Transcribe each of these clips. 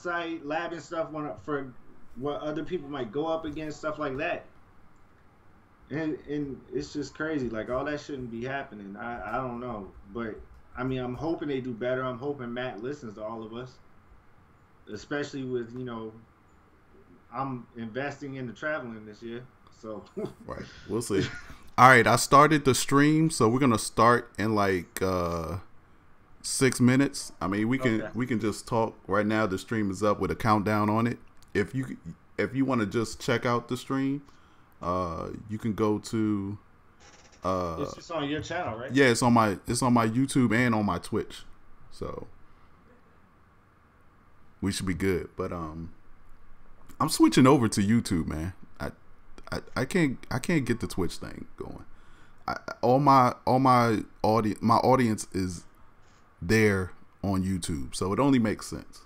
site, labbing stuff for what other people might go up against, stuff like that. And it's just crazy. Like all that shouldn't be happening. I don't know, but I mean, I'm hoping they do better. I'm hoping Matt listens to all of us, especially with I'm investing into traveling this year. So right, we'll see. All right, I started the stream, so we're gonna start in like 6 minutes. I mean, we can just talk right now. The stream is up with a countdown on it. If you want to just check out the stream, you can go to. It's just on your channel, right? Yeah, it's on my YouTube and on my Twitch, so we should be good. But I'm switching over to YouTube, man. I can't get the Twitch thing going. All my audience is there on YouTube, so it only makes sense.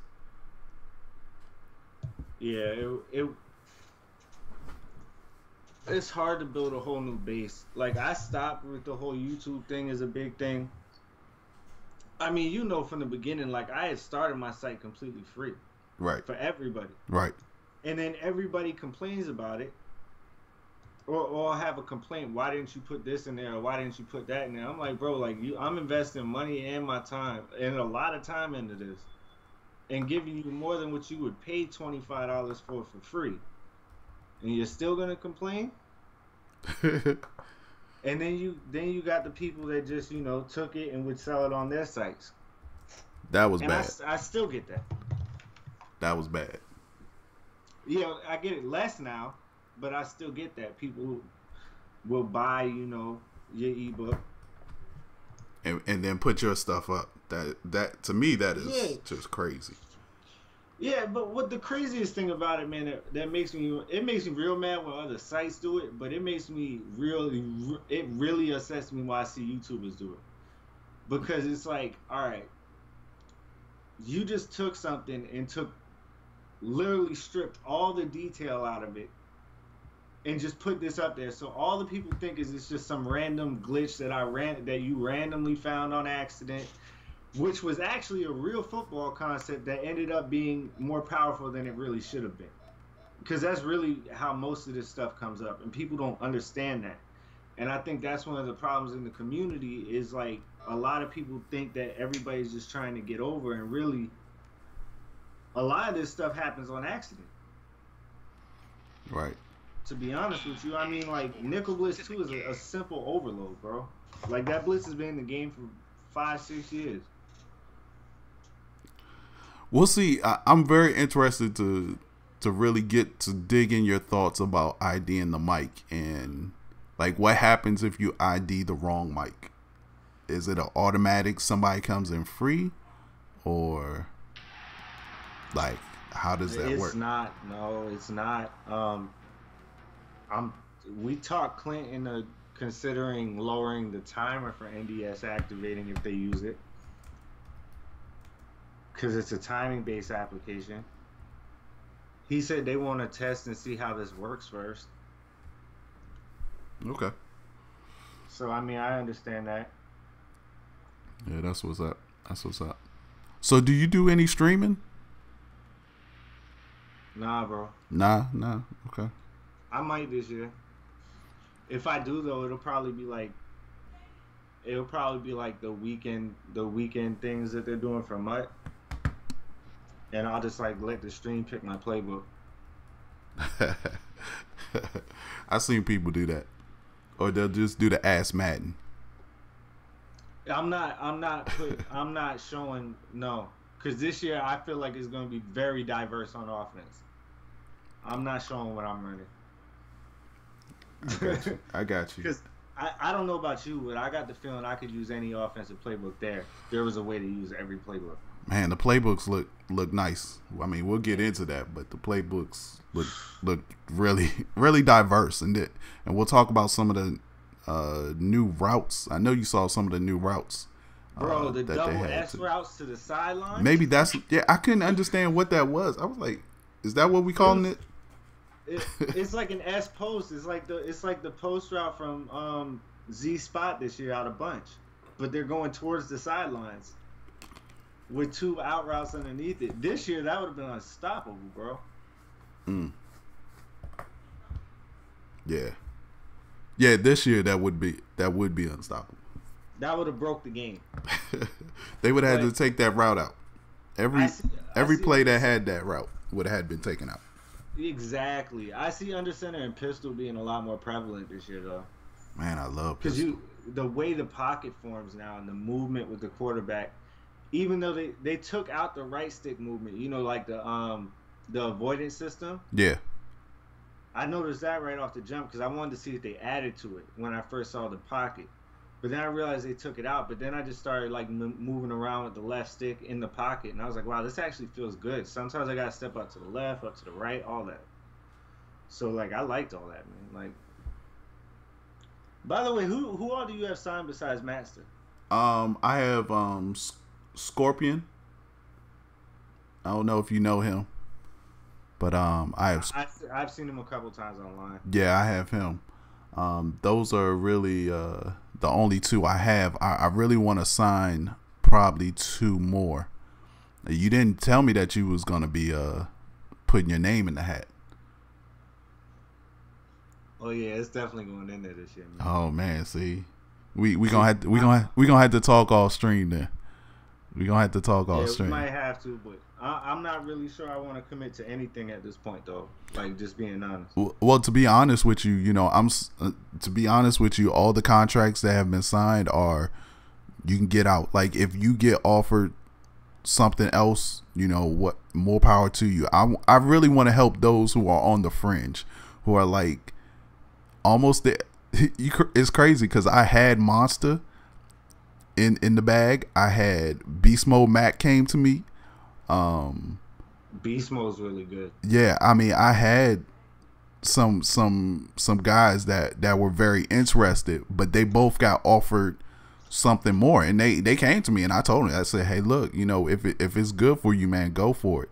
Yeah, it's hard to build a whole new base. Like I stopped with the whole YouTube thing as a big thing. I mean, from the beginning, like I had started my site completely free, right, for everybody, right, and then everybody complains about it. Or have a complaint. Why didn't you put this in there? Or why didn't you put that in there? I'm like, bro, I'm investing money and my time and a lot of time into this, and giving you more than what you would pay $25 for free, and you're still gonna complain. And then you got the people that just took it and would sell it on their sites. That was bad. I still get that. That was bad. Yeah, I get it less now. But I still get that people will buy, your ebook, and then put your stuff up. That to me that is just crazy. Yeah, but what the craziest thing about it, man, that makes me real mad when other sites do it. But it makes me really upsets me when I see YouTubers do it, because it's like, all right, you just took something and literally stripped all the detail out of it. And just put this up there, so all the people think is it's just some random glitch that you randomly found on accident, which was actually a real football concept that ended up being more powerful than it really should have been. Because that's really how most of this stuff comes up, and people don't understand that. And I think that's one of the problems in the community is like a lot of people think that everybody's just trying to get over, and really, a lot of this stuff happens on accident. Right. To be honest with you, I mean, like, Nickel Blitz 2 is a simple overload, bro. Like, that Blitz has been in the game for 5-6 years. We'll see. I'm very interested to really get to dig in your thoughts about IDing the mic, and, like, what happens if you ID the wrong mic? Is it an automatic somebody comes in free? Or, like, how does that work? It's not. No, it's not. We talked Clint into considering lowering the timer for NDS activating if they use it, because it's a timing based application. He said they want to test and see how this works first. Okay. So I mean, I understand that. Yeah, that's what's up. So do you do any streaming? Nah, bro. Nah. Okay. I might this year. If I do, though, it'll probably be like the weekend things that they're doing for Mutt, and I'll just like let the stream pick my playbook. I've seen people do that, or they'll just do the Ass Madden. I'm not showing no, because this year I feel like it's going to be very diverse on offense. I'm not showing what I'm running. I got you. Because I don't know about you, but I got the feeling I could use any offensive playbook there. There was a way to use every playbook. Man, the playbooks look nice. I mean, we'll get into that, but the playbooks look really really diverse, and we'll talk about some of the new routes. I know you saw some of the new routes. Bro, the double S routes to the sideline. Maybe that's I couldn't understand what that was. I was like, is that what we calling it? It's like an S post. It's like the post route from Z Spot this year out of Bunch, but they're going towards the sidelines. with 2 out routes underneath it. This year, that would have been unstoppable, bro. Mm. Yeah. Yeah, this year that would be unstoppable. That would have broke the game. They would have had to take that route out. Every play that had that route would have had been taken out. Exactly. I see under center and pistol being a lot more prevalent this year, though. Man, I love because the way the pocket forms now and the movement with the quarterback, even though they took out the right stick movement, you know, like the avoidance system. Yeah. I noticed that right off the jump because I wanted to see if they added to it when I first saw the pocket. But then I realized they took it out. But then I just started like moving around with the left stick in the pocket, and I was like, "Wow, this actually feels good." Sometimes I gotta step out to the left, up to the right, all that. So like, I liked all that, man. Like, by the way, who all do you have signed besides Master? I have Scorpion. I don't know if you know him, but I've seen him a couple times online. Yeah, I have him. Those are really the only 2 I have. I really want to sign probably 2 more. You didn't tell me that you was gonna be putting your name in the hat. Oh yeah, it's definitely going in there this year, man. Oh man, see, we gonna have to talk all stream then. We gonna have to talk all stream. We might have to, but I'm not really sure I want to commit to anything at this point, though. Like, just being honest. Well, to be honest with you, you know, to be honest with you, all the contracts that have been signed are you can get out. Like, if you get offered something else, you know what, more power to you. I really want to help those who are on the fringe, who are like almost there. It's crazy because I had Monster in the bag. I had Beast Mode Mac came to me. Beast Mode's really good. Yeah, I mean, I had some guys that were very interested, but they both got offered something more, and they came to me, and I told them, I said, hey, look, you know, if it's good for you, man, go for it.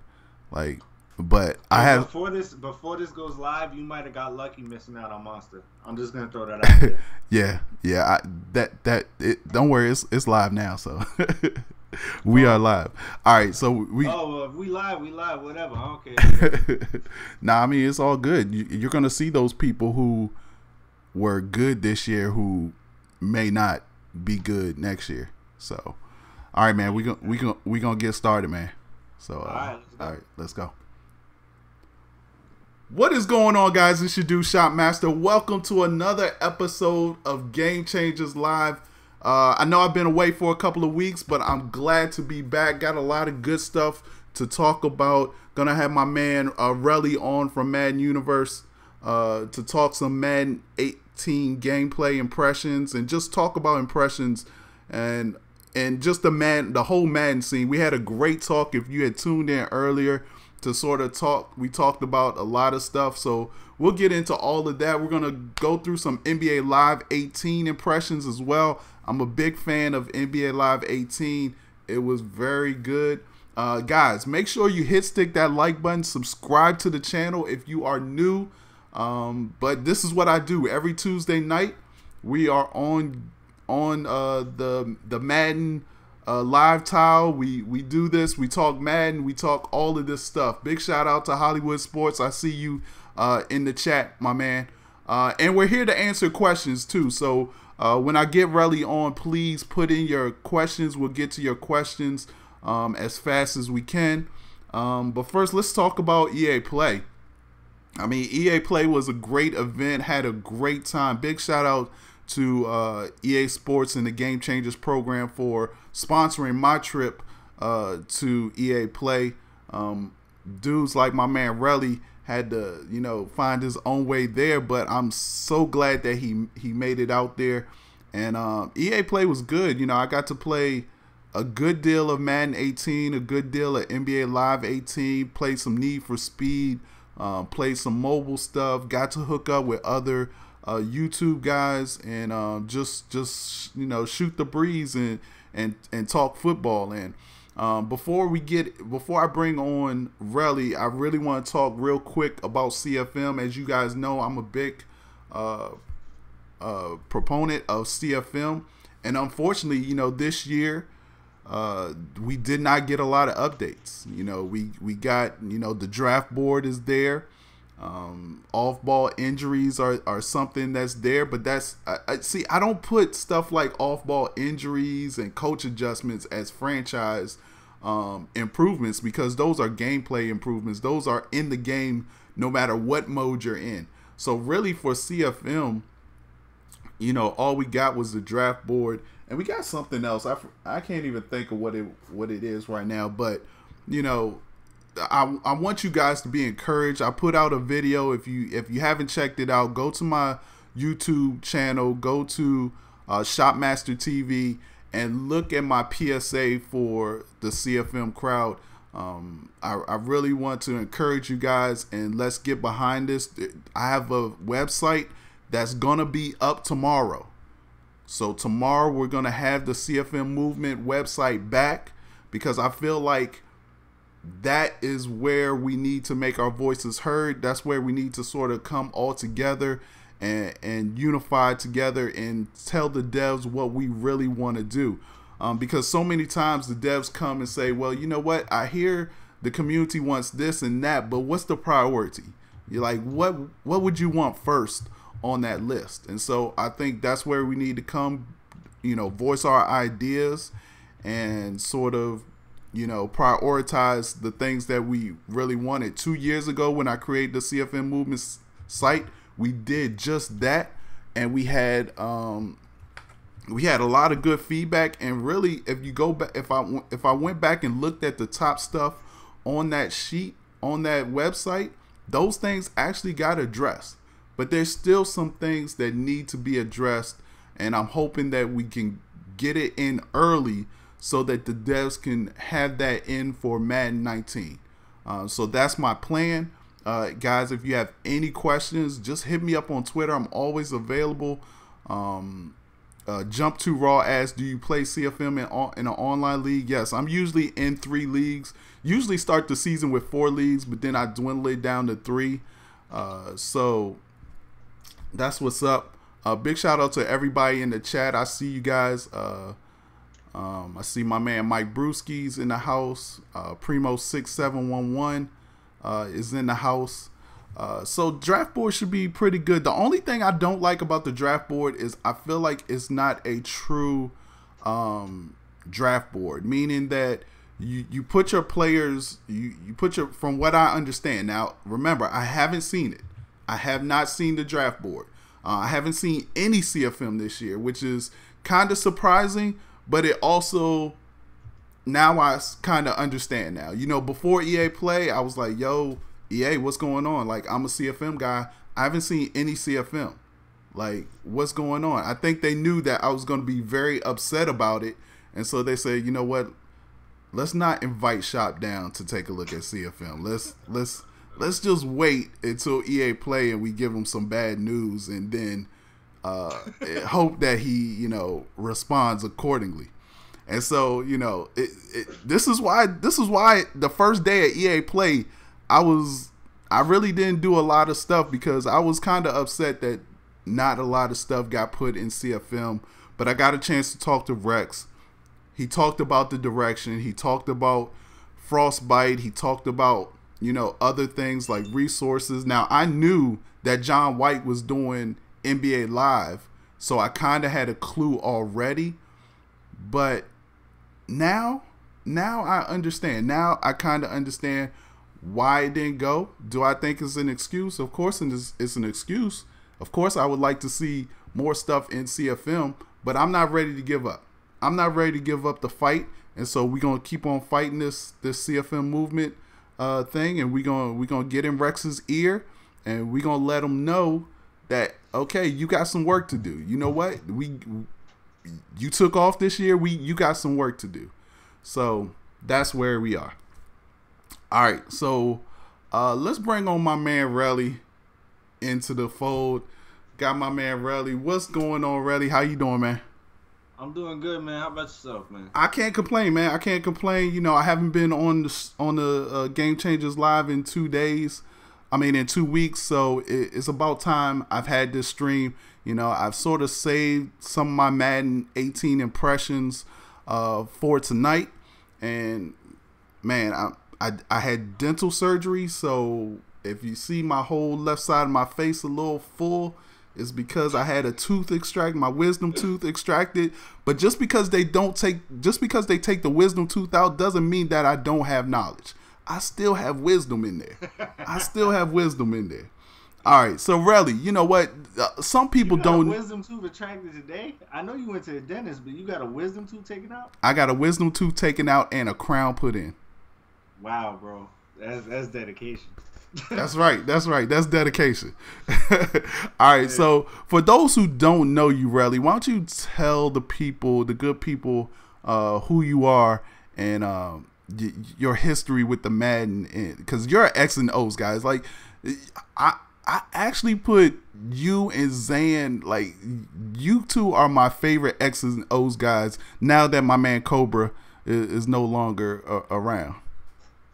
Like, but I have before this goes live, you might have got lucky missing out on Monster. I'm just gonna throw that out there. yeah. Don't worry, it's live now, so we are live. All right, so we. Oh, well, if we live, whatever. I don't care. Nah, I mean, it's all good. You're gonna see those people who were good this year who may not be good next year. So, all right, man, we gonna get started, man. So, all right, let's go. What is going on, guys? It's your dude Shopmaster. Welcome to another episode of Game Changers Live. I know I've been away for a couple of weeks, but I'm glad to be back. Got a lot of good stuff to talk about. Gonna have my man Relly on from Madden Universe to talk some Madden 18 gameplay impressions and just talk about impressions and just the whole Madden scene. We had a great talk. If you had tuned in earlier to sort of talk, we talked about a lot of stuff, so we'll get into all of that. We're gonna go through some NBA Live 18 impressions as well. I'm a big fan of NBA Live 18. It was very good. Guys, make sure you stick that like button, subscribe to the channel if you are new. But this is what I do every Tuesday night. We are on the Madden live tile. We do this. We talk Madden. We talk all of this stuff. Big shout out to Hollywood Sports. I see you in the chat, my man. And we're here to answer questions too. So when I get Relly on, please put in your questions. We'll get to your questions as fast as we can. But first, let's talk about EA Play. I mean, EA Play was a great event. Had a great time. Big shout out to EA Sports and the Game Changers program for sponsoring my trip to EA Play. Dudes like my man Relly had to, you know, find his own way there, but I'm so glad that he made it out there. And EA Play was good. You know, I got to play a good deal of Madden 18, a good deal of NBA Live 18, played some Need for Speed, played some mobile stuff, got to hook up with other YouTube guys and just you know, shoot the breeze and talk football. And before I bring on Relly, I really want to talk real quick about CFM. As you guys know, I'm a big proponent of CFM, and unfortunately, you know, this year we did not get a lot of updates. You know, we got, you know, the draft board is there. Off ball injuries are something that's there, but that's see, I don't put stuff like off ball injuries and coach adjustments as franchise improvements, because those are gameplay improvements. Those are in the game no matter what mode you're in. So really for CFM, you know, all we got was the draft board, and we got something else. I can't even think of what it is right now, but you know, I want you guys to be encouraged. I put out a video. If you haven't checked it out, go to my YouTube channel, go to Shopmaster TV, and look at my PSA for the CFM crowd. I really want to encourage you guys, and let's get behind this. I have a website that's gonna be up tomorrow. So tomorrow we're gonna have the CFM movement website back, because I feel like that is where we need to make our voices heard. That's where we need to sort of come all together and unify together and tell the devs what we really want to do. Because so many times the devs come and say, well, you know what? I hear the community wants this and that, but what's the priority? You're like, what would you want first on that list? And so I think that's where we need to come, you know, voice our ideas and sort of, you know, prioritize the things that we really wanted. 2 years ago when I created the CFM movement site, we did just that, and we had a lot of good feedback. And really, if you go back, if I went back and looked at the top stuff on that sheet on that website, those things actually got addressed. But there's still some things that need to be addressed, and I'm hoping that we can get it in early so that the devs can have that in for Madden 19. So that's my plan. Guys, if you have any questions, just hit me up on Twitter. I'm always available. Jump to Raw asks, do you play CFM in an online league? Yes, I'm usually in 3 leagues. Usually start the season with 4 leagues, but then I dwindle it down to 3. So that's what's up. Big shout out to everybody in the chat. I see you guys. I see my man Mike Brewski's in the house. Primo6711 is in the house. So draft board should be pretty good. The only thing I don't like about the draft board is I feel like it's not a true draft board, meaning that you put your players, you put your, from what I understand. Now, remember, I haven't seen it. I have not seen the draft board. I haven't seen any CFM this year, which is kind of surprising. But it also, now I kind of understand now. You know, before EA Play, I was like, yo, EA, what's going on? Like, I'm a CFM guy. I haven't seen any CFM. Like, what's going on? I think they knew that I was going to be very upset about it. And so they said, you know what? Let's not invite Shop down to take a look at CFM. Let's just wait until EA Play and we give him some bad news, and then hope that he, you know, responds accordingly. And so, you know, this is why the first day at EA Play, I really didn't do a lot of stuff, because I was kind of upset that not a lot of stuff got put in CFM. But I got a chance to talk to Rex. He talked about the direction. He talked about Frostbite. He talked about, you know, other things like resources. Now, I knew that John White was doing NBA Live, so I kind of had a clue already. But now I understand. Now I kind of understand why it didn't go. Do I think it's an excuse? Of course it's an excuse. Of course I would like to see more stuff in CFM, but I'm not ready to give up. I'm not ready to give up the fight, and so we're gonna keep on fighting this CFM movement thing, and we're gonna get in Rex's ear, and we're gonna let him know that, okay, you got some work to do. You know what? You took off this year. You got some work to do. So that's where we are. All right, so let's bring on my man Relly into the fold. Got my man Relly. What's going on, Relly? How you doing, man? I'm doing good, man. How about yourself, man? I can't complain, man. I can't complain. You know, I haven't been on the Game Changers Live in 2 days. I mean, in 2 weeks. So it's about time I've had this stream. You know, I've sort of saved some of my Madden 18 impressions for tonight. And man, I had dental surgery, so if you see my whole left side of my face a little full, it's because I had a tooth extracted, my wisdom tooth extracted. But just because they take the wisdom tooth out doesn't mean that I don't have knowledge. I still have wisdom in there. I still have wisdom in there. All right, so Relly, you know what? Some people you got don't. A wisdom tooth extracted today? I know you went to the dentist, but you got a wisdom tooth taken out? I got a wisdom tooth taken out and a crown put in. Wow, bro, that's dedication. That's right. That's dedication. All right. Yeah. So for those who don't know you, Relly, why don't you tell the people, the good people, who you are and your history with the Madden? Because you're an X and O's guys. Like, I actually put you and Zan, like, you two are my favorite X's and O's guys now that my man Cobra is no longer around.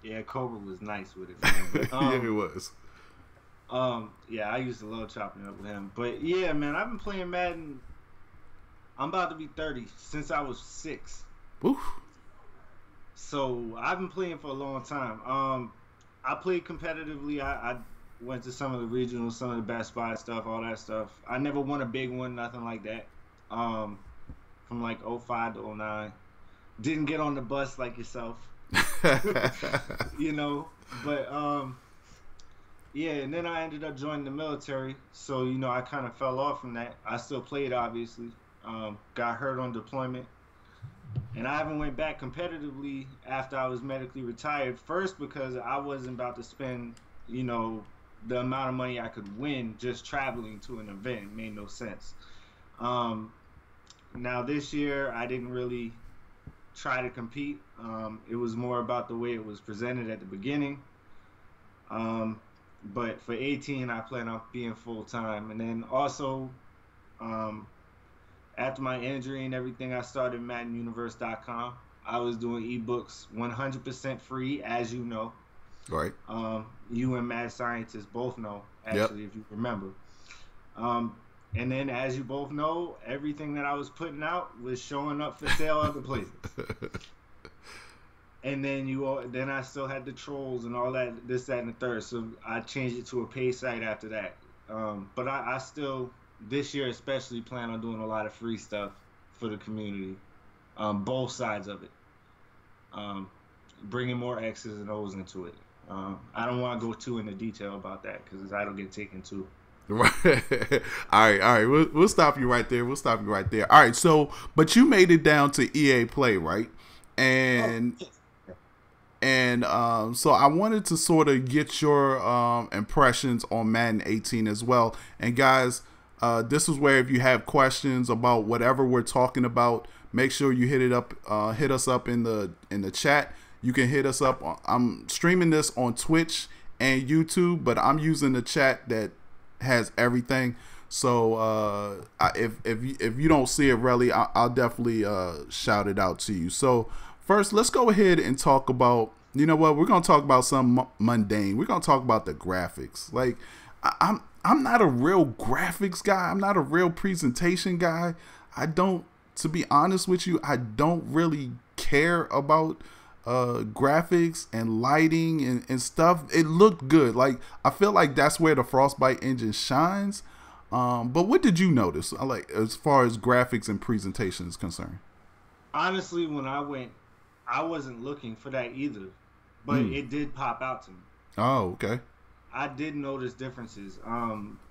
Yeah, Cobra was nice with it, man. But, yeah, it was. Yeah, I used to love chopping up with him. But yeah, man, I've been playing Madden. I'm about to be 30 since I was 6. Oof. So I've been playing for a long time. I played competitively. I went to some of the regionals, some of the Best Buy stuff, all that stuff. I never won a big one, nothing like that. From like 05 to 09. Didn't get on the bus like yourself. You know, but yeah, and then I ended up joining the military, so you know I kind of fell off from that. I still played, obviously. Got hurt on deployment, and I haven't went back competitively after I was medically retired. First, because I wasn't about to spend, you know, the amount of money I could win just traveling to an event. It made no sense. Now this year I didn't really try to compete. It was more about the way it was presented at the beginning. But for 18, I plan on being full time. And then also, after my injury and everything, I started MaddenUniverse.com. I was doing ebooks 100% free, as you know. Right. You and Mad Scientist both know, actually, yep. If you remember. And then, as you both know, everything that I was putting out was showing up for sale other places. And then then I still had the trolls and all that, this, that, and the third. So I changed it to a pay site after that. But I still, this year especially, plan on doing a lot of free stuff for the community. Both sides of it. Bringing more X's and O's into it. I don't want to go too into detail about that because that'll get taken too. Right. All right. We'll stop you right there. All right. So, but you made it down to EA Play, right? And so I wanted to sort of get your impressions on Madden 18 as well. And guys, this is where if you have questions about whatever we're talking about, make sure you hit us up in the chat. You can hit us up. I'm streaming this on Twitch and YouTube, but I'm using the chat that has everything. So if you don't see it, really, I'll definitely shout it out to you. So first, let's go ahead and talk about, you know what, we're gonna talk about something mundane. We're gonna talk about the graphics. Like, I'm not a real graphics guy. I'm not a real presentation guy. To be honest with you, I don't really care about graphics and lighting and stuff. It looked good. Like, I feel like that's where the Frostbite engine shines. But what did you notice, like, as far as graphics and presentation is concerned? Honestly, when I went, I wasn't looking for that either, but it did pop out to me. Oh, okay. I did notice differences.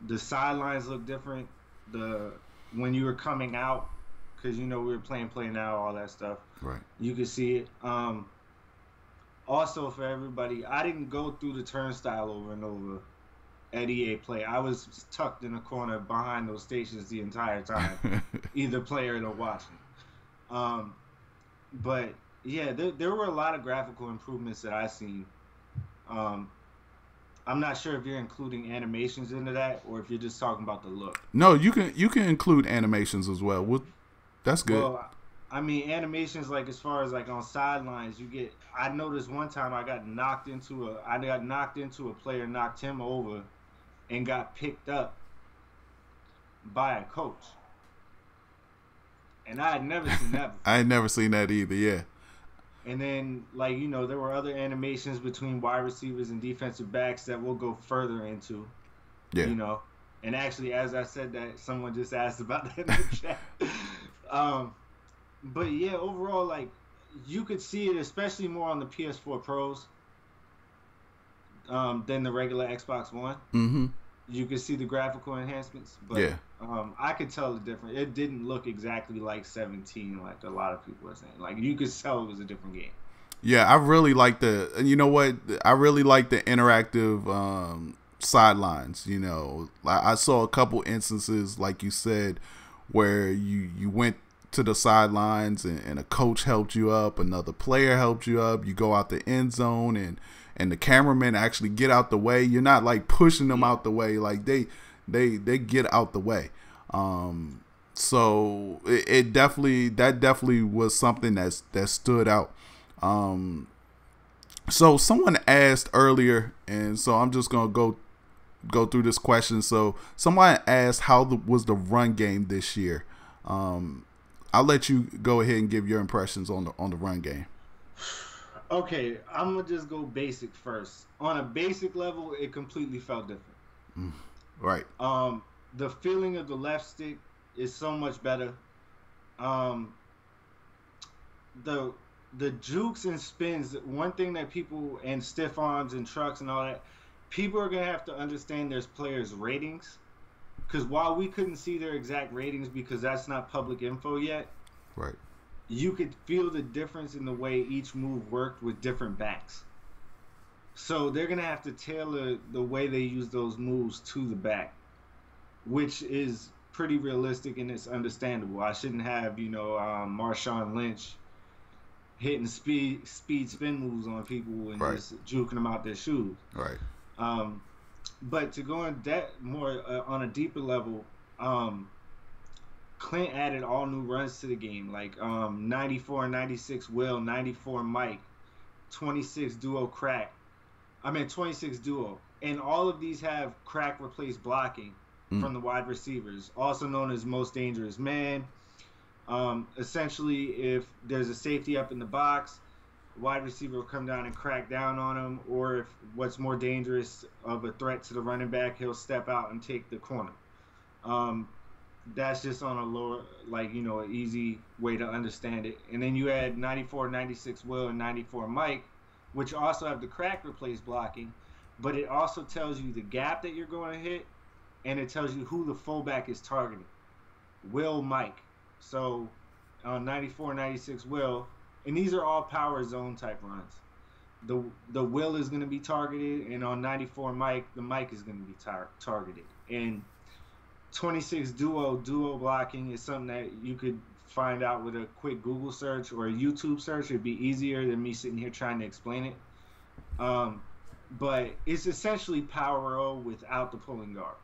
The sidelines look different. When you were coming out, because you know we were playing Play Now, all that stuff. Right. You could see it. Also, for everybody, I didn't go through the turnstile over and over at EA Play. I was tucked in a corner behind those stations the entire time, either playing or watching. But yeah, there were a lot of graphical improvements that I seen. I'm not sure if you're including animations into that or if you're just talking about the look. No, you can include animations as well. That's good. Well, I mean, animations, like, as far as like on sidelines, I noticed one time I got knocked into a player, knocked him over, and got picked up by a coach. and I had never seen that I before. had never seen that either. Yeah. And then, like, there were other animations between wide receivers and defensive backs that we'll go further into, Yeah. you know. And actually, as I said that, someone just asked about that in the chat. Um, but yeah, overall, like, you could see it, especially more on the PS4 Pros than the regular Xbox One. Mm-hmm. You could see the graphical enhancements, but Yeah. I could tell the difference. It didn't look exactly like 17, like a lot of people are saying. Like, you could tell it was a different game. Yeah, I really like you know what? I really like the interactive sidelines. I saw a couple instances, like you said, where you went to the sidelines and a coach helped you up, another player helped you up. You go out the end zone and the cameramen actually get out the way. You're not like pushing them out the way. Like they get out the way. So it definitely was something that stood out. So someone asked earlier, and so I'm just gonna go through this question. So someone asked, how was the run game this year? I'll let you go ahead and give your impressions on the run game. Okay, I'm gonna just go basic first. On a basic level, it completely felt different. Right. The feeling of the left stick is so much better. The jukes and spins, one thing that people, and stiff arms and trucks and all that, people are gonna have to understand there's players' ratings. Because while we couldn't see their exact ratings because that's not public info yet, right, you could feel the difference in the way each move worked with different backs. So they're going to have to tailor the way they use those moves to the back, which is pretty realistic and it's understandable. I shouldn't have, Marshawn Lynch hitting speed spin moves on people and just juking them out their shoes. Right. But to go in that more on a deeper level, Clint added all new runs to the game, like 94 and 96 Will, 94 Mike, 26 duo crack. 26 duo. And all of these have crack replace blocking from the wide receivers, also known as most dangerous man. Essentially, if there's a safety up in the box, wide receiver will come down and crack down on him, or if what's more dangerous of a threat to the running back, he'll step out and take the corner. That's just on a lower, an easy way to understand it. And then you add 94, 96 Will, and 94 Mike, which also have the crack replace blocking, but it also tells you the gap that you're going to hit, and it tells you who the fullback is targeting. Will, Mike. So on 94, 96 Will, and these are all power zone type runs. The Will is going to be targeted, and on 94 Mike, the Mike is going to be targeted. And 26 duo blocking is something that you could find out with a quick Google search or a YouTube search. It'd be easier than me sitting here trying to explain it. But it's essentially power O without the pulling guard.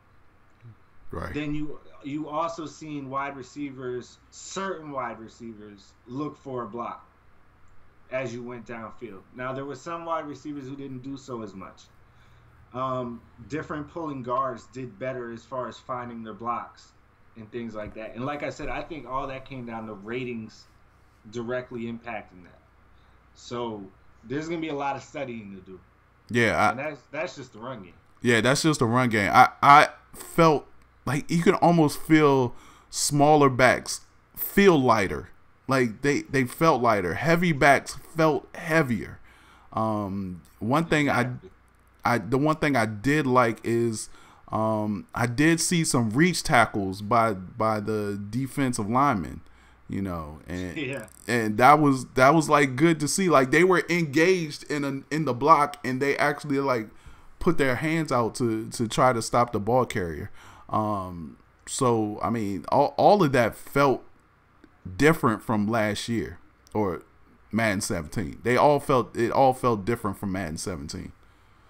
Right. Then you also seen certain wide receivers look for a block as you went downfield. Now there were some wide receivers who didn't do so as much. Different pulling guards did better as far as finding their blocks and things like that. And like I said, I think all that came down to ratings directly impacting that. So there's gonna be a lot of studying to do. Yeah, and that's just the run game. Yeah, that's just the run game. I felt like you could almost feel smaller backs feel lighter. Like they felt lighter. Heavy backs felt heavier. One thing the one thing I did like is I did see some reach tackles by the defensive linemen, and that was like good to see. Like they were engaged in the block, and they actually like put their hands out to try to stop the ball carrier. So I mean, all of that felt different from last year or Madden 17. It all felt different from Madden 17.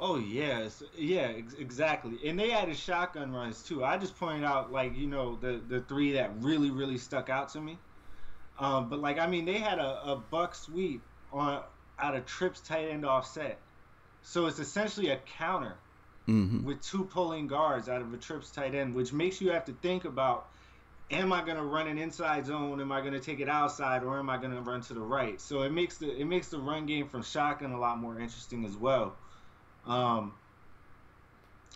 Oh yes, yeah, exactly. And they added shotgun runs too. I just pointed out the three that really stuck out to me. But they had a buck sweep out of trips tight end offset. So it's essentially a counter with two pulling guards out of a trips tight end, which makes you have to think about am I gonna run an inside zone? Am I gonna take it outside, or am I gonna run to the right? So it makes the run game from shotgun a lot more interesting as well. Um,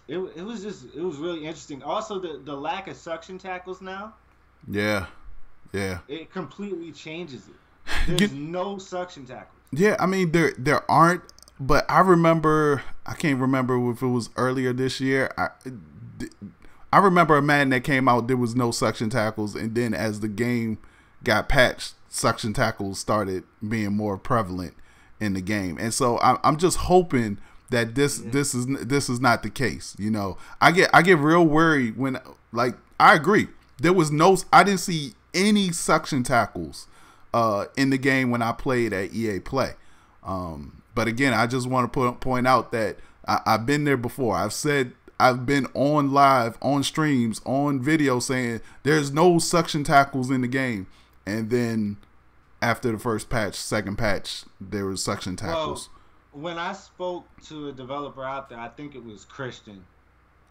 it was really interesting. Also, the lack of suction tackles now, Yeah, yeah. it completely changes it. You, There's no suction tackles. yeah, I mean there aren't, but I remember, I can't remember if it was earlier this year. I remember a Madden that came out, there was no suction tackles, and then as the game got patched, suction tackles started being more prevalent in the game. And so I'm just hoping that this is not the case. You know, I get real worried when, like, I agree, I didn't see any suction tackles in the game when I played at EA Play. But again, I just want to point out that I've been there before. I've been on live, on streams, on video saying there's no suction tackles in the game. And then after the first patch, second patch, there was suction tackles. Well, when I spoke to a developer out there, I think it was Christian.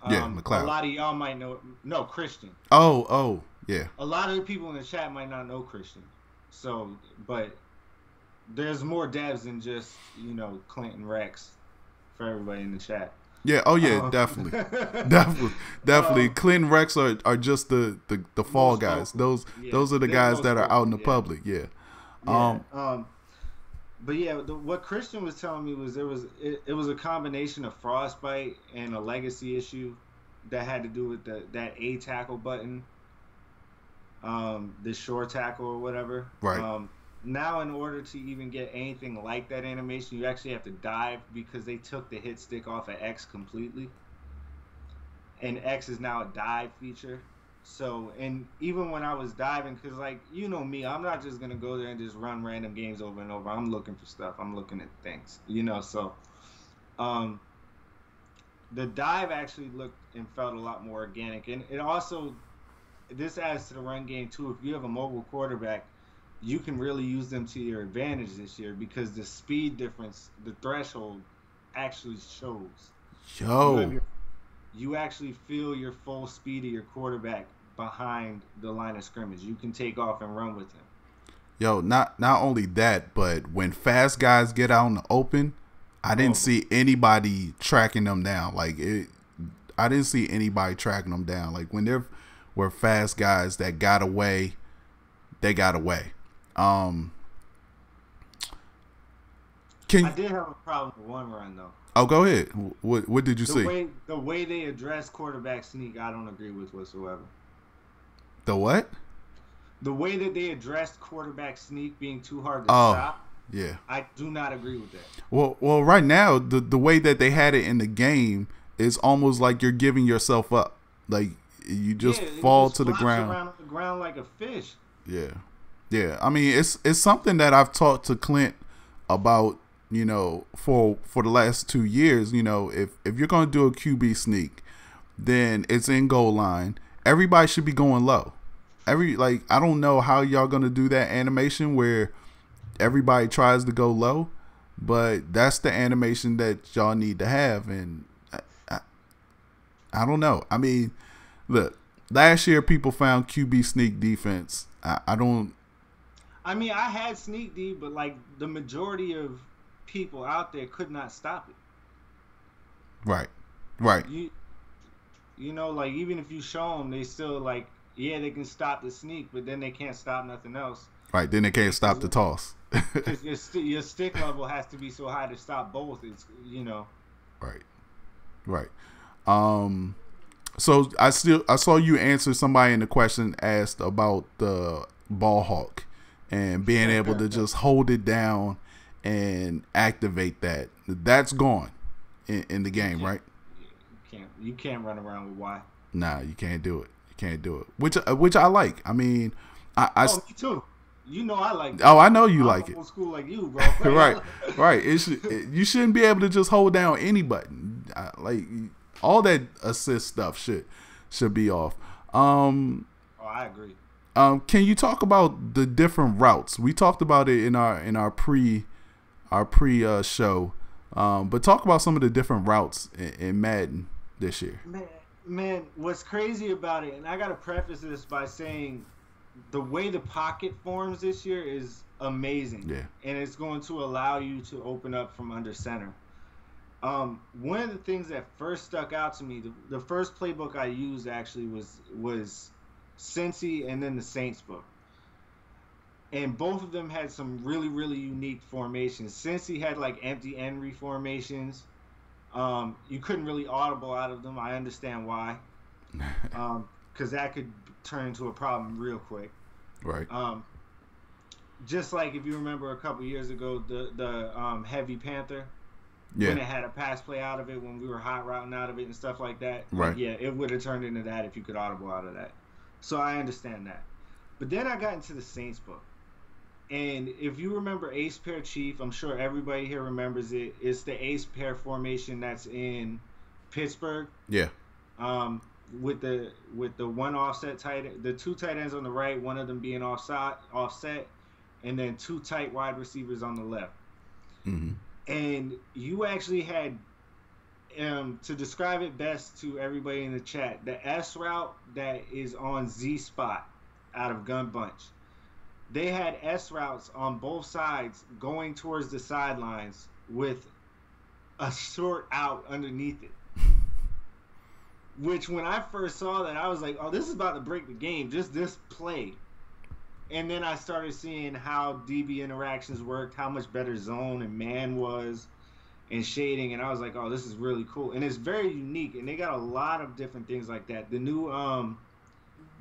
Yeah, McLeod. A lot of y'all might know. No, Christian. Oh, yeah. A lot of the people in the chat might not know Christian. So, but there's more devs than just, Clinton Rex for everybody in the chat. Yeah. Oh yeah. Definitely. Definitely. Clinton Rex are just the fall guys. Those are the guys that are out in the public. Yeah. But yeah, what Christian was telling me was it was a combination of frostbite and a legacy issue that had to do with that A tackle button, the short tackle or whatever. Right. Now, in order to even get anything like that animation, you actually have to dive because they took the hit stick off of X completely. And X is now a dive feature. So, and even when I was diving, because, like, you know me, I'm not just going to go there and just run random games over and over. I'm looking for stuff. I'm looking at things, So, the dive actually looked and felt a lot more organic. And it also, this adds to the run game, too. If you have a mobile quarterback, you can really use them to your advantage this year because the speed difference, the threshold, actually shows. You actually feel your full speed of your quarterback behind the line of scrimmage. You can take off and run with him. Yo, not only that, but when fast guys get out in the open, I didn't see anybody tracking them down. I didn't see anybody tracking them down. Like, when there were fast guys that got away, they got away. I did have a problem with one run though. Oh, go ahead. What did you see? The way they address quarterback sneak, I don't agree with whatsoever. The what? The way that they addressed quarterback sneak being too hard to stop. Yeah. I do not agree with that. Well, right now the way that they had it in the game is almost like you're giving yourself up. Like, you just fall to the ground. Around on the ground like a fish. Yeah. Yeah, I mean, it's something that I've talked to Clint about, for the last 2 years. If you're going to do a QB sneak, then it's in goal line. Everybody should be going low. I don't know how y'all going to do that animation where everybody tries to go low, but that's the animation that y'all need to have. And I don't know. I mean, look, last year people found QB sneak defense. I mean, I had sneak D, but like the majority of people out there could not stop it. Right. Like, even if you show them, they still they can stop the sneak, but then they can't stop nothing else. Right. Then they can't stop the toss. Because your stick level has to be so high to stop both. It's Right. So I saw you answer somebody in the question asked about the ball hawk and being able to just hold it down and activate that. That's gone in the game, right? You can't run around with Y. Nah, you can't do it. Which I like. I mean, me too. I like it. Oh, I know you like it. Old school like you, bro. right. You shouldn't be able to just hold down any button. All that assist stuff should be off. I agree. Can you talk about the different routes? We talked about it in our pre show, but talk about some of the different routes in Madden this year. Man, Man, what's crazy about it, and I gotta preface this by saying the way the pocket forms this year is amazing, Yeah. and it's going to allow you to open up from under center. One of the things that first stuck out to me, the first playbook I used actually was Cincy and then the Saints book, and both of them had some really unique formations. Cincy had like empty end reformations. You couldn't really audible out of them. I understand why, because that could turn into a problem real quick. Right. Just like if you remember a couple years ago, the Heavy Panther, Yeah. when it had a pass play out of it, when we were hot routing out of it and stuff like that. Right. Like, yeah, it would have turned into that if you could audible out of that. So I understand that. But then I got into the Saints book. And if you remember Ace Pair Chief, I'm sure everybody here remembers it. It's the Ace Pair formation that's in Pittsburgh. Yeah. With the one offset tight, the two tight ends on the right, one of them being offset, and then two tight wide receivers on the left. Mm-hmm. And you actually had, to describe it best to everybody in the chat, the S route that is on Z Spot out of Gun Bunch. They had S routes on both sides going towards the sidelines with a short out underneath it. Which, when I first saw that, I was like, oh, this is about to break the game, just this play. And then I started seeing how DB interactions worked, how much better zone and man was, and shading, and I was like, oh, this is really cool. And it's very unique, and they got a lot of different things like that. The new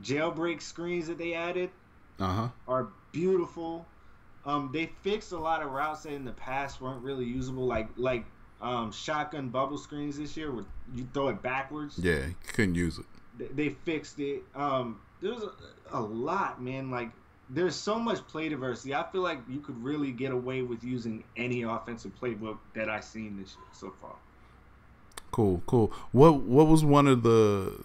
jailbreak screens that they added are beautiful. They fixed a lot of routes that in the past weren't really usable, like shotgun bubble screens this year where you throw it backwards. Yeah, you couldn't use it. They fixed it. There's a lot, man. Like, there's so much play diversity. I feel like you could really get away with using any offensive playbook that I've seen this year so far. Cool. What was one of the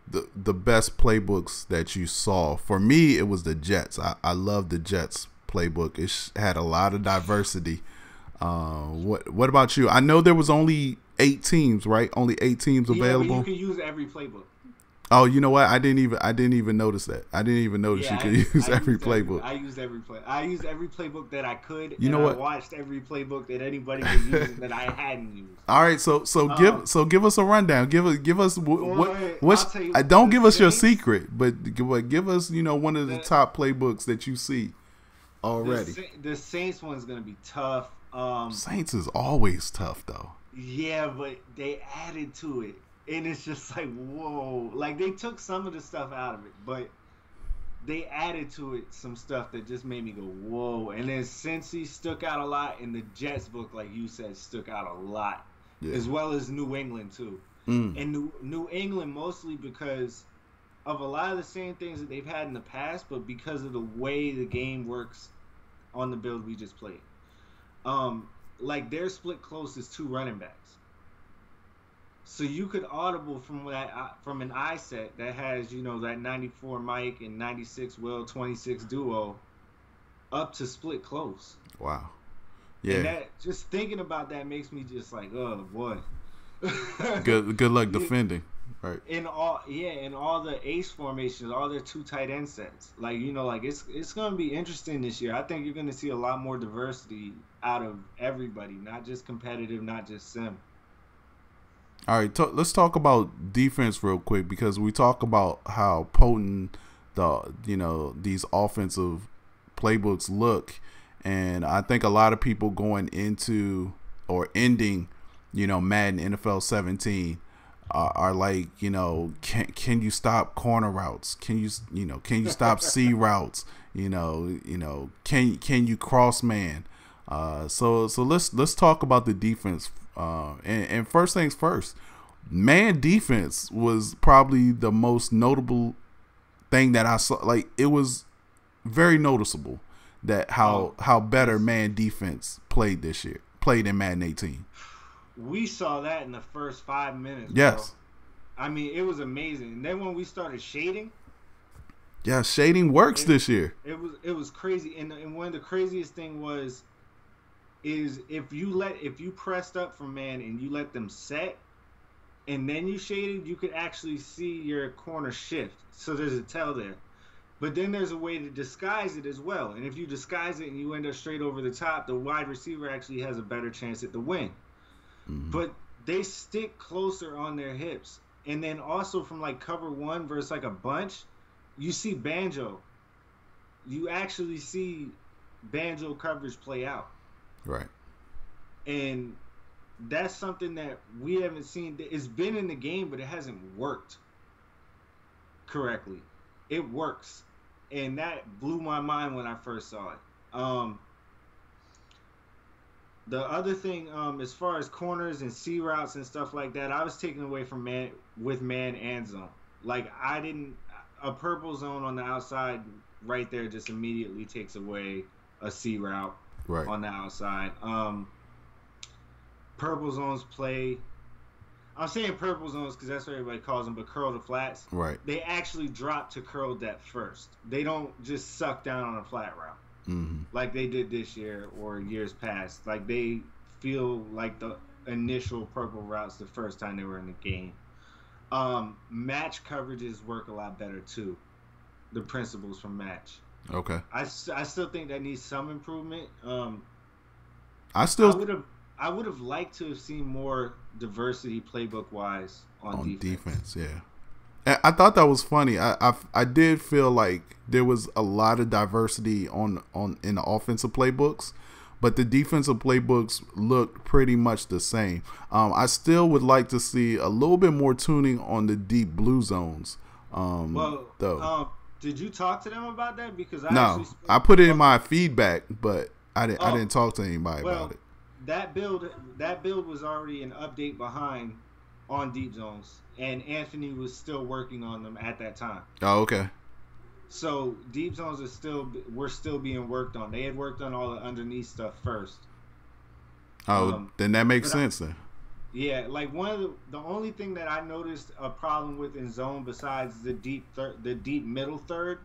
best playbooks that you saw? For me, it was the Jets. I love the Jets playbook. It had a lot of diversity. What about you? I know there was only 8 teams, right? Only 8 teams available. Yeah, but you can use every playbook. Oh, you know what? I didn't even notice that. I didn't even notice you could use every playbook. I used every playbook that I could. You know what? I watched every playbook that anybody was using that I hadn't used. All right, give us a rundown. Give us what's. Don't give us your secret, but give us one of the top playbooks that you see already. The Saints one's gonna be tough. Saints is always tough though. Yeah, but they added to it. And it's just like, whoa. Like, they took some of the stuff out of it, but they added to it some stuff that just made me go, whoa. And then Cincy stuck out a lot, and the Jets book, like you said, stuck out a lot. Yeah. As well as New England, too. And New England mostly because of a lot of the same things that they've had in the past, but because of the way the game works on the build we just played. Like, their split close is 2 running backs. So you could audible from an I set that has, that 94 Mike and 96 Will, 26 duo up to split close. Wow. Yeah. And that, just thinking about that makes me just like, oh boy. Good luck defending. Right. In all the ace formations, all their 2 tight end sets. Like, it's going to be interesting this year. I think you're going to see a lot more diversity out of everybody, not just competitive, not just sim. All right, let's talk about defense real quick, because we talk about how potent these offensive playbooks look, and I think a lot of people going into or ending Madden NFL 17 are like, can you stop corner routes? Can you stop C routes? Can you cross man? So let's talk about the defense. And first things first, man defense was probably the most notable thing that I saw. Like, it was very noticeable that how better man defense played this year, played in Madden 18. We saw that in the first 5 minutes. Yes. Bro. I mean, it was amazing. And then when we started shading. Yeah, shading works this year. It was crazy. And one of the craziest thing is if you pressed up for man and you let them set, and then you shaded, you could actually see your corner shift. So there's a tell there. But then there's a way to disguise it as well. And if you disguise it and you end up straight over the top, the wide receiver actually has a better chance at the win. Mm-hmm. But they stick closer on their hips. And then also from like cover one versus like a bunch, you see Banjo. You actually see Banjo coverage play out. Right. And that's something that we haven't seen. It's been in the game, but it hasn't worked correctly. It works. And that blew my mind when I first saw it. The other thing, as far as corners and C routes and stuff like that, I was taken away from man and zone. Like I didn't a purple zone on the outside right there just immediately takes away a C route Right. on the outside. Purple zones play. I'm saying purple zones because that's what everybody calls them, but curl to flats. Right. They actually drop to curl depth first. They don't just suck down on a flat route. Mm-hmm. Like they did this year or years past. Like they feel like the initial purple routes the first time they were in the game. Match coverages work a lot better too. The principles from match. Okay. I still think that needs some improvement. I would have liked to have seen more diversity playbook wise on defense. Yeah. And I thought that was funny. I did feel like there was a lot of diversity on in the offensive playbooks, but the defensive playbooks looked pretty much the same. I still would like to see a little bit more tuning on the deep blue zones. Did you talk to them about that? Because I put it in my feedback, but I didn't talk to anybody about it. That build was already an update behind on deep zones, and Anthony was still working on them at that time. Oh, okay. So deep zones were still being worked on. They had worked on all the underneath stuff first. Oh, then that makes sense then. Yeah, like the only thing that I noticed a problem with in zone besides the deep middle third,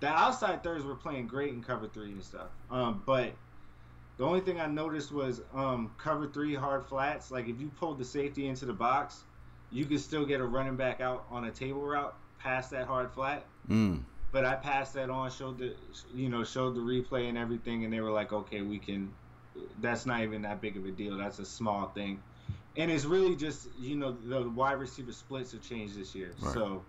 the outside thirds were playing great in cover 3 and stuff. But the only thing I noticed was cover 3 hard flats. Like if you pulled the safety into the box, you could still get a running back out on a table route past that hard flat. But I passed that on, showed the replay and everything, and they were like, okay, we can. That's not even that big of a deal. That's a small thing, and it's really just the wide receiver splits have changed this year, right. So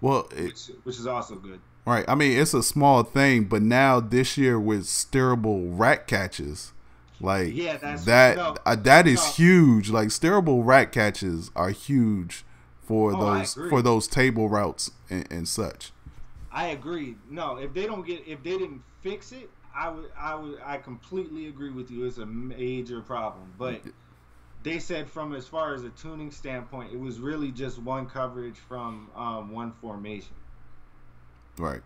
which is also good. Right. I mean, it's a small thing, but now this year with steerable rack catches, like that is huge. Like steerable rack catches are huge for those table routes and such. I agree. No, if they didn't fix it, I completely agree with you. It's a major problem. But they said from as far as a tuning standpoint, it was really just one coverage from one formation. Right.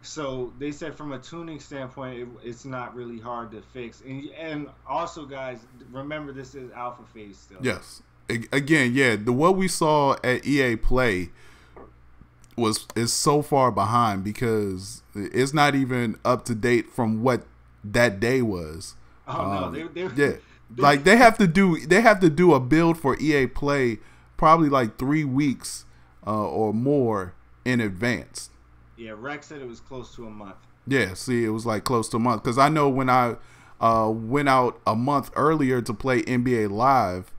So they said from a tuning standpoint, it's not really hard to fix. And also, guys, remember this is alpha phase still. Yes. Again, yeah, what we saw at EA Play is so far behind because it's not even up to date from what that day was. Oh no, like they have to do a build for EA Play probably like 3 weeks or more in advance. Yeah, Rex said it was close to a month. Yeah, see, it was like close to a month because I know when I went out a month earlier to play NBA Live,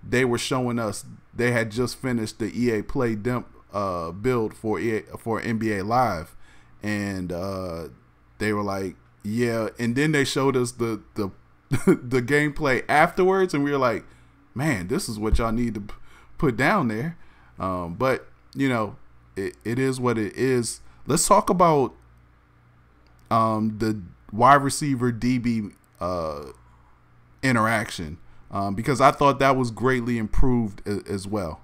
they were showing us they had just finished the EA Play build for NBA Live, and they were like, yeah, and then they showed us the the gameplay afterwards, and we were like, man, this is what y'all need to put down there. But it is what it is. Let's talk about the wide receiver DB interaction because I thought that was greatly improved as well.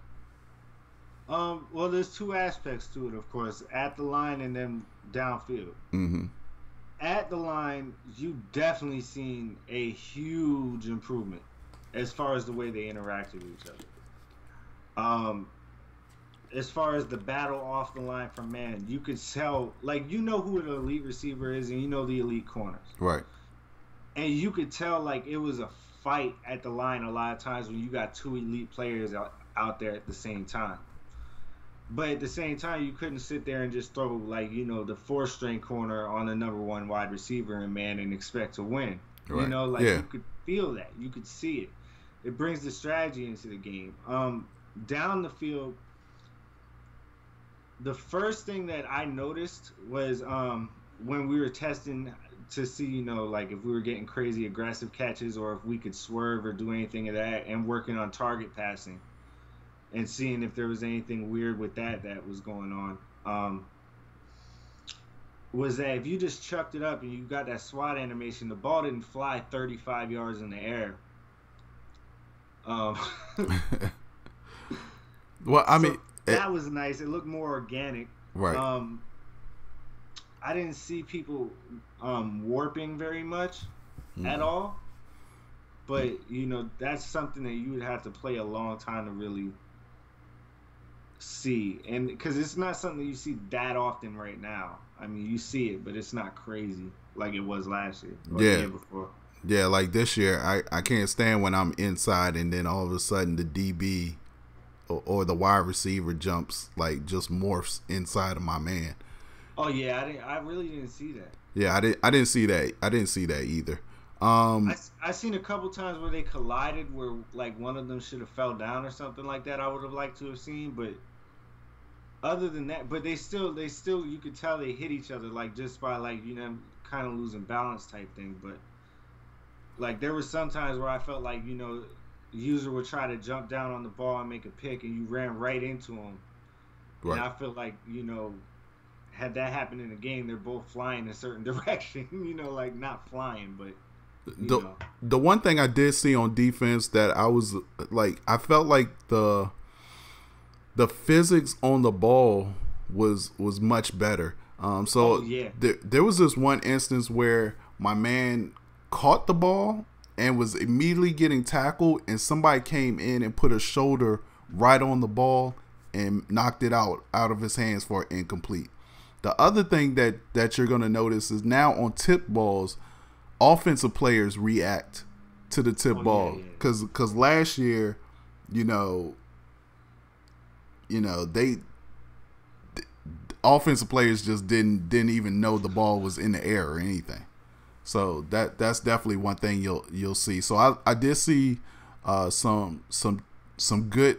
Well, there's two aspects to it, of course, at the line and then downfield. Mm-hmm. At the line, you definitely seen a huge improvement as far as the way they interacted with each other. As far as the battle off the line from man, you could tell, like, who the elite receiver is and the elite corners. Right. And you could tell, like, it was a fight at the line a lot of times when you got two elite players out there at the same time. But at the same time, you couldn't sit there and just throw like the four string corner on the number one wide receiver and man and expect to win. Right. Like Yeah. you could feel that, you could see it. It brings the strategy into the game. Down the field, the first thing that I noticed was when we were testing to see, like if we were getting crazy aggressive catches or if we could swerve or do anything of that, and working on target passing and seeing if there was anything weird with that was going on. Was that if you just chucked it up and you got that SWAT animation, the ball didn't fly 35 yards in the air. Well, I mean, that was nice. It looked more organic. Right. I didn't see people warping very much at all. But, that's something that you would have to play a long time to really see. And because it's not something that you see that often right now. I mean, you see it, but it's not crazy like it was last year or the year before. Yeah, like this year, I can't stand when I'm inside and then all of a sudden the DB or the wide receiver jumps, like just morphs inside of my man. Oh yeah, I really didn't see that. Yeah, I didn't see that. I didn't see that either. I seen a couple times where they collided, where like one of them should have fell down or something like that. I would have liked to have seen, but other than that, but they still you could tell they hit each other like just by like kind of losing balance type thing. But like there were some times where I felt like user would try to jump down on the ball and make a pick, and you ran right into him. Right. And I feel like had that happened in a game, they're both flying in a certain direction. Like not flying, but the one thing I did see on defense that I was like, I felt like the physics on the ball was much better. There was this one instance where my man caught the ball and was immediately getting tackled, and somebody came in and put a shoulder right on the ball and knocked it out of his hands for incomplete. The other thing that you're going to notice is now on tip balls, offensive players react to the tip ball. Because last year, they offensive players just didn't even know the ball was in the air or anything. So that's definitely one thing you'll see. So I did see some good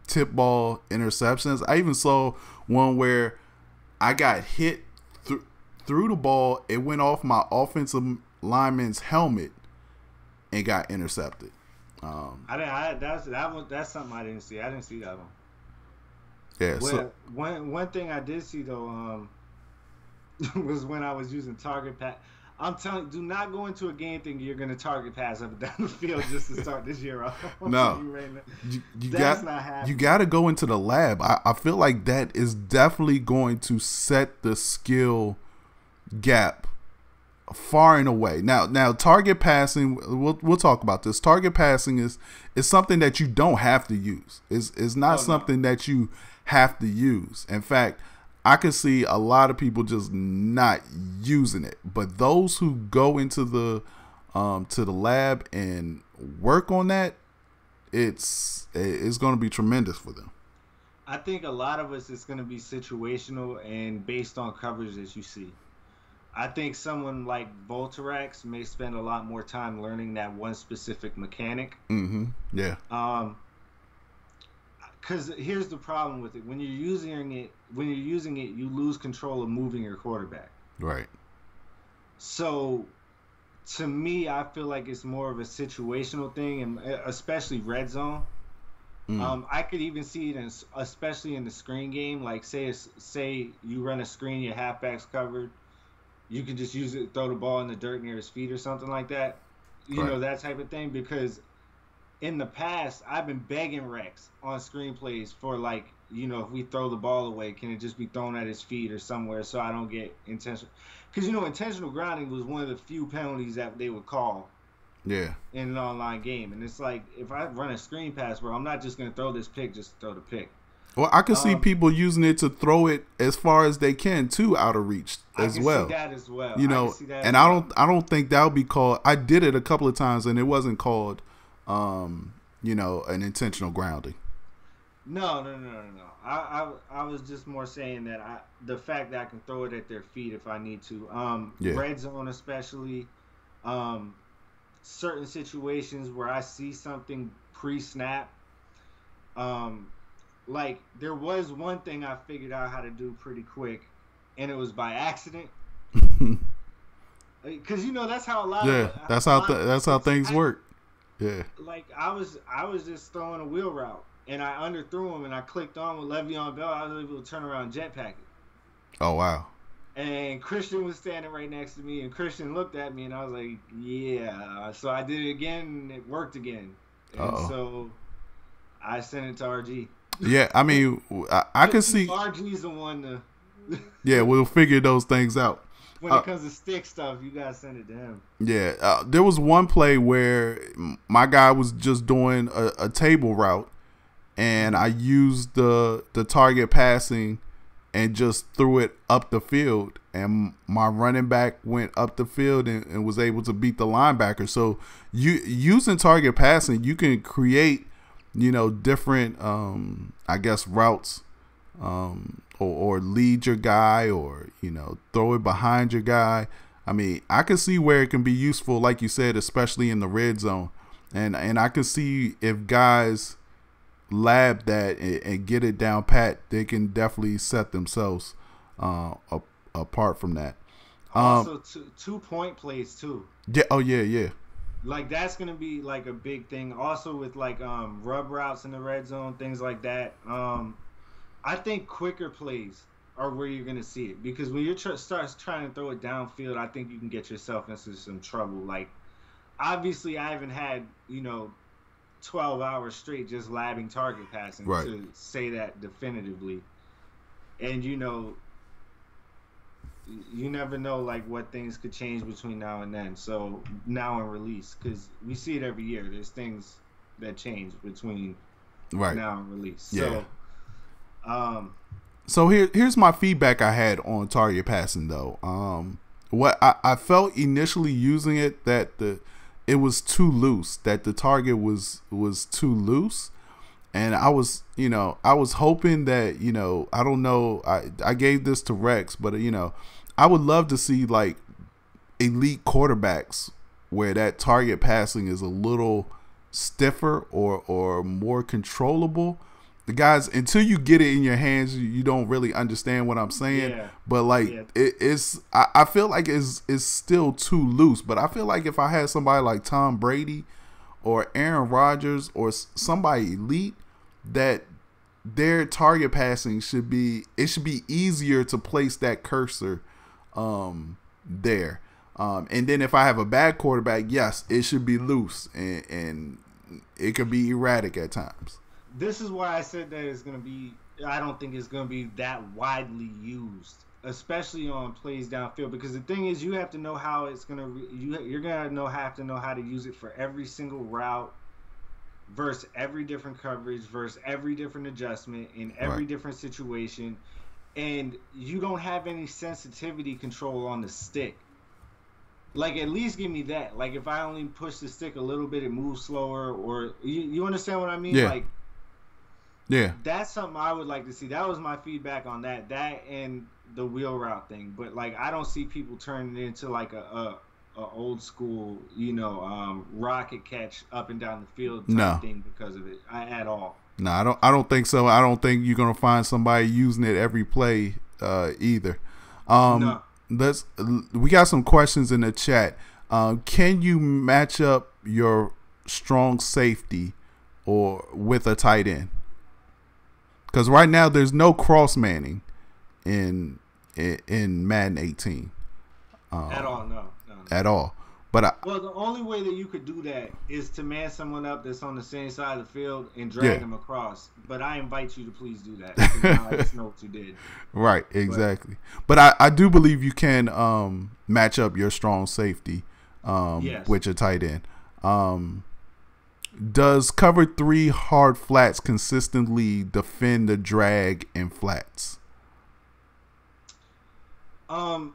tip ball interceptions. I even saw one where I got hit through the ball. It went off my offensive lineman's helmet and got intercepted. That's something I didn't see. I didn't see that one. Yeah. Well, one thing I did see though was when I was using target pass. I'm telling you, do not go into a game thinking you're going to target pass up and down the field just to start this year off. No, that's not happening. You got to go into the lab. I feel like that is definitely going to set the skill gap far and away. Now target passing, we'll talk about this. Target passing is something that you don't have to use. It's not something that you have to use. In fact, I can see a lot of people just not using it, but those who go into the to the lab and work on that, it's going to be tremendous for them. I think a lot of us, it's going to be situational and based on coverage that you see. I think someone like Volterax may spend a lot more time learning that one specific mechanic. Mm-hmm. Yeah. Because here's the problem with it: when you're using it, you lose control of moving your quarterback. Right. So, to me, I feel like it's more of a situational thing, and especially red zone. I could even see it, especially in the screen game. Like, say you run a screen, your halfback's covered, you can just use it, throw the ball in the dirt near his feet or something like that. You know, that type of thing, because in the past, I've been begging Rex on screenplays for, like, if we throw the ball away, can it just be thrown at his feet or somewhere so I don't get intentional? Because, intentional grounding was one of the few penalties that they would call in an online game. And it's like, if I run a screen pass, bro, I'm not just going to throw this pick just to throw the pick. Well, I can see people using it to throw it as far as they can, too, out of reach as well. I can see that as well. I don't think that would be called. I did it a couple of times, and it wasn't called, an intentional grounding. No. I was just more saying that the fact that I can throw it at their feet if I need to. Yeah. Red zone especially. Um, certain situations where I see something pre-snap. Um, like there was one thing I figured out how to do pretty quick, and it was by accident. Because that's how a lot of Yeah, that's how mistakes things happen. work. Yeah. Like I was just throwing a wheel route, and I underthrew him, and I clicked on with Le'Veon Bell. I was able to turn around jetpack it. Oh wow. And Christian was standing right next to me, and Christian looked at me, and I was like, "Yeah." So I did it again, and it worked again. Uh And oh. so I sent it to RG. Yeah, I mean, I can see. RG's the one to. Yeah, we'll figure those things out. When Uh, it comes to stick stuff, you gotta send it to him. yeah, there was one play where my guy was just doing a table route, and I Hmm. used the target passing and just threw it up the field, and my running back went up the field and was able to beat the linebacker. So you using target passing, you can create different I guess routes, or lead your guy, or throw it behind your guy. I mean, I can see where it can be useful, like you said, especially in the red zone, and I can see if guys lab that and get it down pat, they can definitely set themselves apart from that. Um, Also, two-point plays too. yeah. Oh yeah, yeah. Like that's gonna be like a big thing. Also with like rub routes in the red zone, things like that. I think quicker plays are where you're gonna see it because when you starts trying to throw it downfield, I think you can get yourself into some trouble. Like obviously, I haven't had 12 hours straight just labbing target passing Right. to say that definitively. And you never know like what things could change between now and then. So now and release, because we see it every year. There's things that change between Right. now and release. Yeah. So um, So here's my feedback I had on target passing though. What I felt initially using it, that it was too loose, that the target was too loose, and I was hoping that I don't know, I gave this to Rex, but I would love to see like elite quarterbacks where that target passing is a little stiffer or more controllable. The guys, until you get it in your hands, you don't really understand what I'm saying. yeah, But like yeah, I feel like it's still too loose. But I feel like if I had somebody like Tom Brady or Aaron Rodgers or somebody elite, that their target passing should be easier to place that cursor there. And then if I have a bad quarterback, yes, it should be loose and it could be erratic at times. this is why I said that it's gonna be. I don't think it's gonna be that widely used, especially on plays downfield. Because the thing is, you have to know how it's gonna. You're gonna have to know how to use it for every single route, versus every different coverage, versus every different adjustment in Right. every different situation, and you don't have any sensitivity control on the stick. Like at least give me that. Like if I only push the stick a little bit, it moves slower, or you understand what I mean? Yeah. Like Yeah. that's something I would like to see. That was my feedback on that. That and the wheel route thing. But like I don't see people turning it into like a old school, rocket catch up and down the field type No. thing because of it. At all. No, I don't think so. I don't think you're gonna find somebody using it every play either. Um, No. let's we got some questions in the chat. Can you match up your strong safety or with a tight end? Because right now there's no cross manning in Madden 18 At all, no. at all. But Well, the only way that you could do that is to man someone up that's on the same side of the field and drag Yeah. them across. But I invite you to please do that. 'Cause now I just know what you did. right, exactly. But I do believe you can match up your strong safety Yes. with your tight end. Does cover 3 hard flats consistently defend the drag in flats? Um,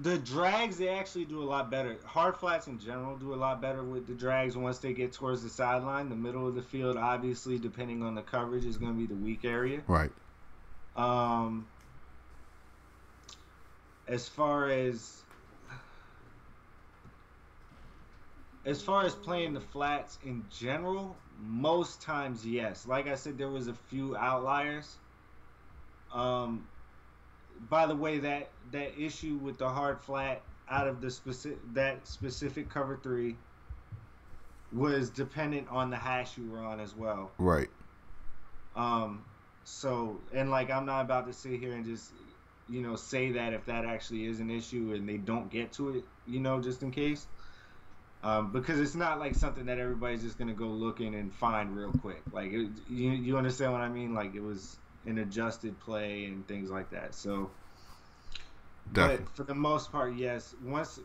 The drags, they actually do a lot better. Hard flats in general do a lot better with the drags once they get towards the sideline. The middle of the field, obviously, depending on the coverage, is going to be the weak area. Right. Um, as far as playing the flats in general, most times yes. Like I said, there was a few outliers. Um, by the way, that issue with the hard flat out of the specific cover three was dependent on the hash you were on as well. Right. So, and like, I'm not about to sit here and just, say that if that actually is an issue and they don't get to it, just in case. Because it's not like something that everybody's just gonna go looking and find real quick. Like, you understand what I mean? Like, it was an adjusted play and things like that. So, Definitely. but for the most part, yes. Once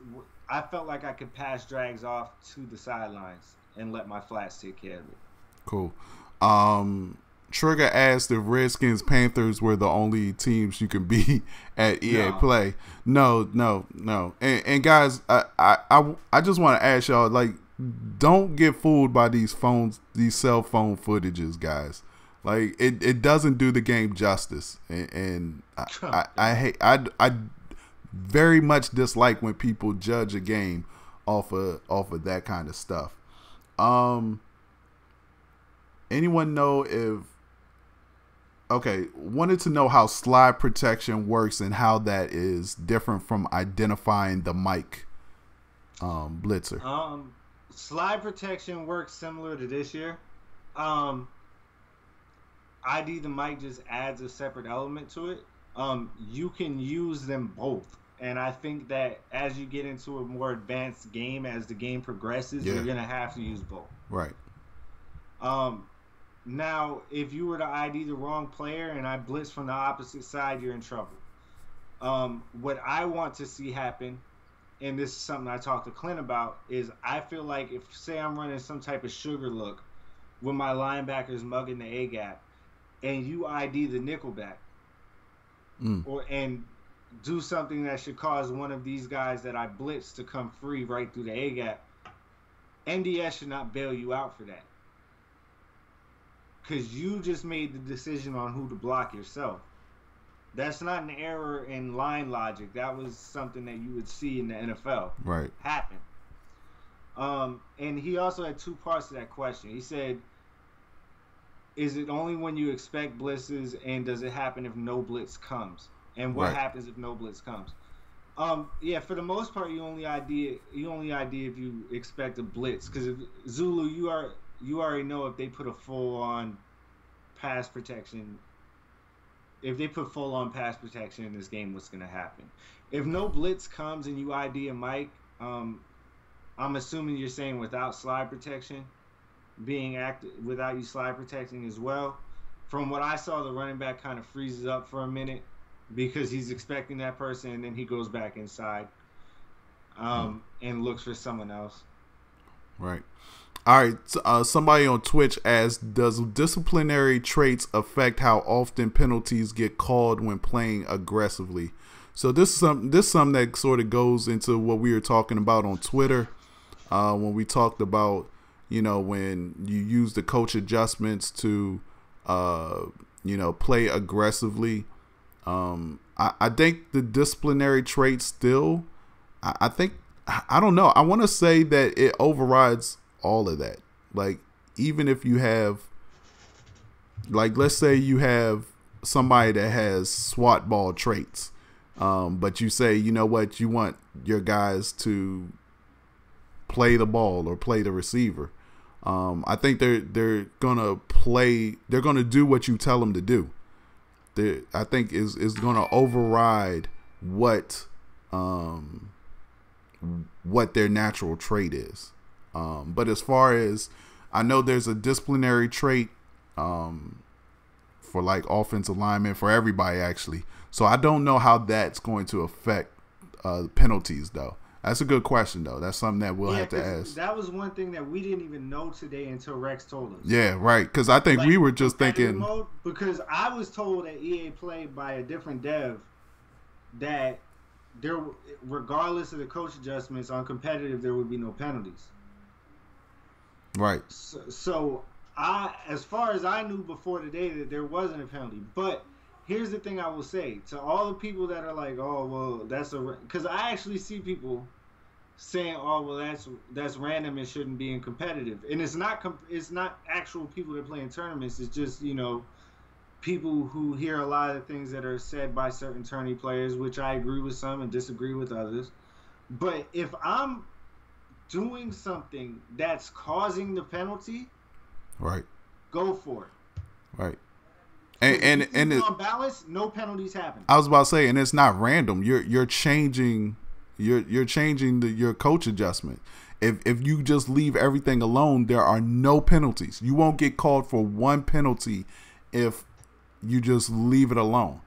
I felt like I could pass drags off to the sidelines and let my flats take care of it. Cool. Trigger asked if Redskins Panthers were the only teams you can beat at EA Play. No. And guys, I just want to ask y'all, like, don't get fooled by these cell phone footages, guys. Like, it doesn't do the game justice, and I very much dislike when people judge a game off of that kind of stuff. Anyone know if? Okay, wanted to know how slide protection works and how that is different from identifying the mic blitzer. Slide protection works similar to this year. ID the mic just adds a separate element to it. You can use them both. And I think that as you get into a more advanced game, as the game progresses, you're going to have to use both. Right. Now, if you were to ID the wrong player and I blitz from the opposite side, you're in trouble. What I want to see happen, and this is something I talked to Clint about, is I feel like if, say, I'm running some type of sugar look with my linebackers mugging the A-gap, and you ID the nickelback, and do something that should cause one of these guys that I blitz to come free right through the A-gap, NDS should not bail you out for that. Because you just made the decision on who to block yourself. That's not an error in line logic. That was something that you would see in the NFL happen. And he also had two parts to that question. He said, is it only when you expect blitzes, and does it happen if no blitz comes? And what happens if no blitz comes? Yeah, for the most part, you only ID if you expect a blitz. Because Zulu, you already know if they put a full-on pass protection. If they put full-on pass protection in this game, what's going to happen? If no blitz comes and you ID a mic, I'm assuming you're saying without slide protection being active, without you slide protecting as well. From what I saw, the running back kind of freezes up for a minute because he's expecting that person, and then he goes back inside and looks for someone else. Right. All right. Somebody on Twitch asked, does disciplinary traits affect how often penalties get called when playing aggressively? So this is something that sort of goes into what we were talking about on Twitter when we talked about, when you use the coach adjustments to, play aggressively. I think the disciplinary traits still, I don't know. I want to say that it overrides all of that. Like, even if you have, like, let's say you have somebody that has SWAT ball traits, but you say, you know what, you want your guys to play the ball or play the receiver. I think they're gonna do what you tell them to do. I think is gonna override what their natural trait is. But as far as I know, there's a disciplinary trait for like offensive linemen, for everybody actually. So I don't know how that's going to affect penalties though. That's a good question though. That's something that we'll have to ask. That was one thing that we didn't even know today until Rex told us. Yeah, right. Because I think we were just thinking. Because I was told at EA Play by a different dev that there, regardless of the coach adjustments on competitive, there would be no penalties. Right. So as far as I knew before today, that there wasn't a penalty. But here's the thing I will say to all the people that are like, oh well, that's because I actually see people saying, oh well, that's random and shouldn't be in competitive, and it's not actual people that play in tournaments. It's just people who hear a lot of things that are said by certain tourney players, which I agree with some and disagree with others. But if I'm doing something that's causing the penalty, right, go for it. Right. And on balance, no penalties happen. I was about to say, and it's not random. You're changing your coach adjustment. If you just leave everything alone, there are no penalties. You won't get called for one penalty if you just leave it alone.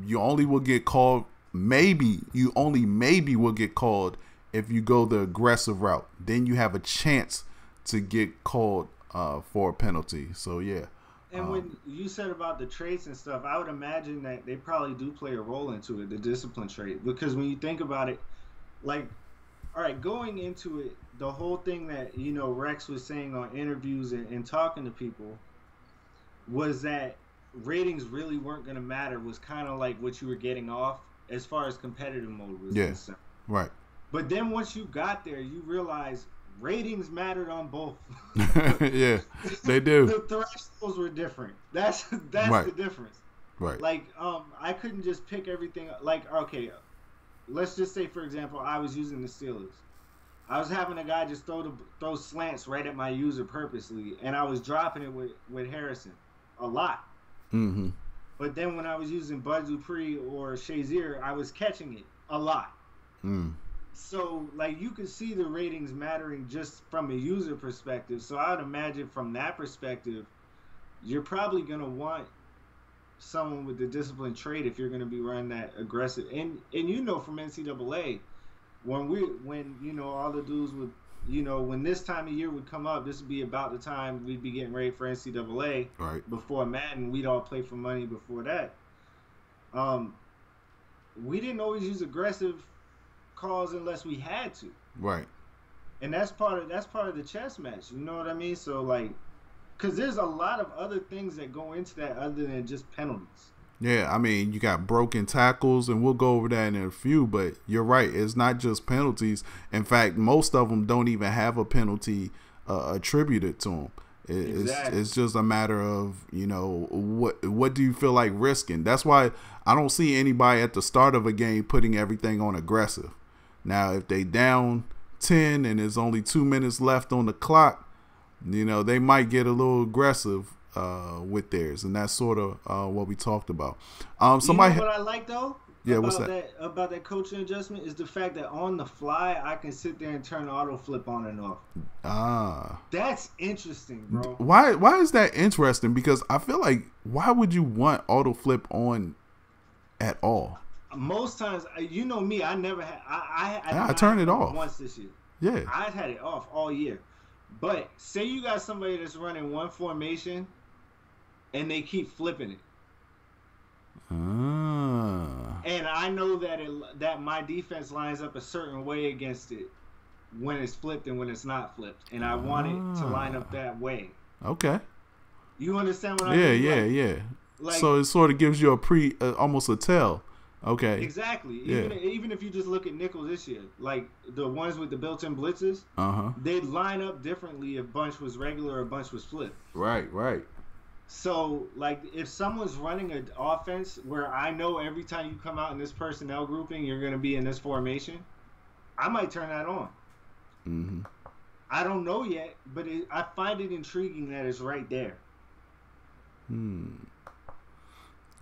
You only will get called maybe will get called if you go the aggressive route. Then you have a chance to get called for a penalty. So yeah. And when you said about the traits and stuff, I would imagine that they probably do play a role into it, the discipline trait. Because when you think about it, like, all right, going into it, the whole thing that, Rex was saying on interviews and talking to people was that ratings really weren't going to matter, was kind of like what you were getting off as far as competitive mode was concerned. Right. But then once you got there, you realize ratings mattered on both. Yeah, they do. The thresholds were different. That's right. The difference. Right. Like, I couldn't just pick everything. Like, okay, let's just say, for example, I was using the Steelers. I was having a guy just throw slants right at my user purposely, and I was dropping it with Harrison a lot. Mm-hmm. But then when I was using Bud Dupree or Shazier, I was catching it a lot. Mm. So, like, you can see the ratings mattering just from a user perspective. So I would imagine from that perspective, you're probably going to want someone with the discipline trait if you're going to be running that aggressive. And from NCAA, when all the dudes would, when this time of year would come up, this would be about the time we'd be getting ready for NCAA. Right. Before Madden, we'd all play for money before that. We didn't always use aggressive calls unless we had to. Right. And that's part of the chess match. You know what I mean? So, like, because there's a lot of other things that go into that other than just penalties. Yeah, I mean, you got broken tackles, and we'll go over that in a few, but you're right. It's not just penalties. In fact, most of them don't even have a penalty attributed to them. Exactly. It's just a matter of, what do you feel like risking? That's why I don't see anybody at the start of a game putting everything on aggressive. Now, if they down 10 and there's only 2 minutes left on the clock, they might get a little aggressive with theirs, and that's sort of what we talked about. Somebody, what I like though? Yeah, what's that? About that coaching adjustment is the fact that on the fly I can sit there and turn the auto flip on and off. That's interesting, bro. Why is that interesting? Because I feel like, why would you want auto flip on at all? Most times, me, I never had. I turned it off once this year. Yeah, I've had it off all year. But say you got somebody that's running one formation, and they keep flipping it. And I know that my defense lines up a certain way against it when it's flipped and when it's not flipped, and I want it to line up that way. Okay. You understand what I mean? Yeah. Like, so it sort of gives you almost a tell. Okay. Exactly. Yeah. Even if you just look at nickel this year, like the ones with the built-in blitzes, they'd line up differently if bunch was regular or bunch was flipped. Right. So, like, if someone's running an offense where I know every time you come out in this personnel grouping, you're going to be in this formation, I might turn that on. Mm-hmm. I don't know yet, but I find it intriguing that it's right there.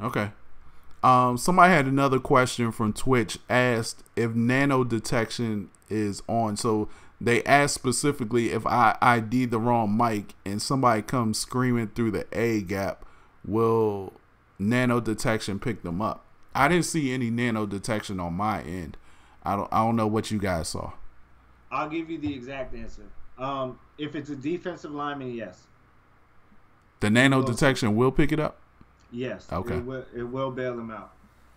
Okay. Somebody had another question from Twitch, asked if nano detection is on. So they asked specifically if I ID the wrong mic and somebody comes screaming through the A gap, will nano detection pick them up? I didn't see any nano detection on my end. I don't know what you guys saw. I'll give you the exact answer. If it's a defensive lineman, yes. The nano detection will pick it up? Yes. Okay. It will bail them out.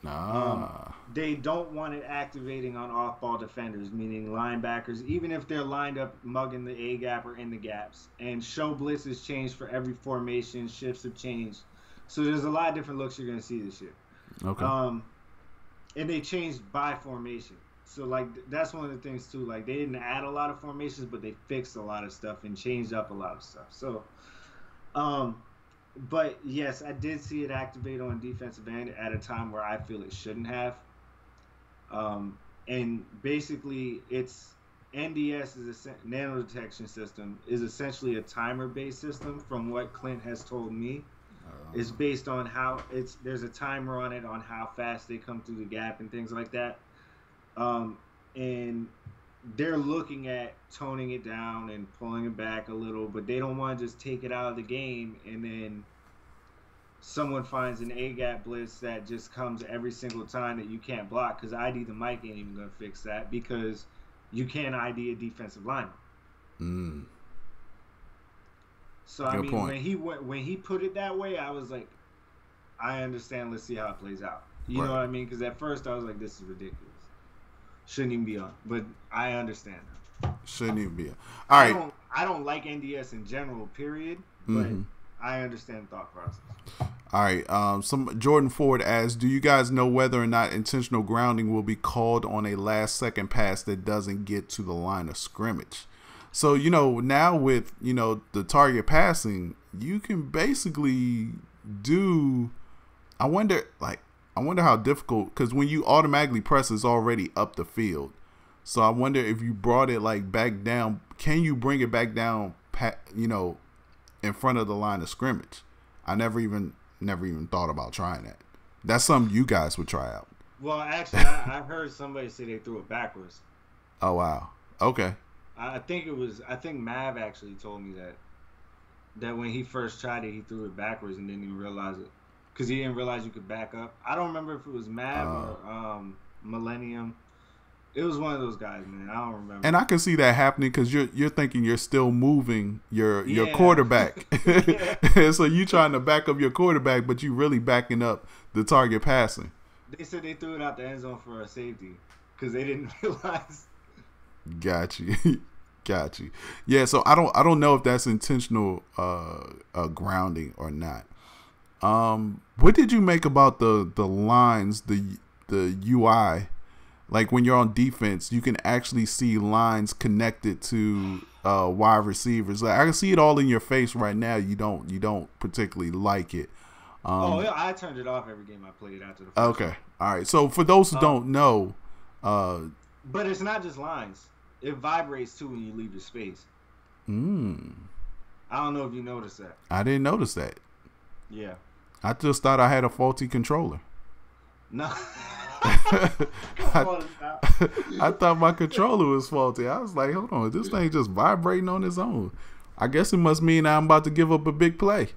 Ah. They don't want it activating on off-ball defenders, meaning linebackers, even if they're lined up mugging the A gap or in the gaps. And show blitzes change for every formation. Shifts have changed, so there's a lot of different looks you're gonna see this year. Okay. And they changed by formation. So like that's one of the things too. Like they didn't add a lot of formations, but they fixed a lot of stuff and changed up a lot of stuff. So, but yes, I did see it activate on defensive end at a time where I feel it shouldn't have. And basically, it's NDS is a nano detection system is essentially a timer-based system. From what Clint has told me, it's based on how there's a timer on it on how fast they come through the gap and things like that. And they're looking at toning it down and pulling it back a little, but they don't want to just take it out of the game and then someone finds an A-gap blitz that just comes every single time that you can't block, because ID the mic ain't even going to fix that, because you can't ID a defensive lineman. So Good I mean, point. when he put it that way, I was like, I understand. Let's see how it plays out. You know what I mean? Because at first I was like, this is ridiculous. Shouldn't even be on. But I understand that. Shouldn't even be on. All right. I don't like NDS in general, period. But I understand the thought process. All right. Some Jordan Ford asks, do you guys know whether or not intentional grounding will be called on a last-second pass that doesn't get to the line of scrimmage? So, now with, the target passing, you can basically do, I wonder how difficult, because when you automatically press, it's already up the field. So I wonder if you brought it back down, can you bring it back down, in front of the line of scrimmage? I never even thought about trying that. That's something you guys would try out. Well, actually, I heard somebody say they threw it backwards. Oh, wow. Okay. I think Mav actually told me that when he first tried it, he threw it backwards and didn't even realize it, because he didn't realize you could back up. I don't remember if it was Mav or Millennium. It was one of those guys, man. I don't remember. And I can see that happening because you're thinking you're still moving your quarterback. So you trying to back up your quarterback, but you really backing up the target passing. They said they threw it out the end zone for a safety because they didn't realize. Got you. Yeah, so I don't know if that's intentional grounding or not. What did you make about the lines, the UI? Like when you're on defense, you can actually see lines connected to wide receivers. Like I can see it all in your face right now. You don't particularly like it. Yeah, I turned it off every game I played after the first Okay. one. All right. So for those who don't know, but it's not just lines. It vibrates too when you leave the space. I don't know if you noticed that. I didn't notice that. Yeah. I just thought I had a faulty controller. No. I thought my controller was faulty. I was like, hold on, this thing just vibrating on its own. I guess it must mean I'm about to give up a big play.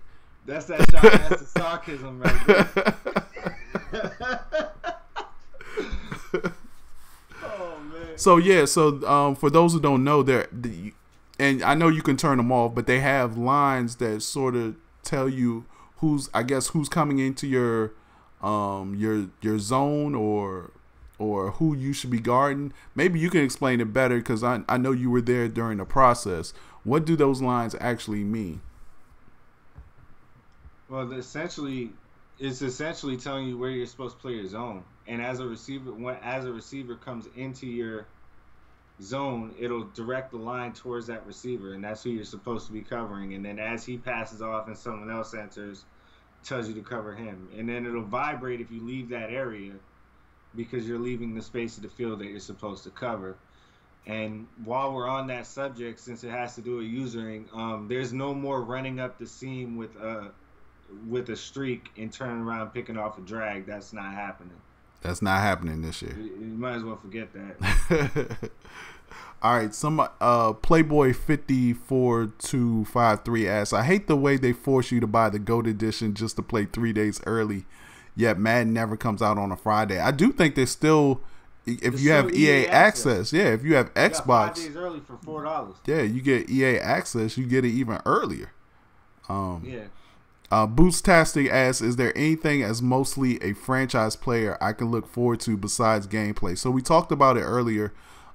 That's the sarcasm right there. Oh man. So for those who don't know, and I know you can turn them off, but they have lines that sort of tell you who's coming into your zone or who you should be guarding. Maybe you can explain it better, because I know you were there during the process. What do those lines actually mean? Well, it's essentially telling you where you're supposed to play your zone. And as a receiver comes into your zone, it'll direct the line towards that receiver, and that's who you're supposed to be covering. And then as he passes off and someone else enters, tells you to cover him. And then it'll vibrate if you leave that area, because you're leaving the space of the field that you're supposed to cover. And while we're on that subject, since it has to do with usering, there's no more running up the seam with a streak and turning around picking off a drag. That's not happening. That's not happening this year. You might as well forget that. All right, some Playboy 54253 asks, I hate the way they force you to buy the GOAT edition just to play 3 days early, yet Madden never comes out on a Friday. I do think there's still, if you have EA access, if you have Xbox, 5 days early for $4. Yeah, you get EA access, you get it even earlier. Yeah. Boostastic asks, is there anything as mostly a franchise player I can look forward to besides gameplay? So we talked about it earlier.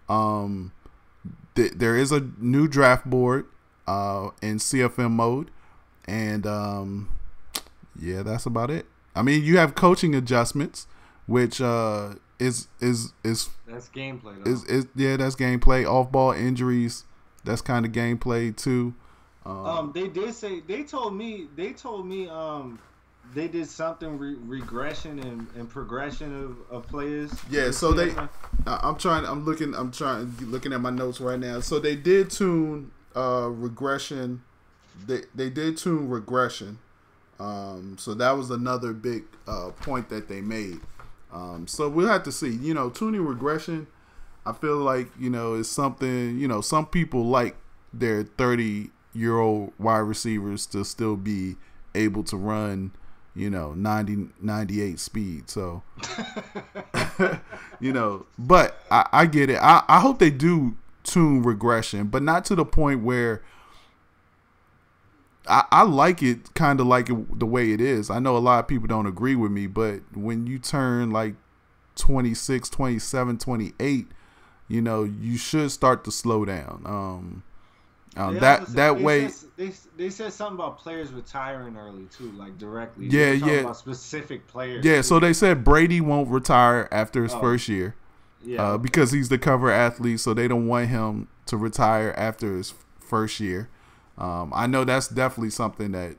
There is a new draft board in CFM mode, and yeah, that's about it. I mean, you have coaching adjustments, which is that's gameplay though. Yeah, that's gameplay. Off ball injuries, that's kind of gameplay too. They did say they told me they did something regression and progression of players. Yeah, so looking at my notes right now. So they did tune regression. They did tune regression. So that was another big point that they made. So we'll have to see. You know, tuning regression, I feel like, you know, is something, you know, some people like their 30-year-old wide receivers to still be able to run, you know, 98 speed. So, you know, but I get it. I hope they do tune regression, but not to the point where I like it, kind of like it the way it is. I know a lot of people don't agree with me, but when you turn like 26, 27, 28, you know, you should start to slow down. They said something about players retiring early too, like directly. Yeah, about specific players. Yeah, too. so they said Brady won't retire after his first year. Yeah, because he's the cover athlete, so they don't want him to retire after his first year. I know that's definitely something that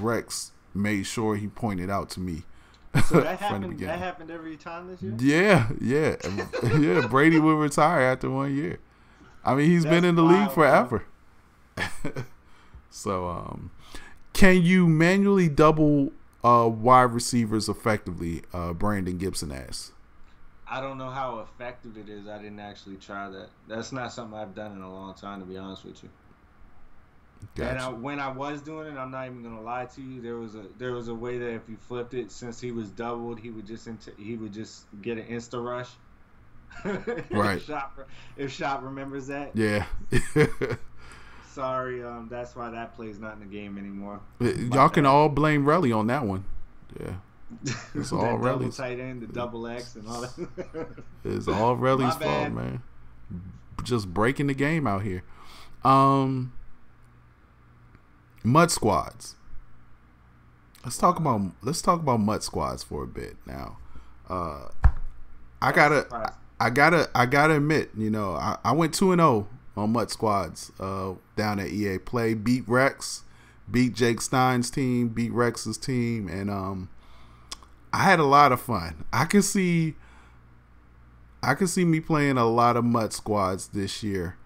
Rex made sure he pointed out to me. So that happened. That happened every time this Yeah. year. Yeah. Brady will retire after 1 year. I mean, he's been in the league forever. So, can you manually double wide receivers effectively? Brandon Gibson asks. I don't know how effective it is. I didn't actually try that. That's not something I've done in a long time, to be honest with you. Gotcha. And when I was doing it, I'm not even gonna lie to you. There was a way that if you flipped it, since he was doubled, he would just get an insta rush. Right. If Shop remembers that. Yeah. Sorry, that's why that play's not in the game anymore. Y'all can all blame Relly on that one. Yeah. It's all Relly's. Tight end, the double X, and all that. It's all Relly's fault, man. Just breaking the game out here. Mud squads. Let's talk about mud squads for a bit now. I gotta admit, you know, I went 2-0 on mud squads down at EA Play. Beat Rex, beat Jake Stein's team, beat Rex's team, and I had a lot of fun. I can see me playing a lot of mud squads this year.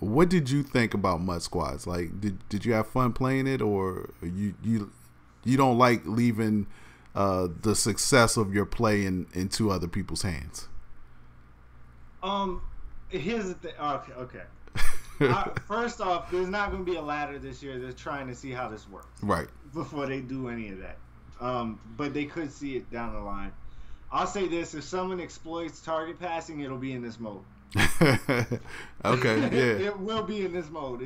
What did you think about mud squads? Like, did you have fun playing it, or you don't like leaving the success of your play into other people's hands? Here's the thing. Okay. First off, there's not going to be a ladder this year. They're trying to see how this works, right, before they do any of that. But they could see it down the line. I'll say this: if someone exploits target passing, it'll be in this mode. Okay, yeah. It will be in this mode.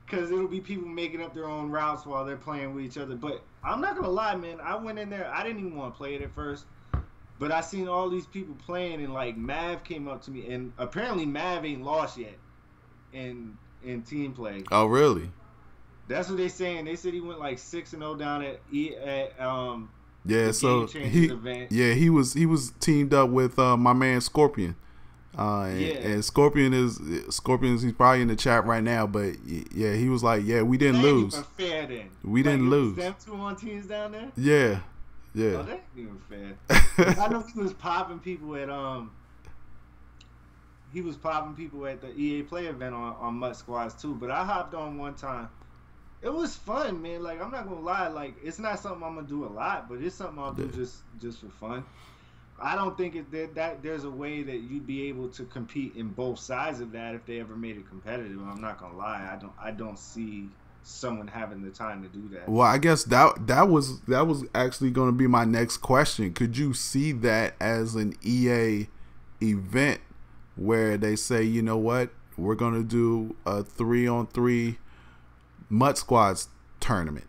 Because it'll be people making up their own routes while they're playing with each other. But I'm not gonna lie, man. I went in there. I didn't even want to play it at first, but I seen all these people playing, and like Mav came up to me, and apparently Mav ain't lost yet in team play. Oh, really? That's what they saying. They said he went like 6-0 down at yeah. So he was teamed up with my man Scorpion. And Scorpion is he's probably in the chat right now, but yeah, he was like, yeah, we didn't lose. Even fair then. We didn't lose. Them two on teams down there. Yeah. Oh, that ain't even fair. I know he was popping people at the EA Play event on Mud Squads too. But I hopped on one time. It was fun, man. Like, I'm not gonna lie, like, it's not something I'm gonna do a lot, but it's something I'll do just for fun. I don't think that there's a way that you'd be able to compete in both sides of that if they ever made it competitive. I'm not gonna lie, I don't see someone having the time to do that. Well, I guess that was actually going to be my next question. Could you see that as an EA event where they say, you know what, we're going to do a 3-on-3 Mud Squads tournament.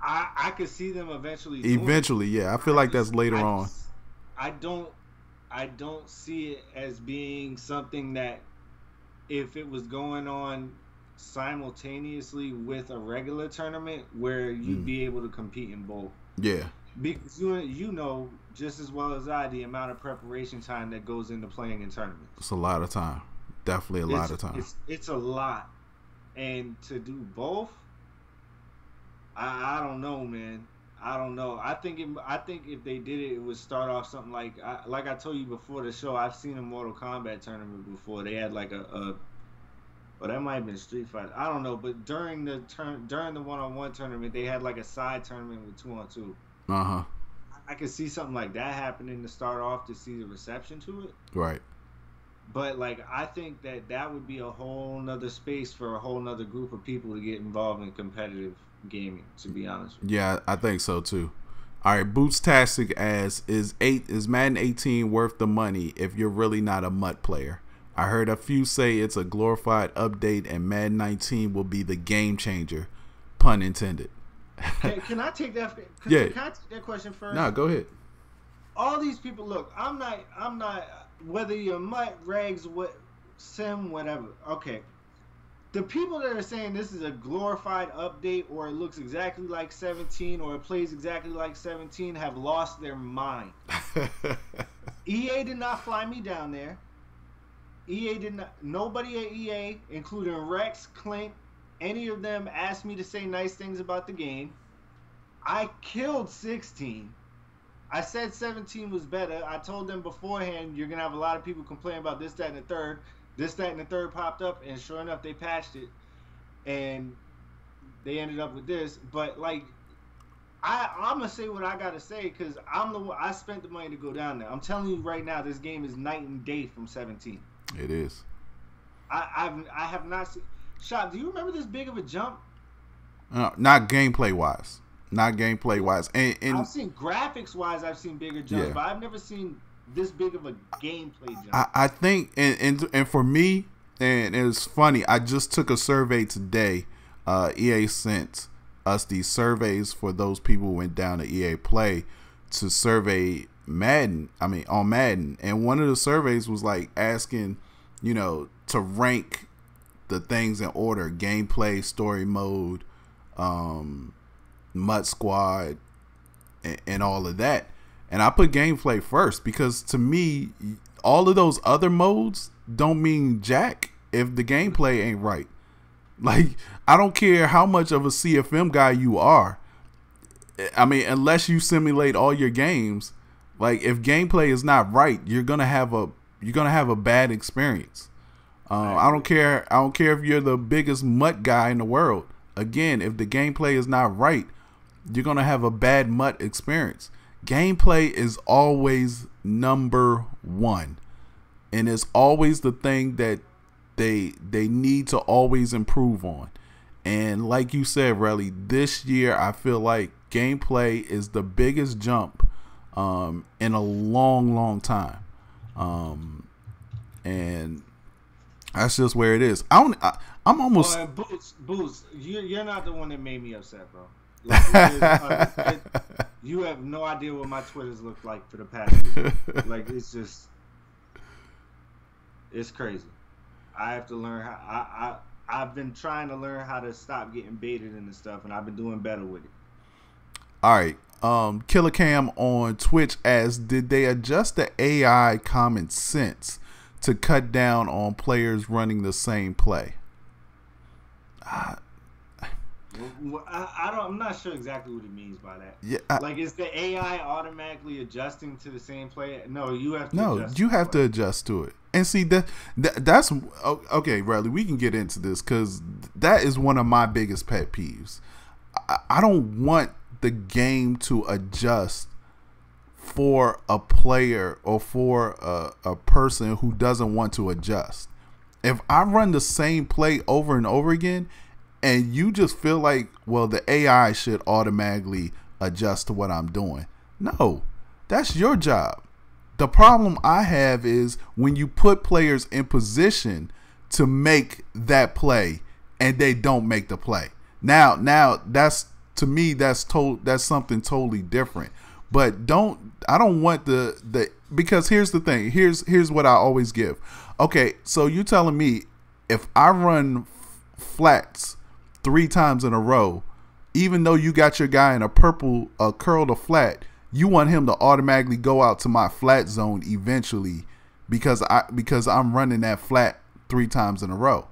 I could see them eventually. Eventually, yeah. I feel like that's later on. I don't see it as being something that, if it was going on simultaneously with a regular tournament, where you'd be able to compete in both. Yeah. Because you know just as well as I the amount of preparation time that goes into playing in tournaments. It's a lot of time. Definitely a lot of time. It's a lot. And to do both, I don't know, man. I don't know. I think if they did it, it would start off something like I told you before the show. I've seen a Mortal Kombat tournament before. They had like well, that might have been Street Fighter. I don't know. But during the one-on-one tournament, they had like a side tournament with 2-on-2. I could see something like that happening to start off to see the reception to it. Right. But like, I think that would be a whole nother space for a whole nother group of people to get involved in competitive gaming, to be honest with you. Yeah, I think so too. All right, Bootstastic asks, is Madden 18 worth the money if you're really not a MUT player? I heard a few say it's a glorified update and Madden 19 will be the game changer. Pun intended. Can I take that? Yeah. Can I take that question first? No, go ahead. All these people, look, I'm not, whether you're MUT, Regs, Sim, whatever. Okay. The people that are saying this is a glorified update, or it looks exactly like 17, or it plays exactly like 17, have lost their mind. EA did not fly me down there. EA did not. Nobody at EA, including Rex, Clint, any of them asked me to say nice things about the game. I killed 16. I said 17 was better. I told them beforehand, you're going to have a lot of people complain about this, that, and the third. This, that, and the third popped up, and sure enough, they patched it. And they ended up with this. But, like, I'm going to say what I got to say, because I spent the money to go down there. I'm telling you right now, this game is night and day from 17. It is. I have not seen... Shop, do you remember this big of a jump? Not gameplay wise. Not gameplay wise. And I've seen graphics wise, I've seen bigger jumps, yeah. but I've never seen this big of a gameplay jump. I think, and for me, and it's funny, I just took a survey today. EA sent us these surveys for those people who went down to EA Play to survey Madden. On Madden. And one of the surveys was like asking, to rank the things in order: gameplay, story mode, MUT Squad, and all of that. And I put gameplay first because to me, all of those other modes don't mean jack if the gameplay ain't right. Like, I don't care how much of a CFM guy you are. Unless you simulate all your games, like if gameplay is not right, you're gonna have a bad experience. I don't care if you're the biggest MUT guy in the world. Again, if the gameplay is not right, you're gonna have a bad MUT experience. Gameplay is always number one, and it's always the thing that they need to always improve on. And like you said, Relly, this year I feel like gameplay is the biggest jump in a long time, and that's just where it is. I'm almost. Boots, you're not the one that made me upset, bro. Like, you have no idea what my Twitters looked like for the past week. Like, it's crazy. I have to learn how. I've been trying to learn how to stop getting baited into stuff, and I've been doing better with it. All right. Killer Cam on Twitch asks, did they adjust the AI common sense to cut down on players running the same play? I'm not sure exactly what he means by that. Yeah, like, is the AI automatically adjusting to the same play? No, you have to. To adjust to it. And see that's okay, Riley. We can get into this because that is one of my biggest pet peeves. I don't want the game to adjust for a player or for a person who doesn't want to adjust. If I run the same play over and over again, and you just feel like, well, the AI should automatically adjust to what I'm doing. No, that's your job. The problem I have is when you put players in position to make that play and they don't make the play. Now that's to me that's something totally different. But I don't want the because here's the thing. Here's what I always give. Okay, so you telling me if I run flats 3 times in a row, even though you got your guy in a purple curl to flat, you want him to automatically go out to my flat zone eventually because I'm running that flat 3 times in a row.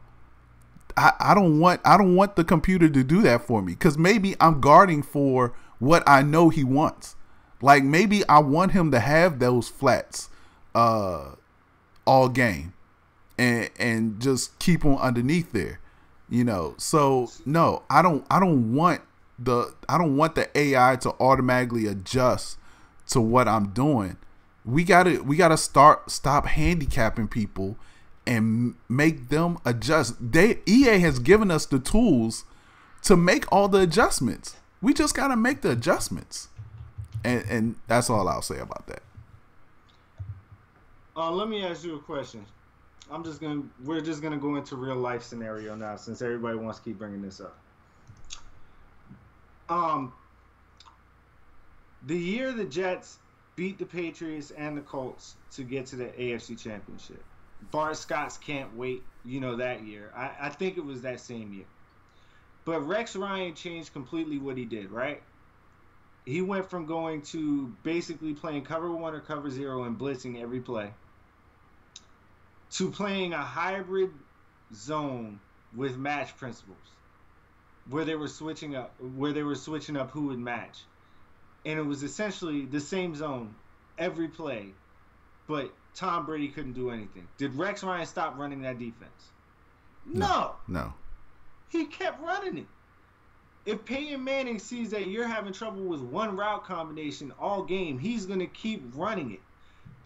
I don't want the computer to do that for me, because maybe I'm guarding for what I know he wants. Like maybe I want him to have those flats all game and just keep them underneath there, you know. So no, I don't want the AI to automatically adjust to what I'm doing. We gotta stop handicapping people and make them adjust. EA has given us the tools to make all the adjustments. We just gotta make the adjustments, and that's all I'll say about that. Let me ask you a question. We're just gonna go into real life scenario now, since everybody wants to keep bringing this up. The year the Jets beat the Patriots and the Colts to get to the AFC Championship. Bart Scott's can't wait, you know, that year. I think it was that same year. But Rex Ryan changed completely what he did, right? He went from going to basically playing cover 1 or cover 0 and blitzing every play to playing a hybrid zone with match principles, where they were switching up who would match. And it was essentially the same zone every play, but Tom Brady couldn't do anything. Did Rex Ryan stop running that defense? No. He kept running it. If Peyton Manning sees that you're having trouble with one route combination all game, he's going to keep running it.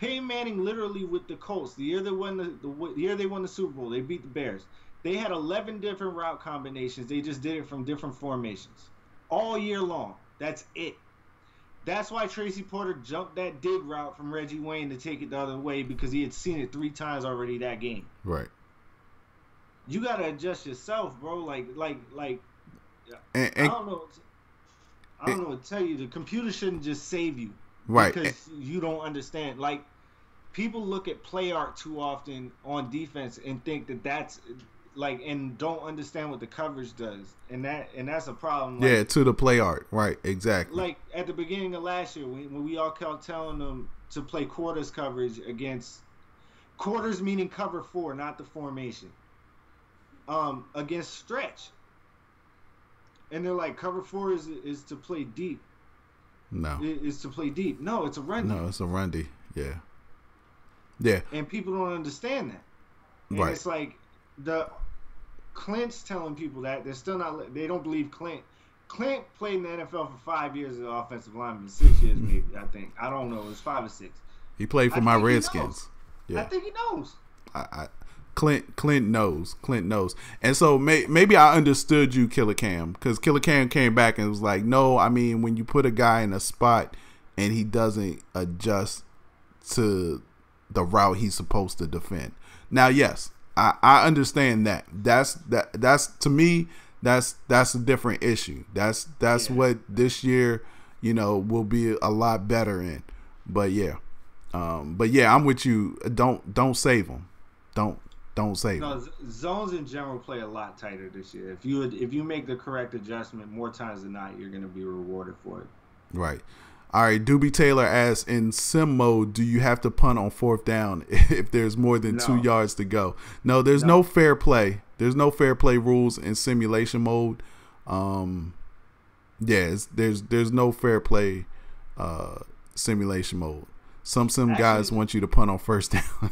Peyton Manning literally with the Colts, the year they won the Super Bowl, they beat the Bears. They had 11 different route combinations. They just did it from different formations all year long. That's it. That's why Tracy Porter jumped that dig route from Reggie Wayne to take it the other way, because he had seen it 3 times already that game. Right. You gotta adjust yourself, bro. And I don't know what to tell you. The computer shouldn't just save you, right? Because you don't understand. Like, people look at play art too often on defense and think that that's like, and don't understand what the coverage does, and that's a problem. Like, yeah, to the play art, right? Exactly. Like at the beginning of last year, when we all kept telling them to play quarters coverage against quarters, meaning cover 4, not the formation, against stretch, and they're like, cover 4 is to play deep. No, is to play deep. No, it's a run. No, it's a run D. Yeah. And people don't understand that. And right. It's like Clint's telling people that they're still not. They don't believe Clint. Clint played in the NFL for 5 years as an offensive lineman, 6 years maybe. I think. I don't know. It was 5 or 6. He played for my Redskins. Yeah. I think he knows. Clint knows. And so maybe I understood you, Killer Cam, because Killer Cam came back and was like, no, I mean, when you put a guy in a spot and he doesn't adjust to the route he's supposed to defend. Now, yes, I understand that. That's to me, that's a different issue. That's what this year, will be a lot better in. But yeah, I'm with you. Don't save them. Don't save them. Zones in general play a lot tighter this year. If you make the correct adjustment, more times than not, you're going to be rewarded for it. Right. All right, Doobie Taylor asks, in sim mode, do you have to punt on 4th down if there's more than 2 yards to go? No, there's no fair play. There's no fair play rules in simulation mode. There's no fair play simulation mode. Some guys want you to punt on 1st down.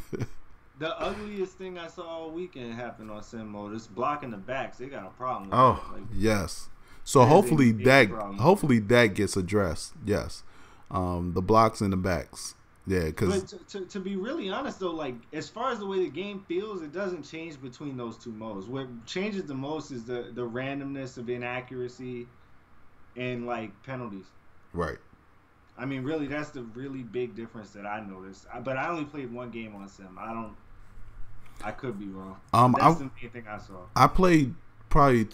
The ugliest thing I saw all weekend happen on sim mode is blocking the backs. They got a problem with that. Yes. So hopefully that gets addressed. Yes. The blocks and the backs. Yeah, because to be really honest though, like as far as the way the game feels, it doesn't change between those 2 modes. What changes the most is the randomness of inaccuracy and like penalties. Right. I mean, really, that's the really big difference that I noticed. But I only played 1 game on sim. I could be wrong. That's the main thing I saw. I played probably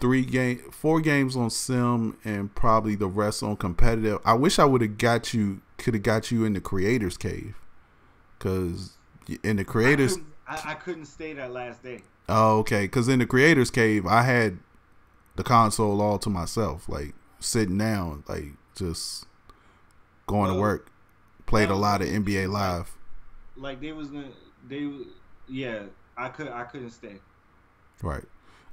4 games on sim, and probably the rest on competitive. I wish I could have got you in the creators cave, because in the creators, I couldn't stay that last day. Oh, okay, because in the creators cave, I had the console all to myself, like sitting down, like just going to work. Played a lot of NBA Live. Like I couldn't stay. Right.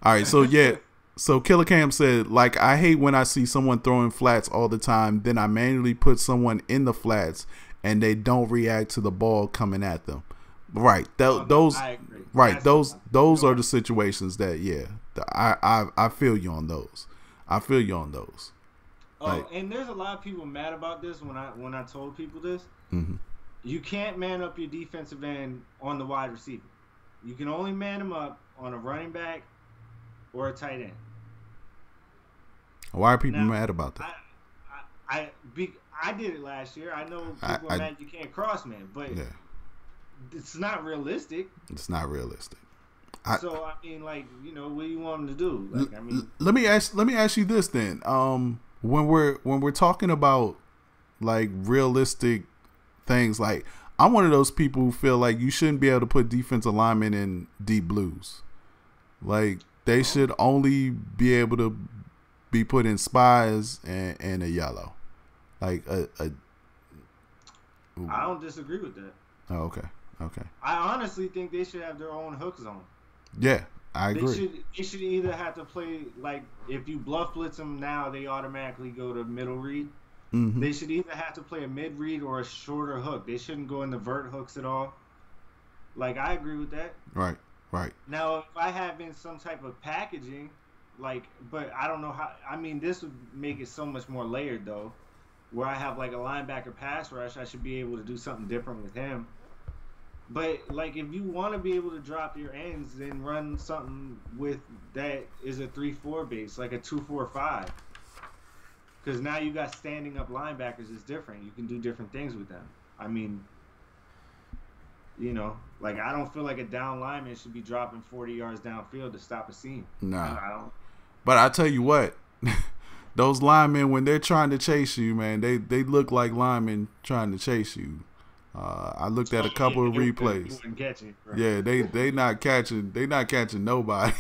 All right. So yeah. So Killer Cam said, like, I hate when I see someone throwing flats all the time. Then I manually put someone in the flats, and they don't react to the ball coming at them. Right. Those. I agree. Right. Those are the situations that I feel you on those. I feel you on those. Oh, and there's a lot of people mad about this when I told people this. Mm-hmm. You can't man up your defensive end on the wide receiver. You can only man him up on a running back or a tight end. Why are people mad about that? I did it last year. I know people are mad you can't cross man, but it's not realistic. It's not realistic. So I mean, like, you know, what do you want them to do? Like, I mean, let me ask you this then. When we're talking about like realistic things, like, I'm one of those people who feel like you shouldn't be able to put defensive linemen in deep blues. Like, they should only be able to be put in spies and a yellow. Like I don't disagree with that. Oh, okay. I honestly think they should have their own hook zone. Yeah, I agree. They should either have to play, like, if you bluff blitz them now, they automatically go to middle read. Mm-hmm. They should either have to play a mid read or a shorter hook. They shouldn't go into vert hooks at all. Like, I agree with that. Right. Now, if I have in some type of packaging, like, but I don't know how. I mean, this would make it so much more layered, though. Where I have, like, a linebacker pass rush, I should be able to do something different with him. But, like, if you want to be able to drop your ends, then run something with that is a 3-4 base, like a 2-4-5. Because now you got standing up linebackers is different. You can do different things with them. I mean, you know, like, I don't feel like a down lineman should be dropping 40 yards downfield to stop a seam. Nah. I don't. But I tell you what, those linemen, when they're trying to chase you, man, they look like linemen trying to chase you. I looked at a couple of replays. Yeah, they not catching nobody.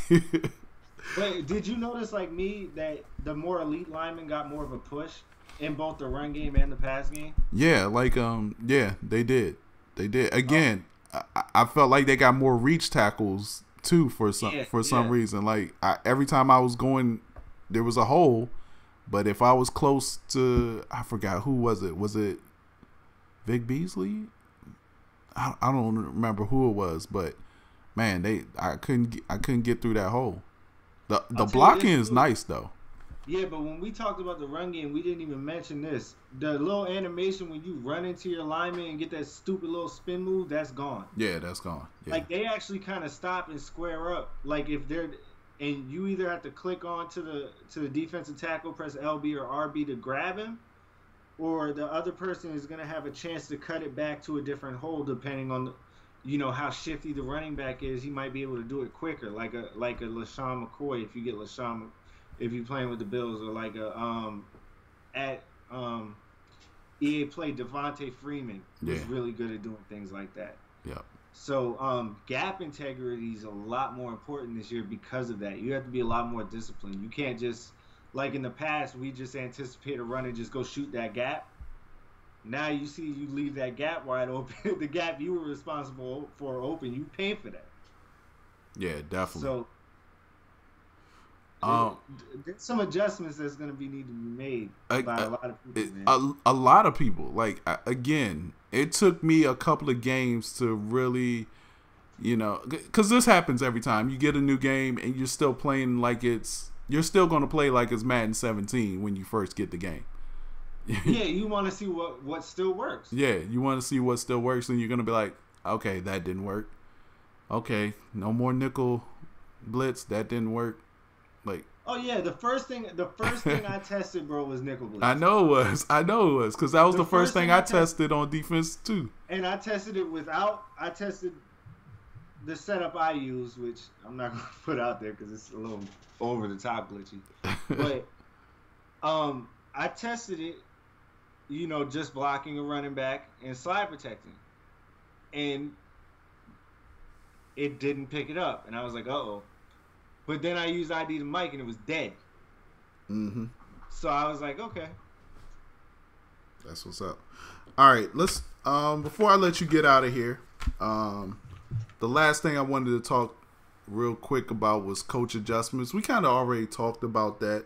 But did you notice, like me, that the more elite linemen got more of a push in both the run game and the pass game? Yeah, like they did. Again, I felt like they got more reach tackles too for some reason. Like, every time I was going, there was a hole, but if I was close to, I forgot who was it. Was it Vic Beasley? I don't remember who it was, but man, I couldn't get through that hole. The blocking is nice though. Yeah, but when we talked about the run game, we didn't even mention this. The little animation when you run into your lineman and get that stupid little spin move, that's gone. Yeah, that's gone. Yeah. Like, they actually kind of stop and square up. Like, if they're, and you either have to click on to the defensive tackle, press LB or RB to grab him, or the other person is going to have a chance to cut it back to a different hole depending on, you know, how shifty the running back is. He might be able to do it quicker, like a LaShawn McCoy if you get LaShawn, if you're playing with the Bills, or like EA Play Devontae Freeman was really good at doing things like that. Yeah. So gap integrity is a lot more important this year because of that. You have to be a lot more disciplined. You can't just, like in the past, we just anticipate a run and just go shoot that gap. Now you see you leave that gap wide open. The gap you were responsible for open, you pay for that. Yeah, definitely. So there's some adjustments that's going to be need to be made by a lot of people. Man. A lot of people. Like, again, it took me a couple of games to really, you know, because this happens every time. You get a new game and you're still playing like you're still going to play like it's Madden 17 when you first get the game. Yeah, you want to see what still works. Yeah, you want to see what still works, and you're going to be like, okay, that didn't work. Okay, no more nickel blitz. That didn't work. Like, oh yeah, the first thing I tested, bro, was nickel blitz. I know it was because that was the first thing I tested on defense too. And I tested it without. I tested the setup I use, which I'm not gonna put out there because it's a little over the top glitchy, but I tested it, just blocking a running back and slide protecting, and it didn't pick it up, and I was like, oh. But then I used ID to Mike, and it was dead. Mm-hmm. So I was like, okay. That's what's up. All right, let's. Before I let you get out of here, the last thing I wanted to talk real quick about was coach adjustments. We kind of already talked about that,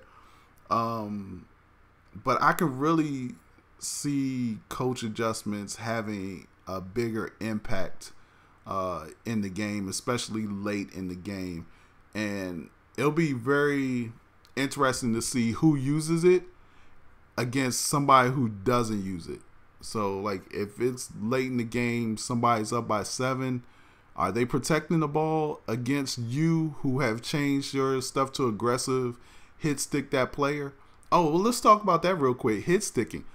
but I can really see coach adjustments having a bigger impact in the game, especially late in the game. And it'll be very interesting to see who uses it against somebody who doesn't use it. So, like, if it's late in the game, somebody's up by 7, are they protecting the ball against you who have changed your stuff to aggressive, hit stick that player? Oh, well, let's talk about that real quick. Hit sticking.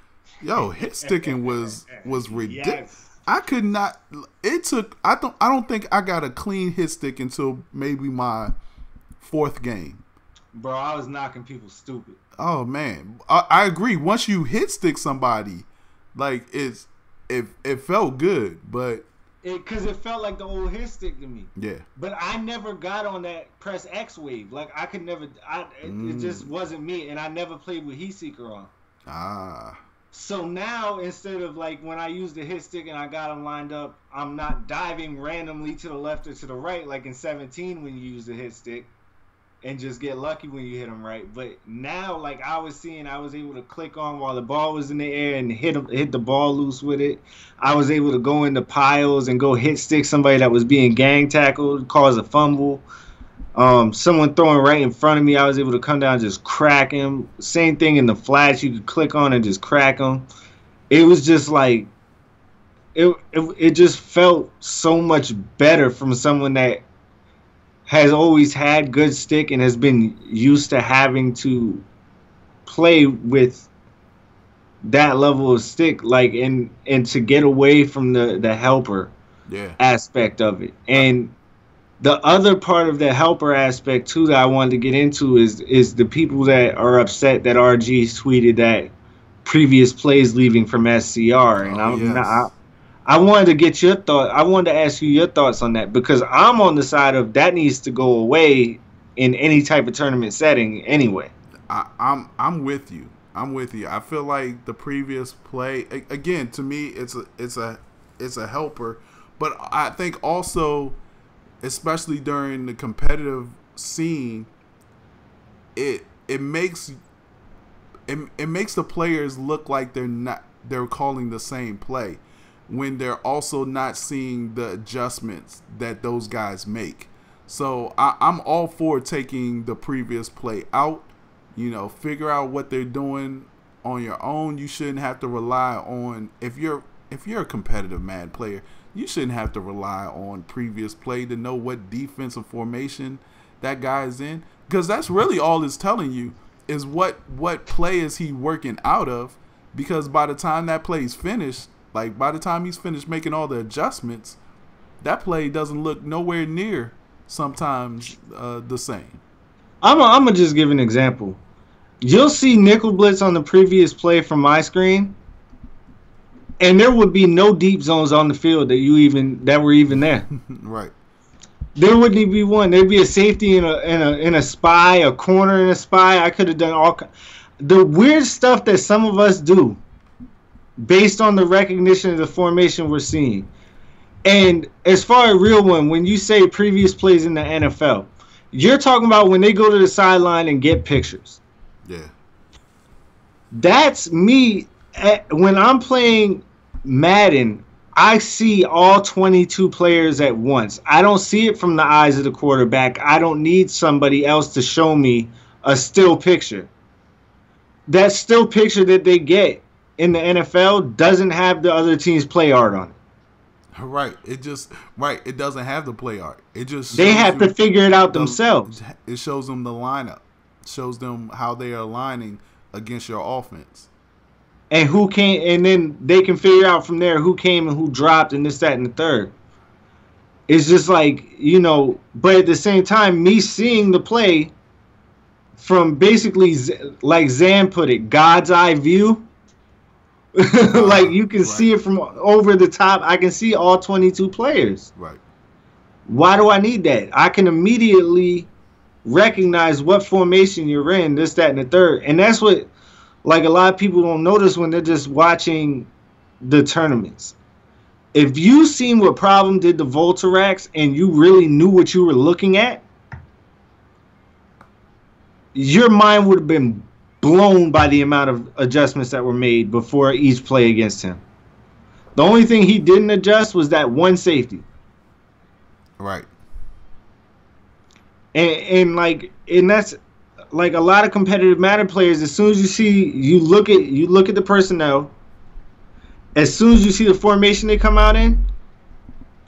Yo, hit sticking was ridiculous. Yes. I could not. It took. I don't think I got a clean hit stick until maybe my 4th game. Bro, I was knocking people stupid. Oh man, I agree. Once you hit stick somebody, like it felt good, but because it felt like the old hit stick to me. Yeah. But I never got on that press X wave. Like I could never. It just wasn't me, and I never played with Heat Seeker on. Ah. So now, instead of like when I used the hit stick and I got them lined up, I'm not diving randomly to the left or to the right like in 17 when you use the hit stick and just get lucky when you hit them right. But now, like I was able to click on while the ball was in the air and hit the ball loose with it. I was able to go into piles and go hit stick somebody that was being gang tackled, cause a fumble. Someone throwing right in front of me, I was able to come down and just crack him. Same thing in the flash, you could click on and just crack him. It was just like it just felt so much better from someone that has always had good stick and has been used to having to play with that level of stick, like and to get away from the helper aspect of it. And the other part of the helper aspect too that I wanted to get into is the people that are upset that RG tweeted that previous plays leaving from SCR, and I wanted to get your thought. I wanted to ask you your thoughts on that because I'm on the side of that needs to go away in any type of tournament setting anyway. I'm with you. I feel like the previous play again to me it's a helper, but I think also, especially during the competitive scene, it makes the players look like they're calling the same play when they're also not seeing the adjustments that those guys make. So I'm all for taking the previous play out, figure out what they're doing on your own. You shouldn't have to rely on, if you're a competitive Mad player, you shouldn't have to rely on previous play to know what defensive formation that guy is in, because that's really all it's telling you is what play is he working out of, because by the time that play's finished, like by the time he's finished making all the adjustments, that play doesn't look nowhere near sometimes the same. I'm gonna just give an example. You'll see nickel blitz on the previous play from my screen, and there would be no deep zones on the field that were even there. Right. There wouldn't even be one. There'd be a safety in a spy, a corner in a spy. I could have done all the weird stuff that some of us do based on the recognition of the formation we're seeing. And as far as real one, when you say previous plays in the NFL, you're talking about when they go to the sideline and get pictures. Yeah. That's me. When I'm playing Madden, I see all 22 players at once. I don't see it from the eyes of the quarterback. I don't need somebody else to show me a still picture. That still picture that they get in the NFL doesn't have the other team's play art on it. Right. It doesn't have the play art. It just they have to figure it out themselves. It shows them the lineup. It shows them how they are aligning against your offense. And who came, and then they can figure out from there who came and who dropped and this, that, and the third. it's just like, but at the same time, me seeing the play from basically, like Zan put it, God's eye view. Like you can Right. see it from over the top. I can see all 22 players. Right. Why do I need that? I can immediately recognize what formation you're in, this, that, and the third. And that's what, like, a lot of people don't notice when they're just watching the tournaments. If you seen what Problem did to Voltarax and you really knew what you were looking at, your mind would have been blown by the amount of adjustments that were made before each play against him. The only thing he didn't adjust was that one safety. Right. And that's like a lot of competitive Madden players. As soon as you look at the personnel, as soon as you see the formation they come out in,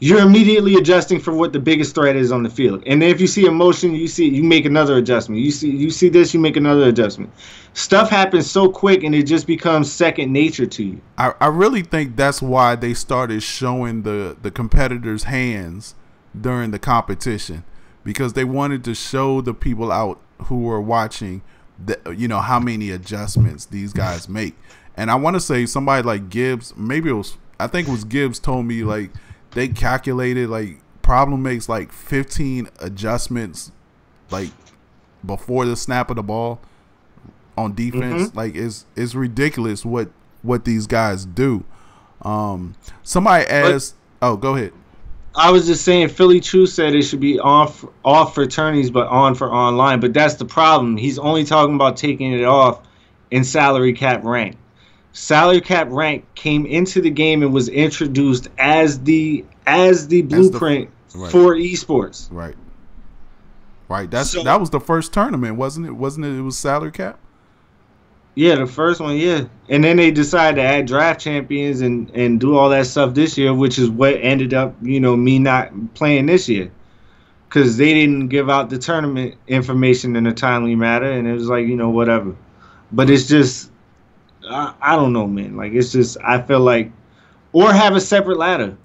you're immediately adjusting for what the biggest threat is on the field. And then if you see a motion, you make another adjustment. You see this, you make another adjustment. Stuff happens so quick, and it just becomes second nature to you. I really think that's why they started showing the competitors' hands during the competition, because they wanted to show the people out who were watching how many adjustments these guys make. And I want to say somebody like Gibbs, I think it was Gibbs, told me like they calculated like Problem makes like 15 adjustments like before the snap of the ball on defense. Mm-hmm. Like it's ridiculous what these guys do. Somebody asked, go ahead. I was just saying, Philly True said it should be off for tourneys, but on for online. But that's the problem. He's only talking about taking it off in salary cap rank. Salary cap rank came into the game and was introduced as the blueprint for esports. Right. Right. That was the first tournament, wasn't it? Wasn't it? It was salary cap. Yeah, the first one, yeah. And then they decided to add draft champions and do all that stuff this year, which is what ended up, me not playing this year. Because they didn't give out the tournament information in a timely manner, and it was like, whatever. But it's just, I don't know, man. Like, it's just, I feel like, or have a separate ladder.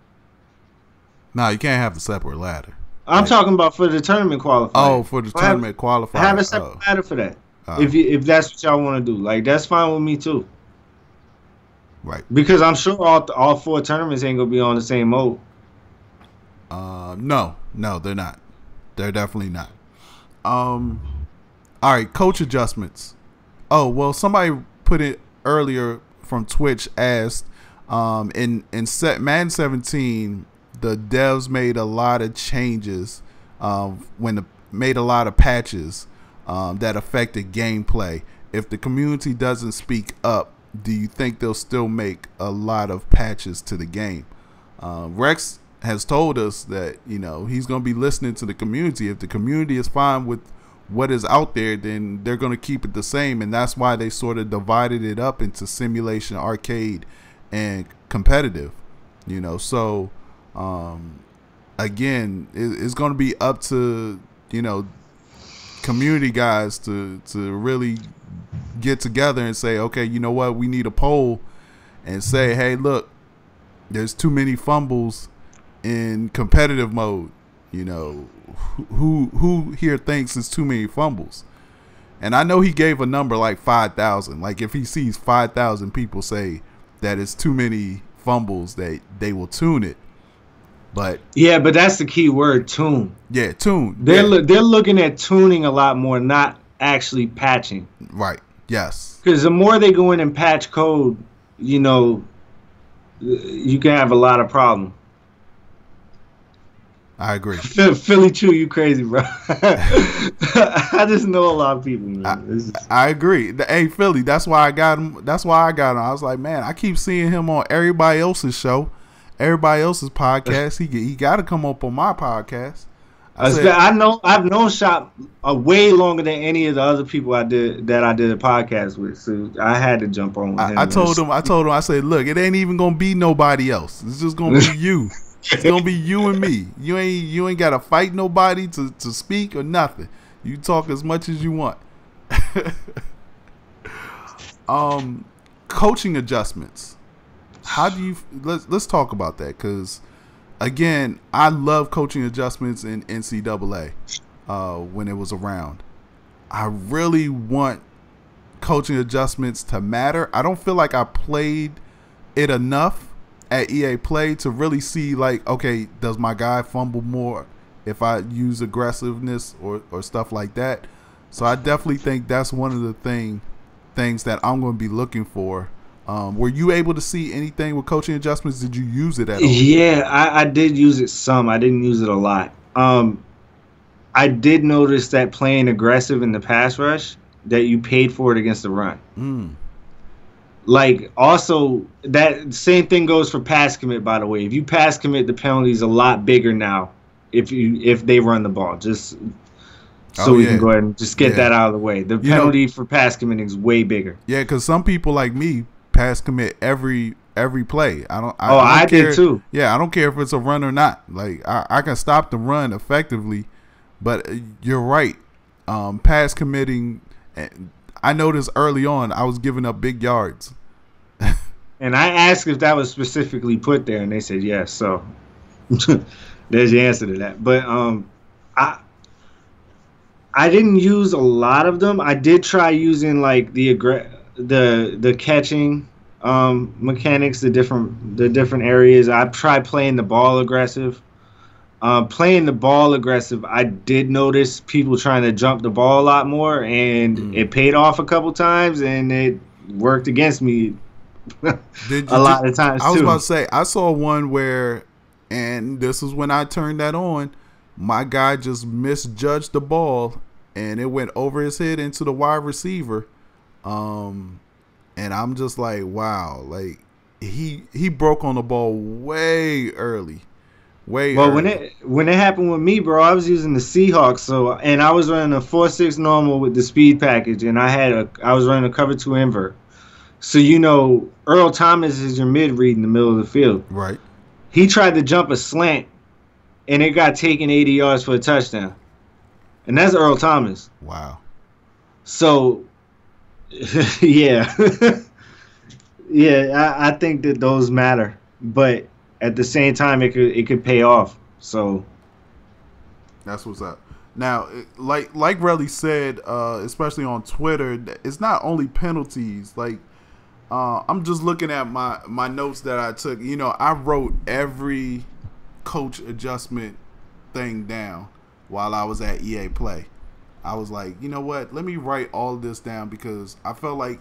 No, you can't have a separate ladder. I'm talking about for the tournament qualifier. Oh, for the tournament qualifier. Have a separate ladder for that. If that's what y'all want to do, like, that's fine with me too. Right. Because I'm sure all 4 tournaments ain't gonna be on the same mode. No, they're not. They're definitely not. All right, coach adjustments. Oh, well, somebody put it earlier from Twitch, asked, in Madden 17, the devs made a lot of changes, made a lot of patches that affected gameplay. If the community doesn't speak up, do you think they'll still make a lot of patches to the game? Rex has told us that he's going to be listening to the community. If the community is fine with what is out there, then they're going to keep it the same, and that's why they sort of divided it up into simulation, arcade, and competitive. So again, it's going to be up to community guys to really get together and say, okay, you know what, we need a poll and say, hey, look, there's too many fumbles in competitive mode. Who here thinks it's too many fumbles? And I know he gave a number like 5,000. Like if he sees 5,000 people say that it's too many fumbles, they will tune it. But yeah, but that's the key word, tune. Yeah, tune. They're looking at tuning a lot more, not actually patching. Right. Yes. Because the more they go in and patch code, you can have a lot of problems. I agree. Philly True, you crazy, bro. I just know a lot of people, man. I agree. Hey, Philly, that's why I got him. I was like, man, I keep seeing him on everybody else's show, everybody else's podcast. He got to come up on my podcast. I've known Shop way longer than any of the other people I did a podcast with. So I had to jump on with him. I told him, I said, look, it ain't even gonna be nobody else. It's just gonna be you. It's gonna be you and me. You ain't gotta fight nobody to speak or nothing. You talk as much as you want. Coaching adjustments. How do you let's talk about that, because again, I love coaching adjustments in NCAA when it was around. I really want coaching adjustments to matter. I don't feel like I played it enough at EA Play to really see, like, okay, does my guy fumble more if I use aggressiveness or stuff like that? So I definitely think that's one of the things that I'm going to be looking for. Were you able to see anything with coaching adjustments? Did you use it at all? Yeah, I did use it some. I didn't use it a lot. I did notice that playing aggressive in the pass rush, that you paid for it against the run. Like, also, that same thing goes for pass commit, by the way. If you pass commit, the penalty is a lot bigger now if they run the ball. Just so we can go ahead and just get that out of the way. The penalty for pass committing is way bigger. Yeah, because some people like me pass commit every play. I did too. Yeah, I don't care if it's a run or not. Like, I can stop the run effectively, but you're right. Pass committing, I noticed early on I was giving up big yards. And I asked if that was specifically put there, and they said yes. So there's your answer to that. But I didn't use a lot of them. I did try using like the catching mechanics, the different areas. I tried playing the ball aggressive. Playing the ball aggressive, I did notice people trying to jump the ball a lot more, and it paid off a couple times, and it worked against me a lot of times too. I was about to say, I saw one where, and this is when I turned that on, my guy just misjudged the ball, and it went over his head into the wide receiver. And I'm just like, wow, like he broke on the ball way early. Well, when it happened with me, bro, I was using the Seahawks, and I was running a 4-6 normal with the speed package, and I was running a cover 2 invert. So, Earl Thomas is your mid read in the middle of the field. Right. He tried to jump a slant, and it got taken 80 yards for a touchdown. And that's Earl Thomas. Wow. So, yeah. Yeah, I think that those matter. But at the same time, it could pay off. So that's what's up. Now, like Relly said, especially on Twitter, it's not only penalties. Like, I'm just looking at my notes that I took. I wrote every coach adjustment thing down while I was at EA Play. I was like, you know what? Let me write all of this down, because I felt like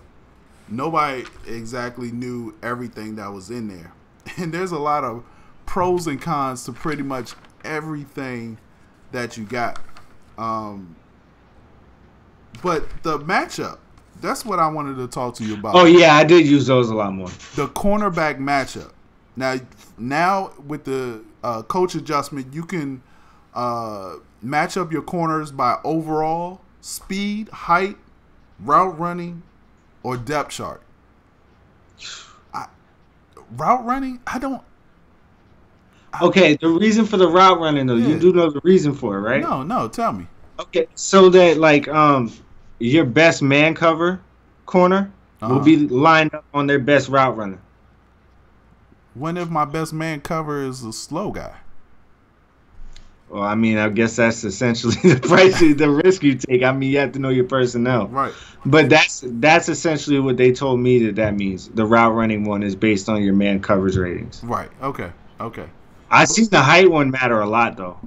nobody exactly knew everything that was in there. And there's a lot of pros and cons to pretty much everything that you got. But the matchup, that's what I wanted to talk to you about. Oh, yeah, I did use those a lot more. The cornerback matchup. Now with the coach adjustment, you can match up your corners by overall, speed, height, route running, or depth chart. Route running, Okay, the reason for the route running, though, you do know the reason for it, right? No, tell me. Okay, so that, like, your best man cover corner will be lined up on their best route runner. When if my best man cover is a slow guy? Well, I mean, I guess that's essentially the risk you take. I mean, you have to know your personnel. Right. But that's essentially what they told me that means. The route running one is based on your man coverage ratings. Right. Okay. I see the height one matter a lot, though.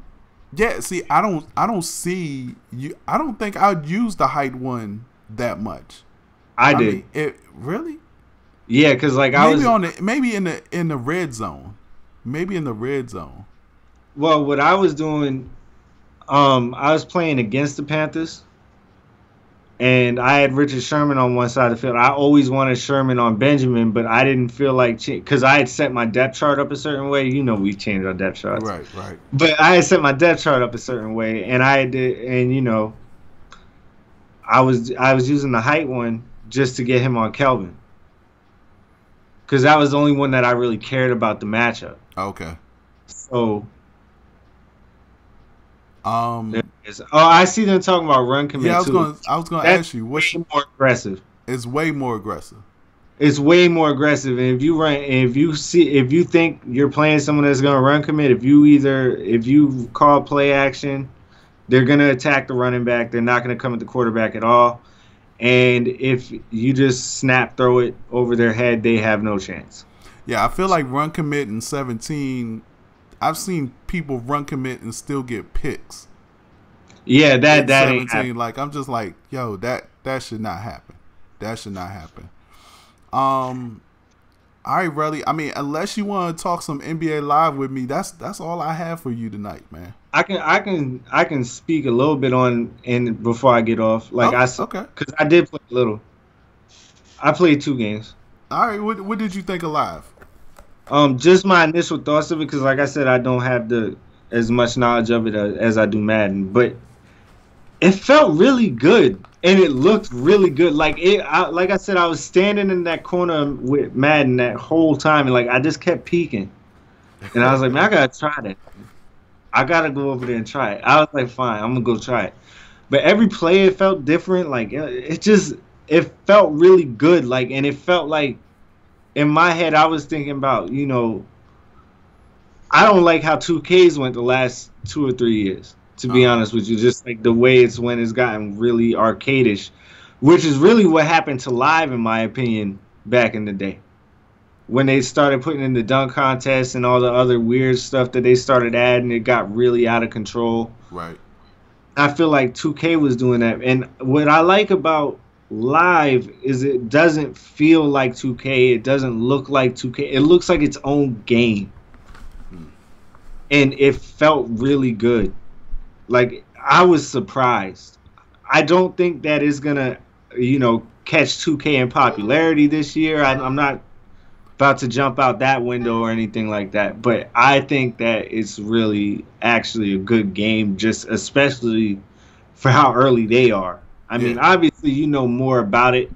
Yeah, see, I don't see you. I don't think I'd use the height one that much. I did. Mean, it really? Yeah, because like maybe in the red zone, maybe in the red zone. Well, what I was doing, I was playing against the Panthers, and I had Richard Sherman on one side of the field. I always wanted Sherman on Benjamin, but I didn't feel like, because I had set my depth chart up a certain way. We changed our depth charts. Right. But I had set my depth chart up a certain way, and I was using the height one just to get him on Kelvin, because that was the only one that I really cared about the matchup. Okay. So. I see them talking about run commit. Yeah, I was going to ask you, what's more aggressive? It's way more aggressive. It's way more aggressive. And if you think you're playing someone that's gonna run commit, if you call play action, they're gonna attack the running back. They're not gonna come at the quarterback at all. And if you just snap throw it over their head, they have no chance. Yeah, I feel like run commit in 17. I've seen people run commit and still get picks Yeah, in that ain't 17. happening. Like I'm just like, yo, that should not happen. That should not happen. Um, all right, really. I mean, unless you want to talk some NBA Live with me, that's all I have for you tonight, man. I can speak a little bit on and before I get off. Like Okay, I said, okay. because I did play a little. I played 2 games. All right. What did you think of Live? Just my initial thoughts of it, because like I said, I don't have the as much knowledge of it as I do Madden, but it felt really good and it looked really good. Like I said, I was standing in that corner with Madden that whole time, and like I just kept peeking, and I was like, man, I gotta try that. I gotta go over there and try it. I was like, fine, I'm gonna go try it. But every play, it felt different. Like it felt really good. Like, and it felt like in my head, I was thinking about, I don't like how 2Ks went the last 2 or 3 years. To be Uh, honest with you, just like the way it's gotten really arcadish, which is really what happened to Live, in my opinion, back in the day when they started putting in the dunk contest and all the other weird stuff that they started adding. It got really out of control. right. I feel like 2K was doing that. And what I like about Live is it doesn't feel like 2K. It doesn't look like 2K. It looks like its own game. And it felt really good. Like, I was surprised. I don't think that is going to, catch 2K in popularity this year. I'm not about to jump out that window or anything like that. But I think that it's really actually a good game, just especially for how early they are. I Yeah. mean, obviously you know more about it,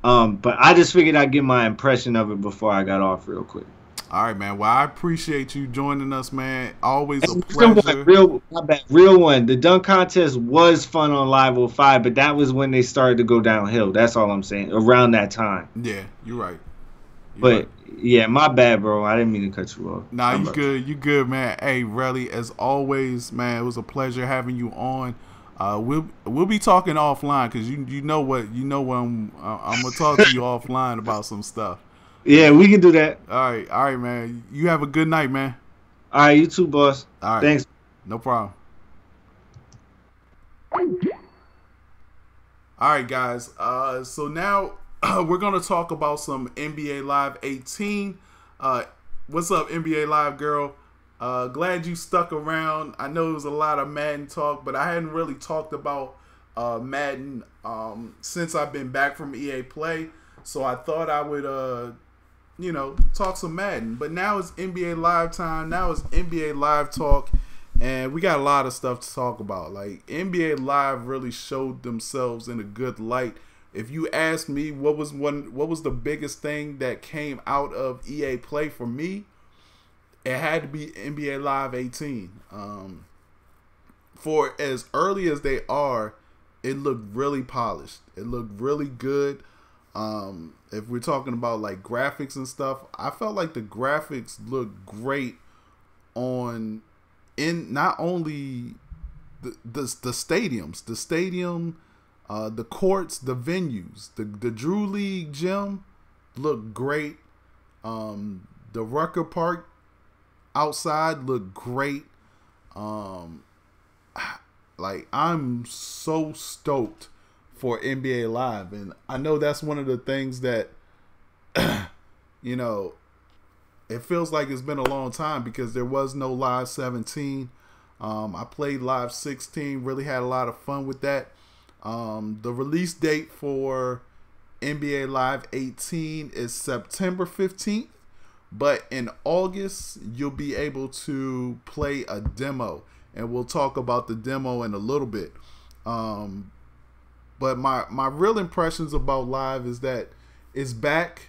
but I just figured I'd get my impression of it before I got off real quick. All right, man. Well, I appreciate you joining us, man. Always a And real one, pleasure. my bad, real one. The dunk contest was fun on Live 05, but that was when they started to go downhill. That's all I'm saying. Around that time. Yeah, you're right. You're right. But yeah, my bad, bro. I didn't mean to cut you off. Nah, I'm you about- good. You good, man. Hey, Relly, as always, man, it was a pleasure having you on. We'll be talking offline because you know what I'm gonna talk to you offline about some stuff. Yeah, we can do that. All right, man. You have a good night, man. All right, you too, boss. All right, Thanks. no problem. All right, guys. So now we're gonna talk about some NBA Live 18. What's up, NBA Live girl? Glad you stuck around. I know it was a lot of Madden talk, but I hadn't really talked about Madden since I've been back from EA Play. So I thought I would, talk some Madden. But now it's NBA Live time. Now it's NBA Live talk. And we got a lot of stuff to talk about. Like, NBA Live really showed themselves in a good light. If you ask me what was the biggest thing that came out of EA Play for me, it had to be NBA Live 18. For as early as they are, it looked really polished. It looked really good. If we're talking about like graphics and stuff, I felt like the graphics looked great in not only the stadiums, the courts, the venues, the Drew League gym looked great. The RUCKER Park outside looked great. Like, I'm so stoked for NBA Live, and I know that's one of the things that it feels like it's been a long time because there was no Live 17. I played Live 16, really had a lot of fun with that. The release date for NBA Live 18 is September 15th, but in August you'll be able to play a demo, and we'll talk about the demo in a little bit. But my real impressions about Live is that it's back.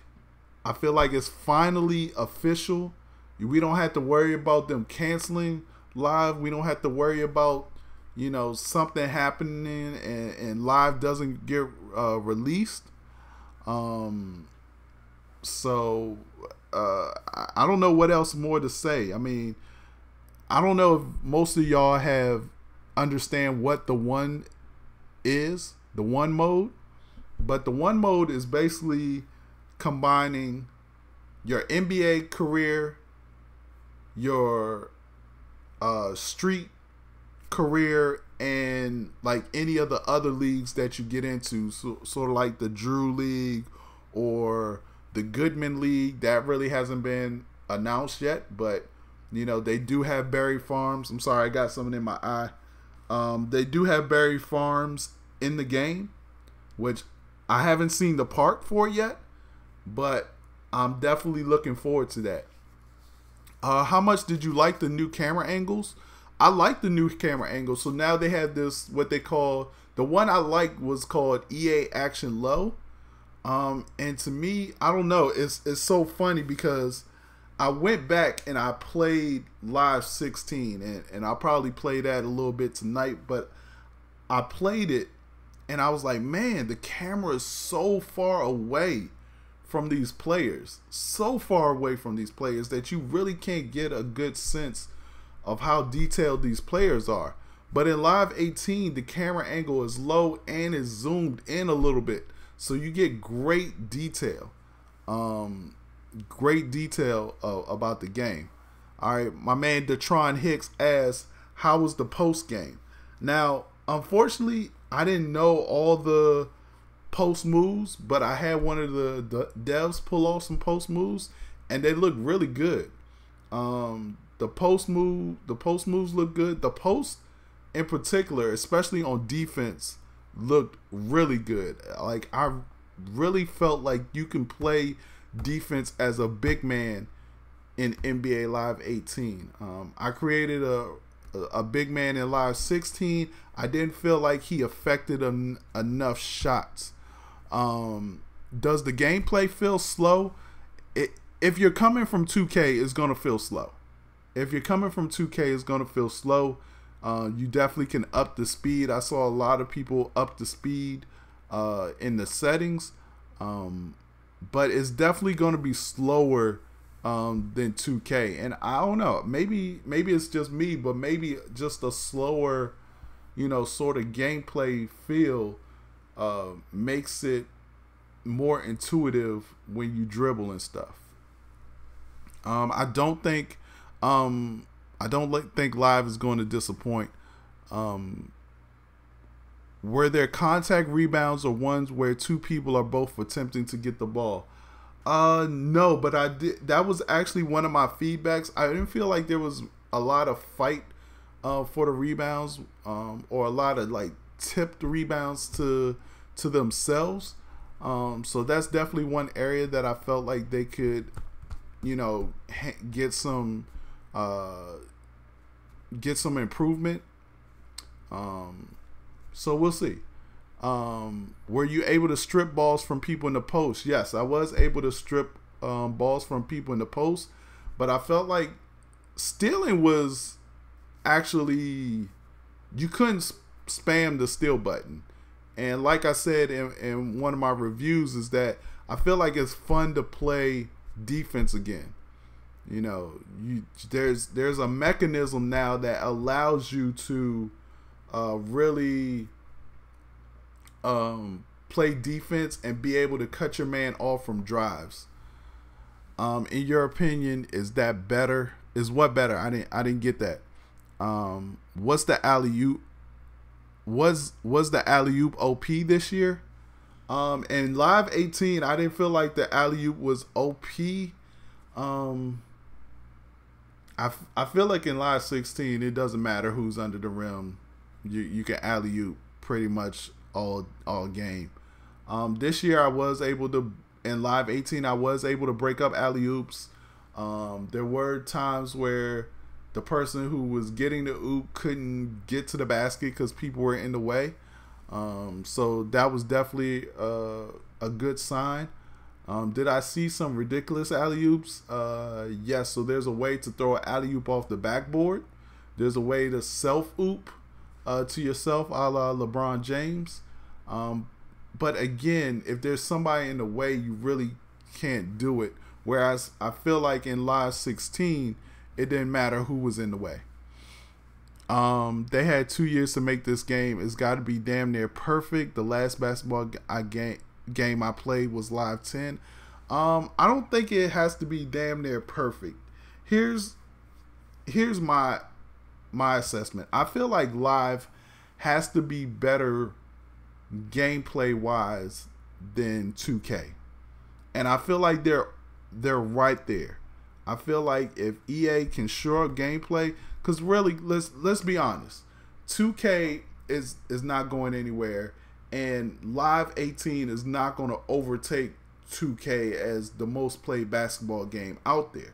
I feel like it's finally official. We don't have to worry about them canceling Live. We don't have to worry about something happening and Live doesn't get released. So I don't know what else more to say. I mean, I don't know if most of y'all have understand what the one is, the one mode, but the one mode is basically combining your NBA career, your street career, and like any of the other leagues that you get into, so, sort of like the Drew League or the Goodman League. That really hasn't been announced yet, but you know they do have berry farms. I'm sorry, I got something in my eye. They do have berry farms in the game, which I haven't seen the park for yet, but I'm definitely looking forward to that. How much did you like the new camera angles? I like the new camera angles. So now they have this, what they call, the one I liked was called EA Action Low. And to me, I don't know, it's so funny because I went back and I played Live 16, and I'll probably play that a little bit tonight, but I played it and I was like, man, the camera is so far away from these players, so far away from these players that you really can't get a good sense of how detailed these players are. But in Live 18, the camera angle is low and is zoomed in a little bit, so you get great detail. Great detail about the game. All right, my man Detron Hicks asks, how was the post game? Now, unfortunately, I didn't know all the post moves, but I had one of the devs pull off some post moves, and they look really good. The post moves look good. The post in particular, especially on defense, looked really good. Like, I really felt like you can play defense as a big man in NBA Live 18. I created a big man in Live 16. I didn't feel like he affected enough shots. Does the gameplay feel slow? If you're coming from 2K, it's going to feel slow. If you're coming from 2K, it's going to feel slow. You definitely can up the speed. I saw a lot of people up the speed in the settings. But it's definitely going to be slower than 2K. And I don't know. Maybe it's just me, but maybe just a slower, sort of gameplay feel makes it more intuitive when you dribble and stuff. I don't think Live is going to disappoint. Were there contact rebounds or ones where two people are both attempting to get the ball? No, but I did. That was actually one of my feedbacks. I didn't feel like there was a lot of fight for the rebounds, or a lot of like tipped rebounds to themselves. So that's definitely one area that I felt like they could, get some improvement. So we'll see. Were you able to strip balls from people in the post? Yes, I was able to strip balls from people in the post, but I felt like stealing was actually, you couldn't spam the steal button. And like I said in one of my reviews, is that I feel like it's fun to play defense again. There's a mechanism now that allows you to really play defense and be able to cut your man off from drives. In your opinion, is that better? Is what better? I didn't get that. What's the alley-oop? Was the alley-oop OP this year? In Live 18, I didn't feel like the alley-oop was OP. I feel like in Live 16, it doesn't matter who's under the rim. You can alley-oop pretty much all game. This year I was able to, in Live 18, I was able to break up alley-oops. There were times where the person who was getting the oop couldn't get to the basket because people were in the way. So that was definitely a good sign. Did I see some ridiculous alley-oops? Yes. So there's a way to throw an alley-oop off the backboard. There's a way to self-oop to yourself, a la LeBron James. But again, if there's somebody in the way, you really can't do it. Whereas I feel like in Live 16, it didn't matter who was in the way. They had 2 years to make this game. It's got to be damn near perfect. The last basketball game I played was Live 10. I don't think it has to be damn near perfect. Here's my assessment. I feel like Live has to be better gameplay wise than 2K, and I feel like they're right there. I feel like if EA can shore up gameplay, because really, let's be honest, 2K is not going anywhere, and Live 18 is not going to overtake 2K as the most played basketball game out there,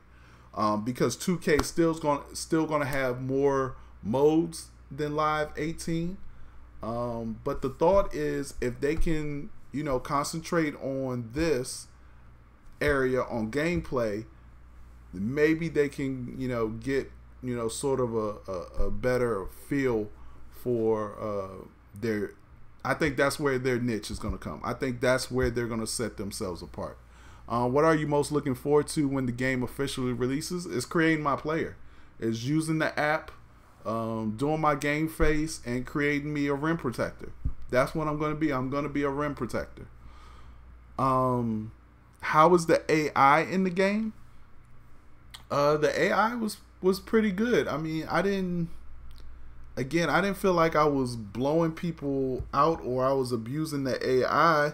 because 2K is still going to have more modes than Live 18. But the thought is, if they can, concentrate on this area on gameplay, maybe they can, get, sort of a better feel for their. I think that's where their niche is going to come. I think that's where they're going to set themselves apart. What are you most looking forward to when the game officially releases? Is creating my player. Is using the app, doing my game face, and creating me a rim protector. That's what I'm going to be. I'm going to be a rim protector. How is the AI in the game? The AI was pretty good. I mean, I didn't feel like I was blowing people out or I was abusing the AI.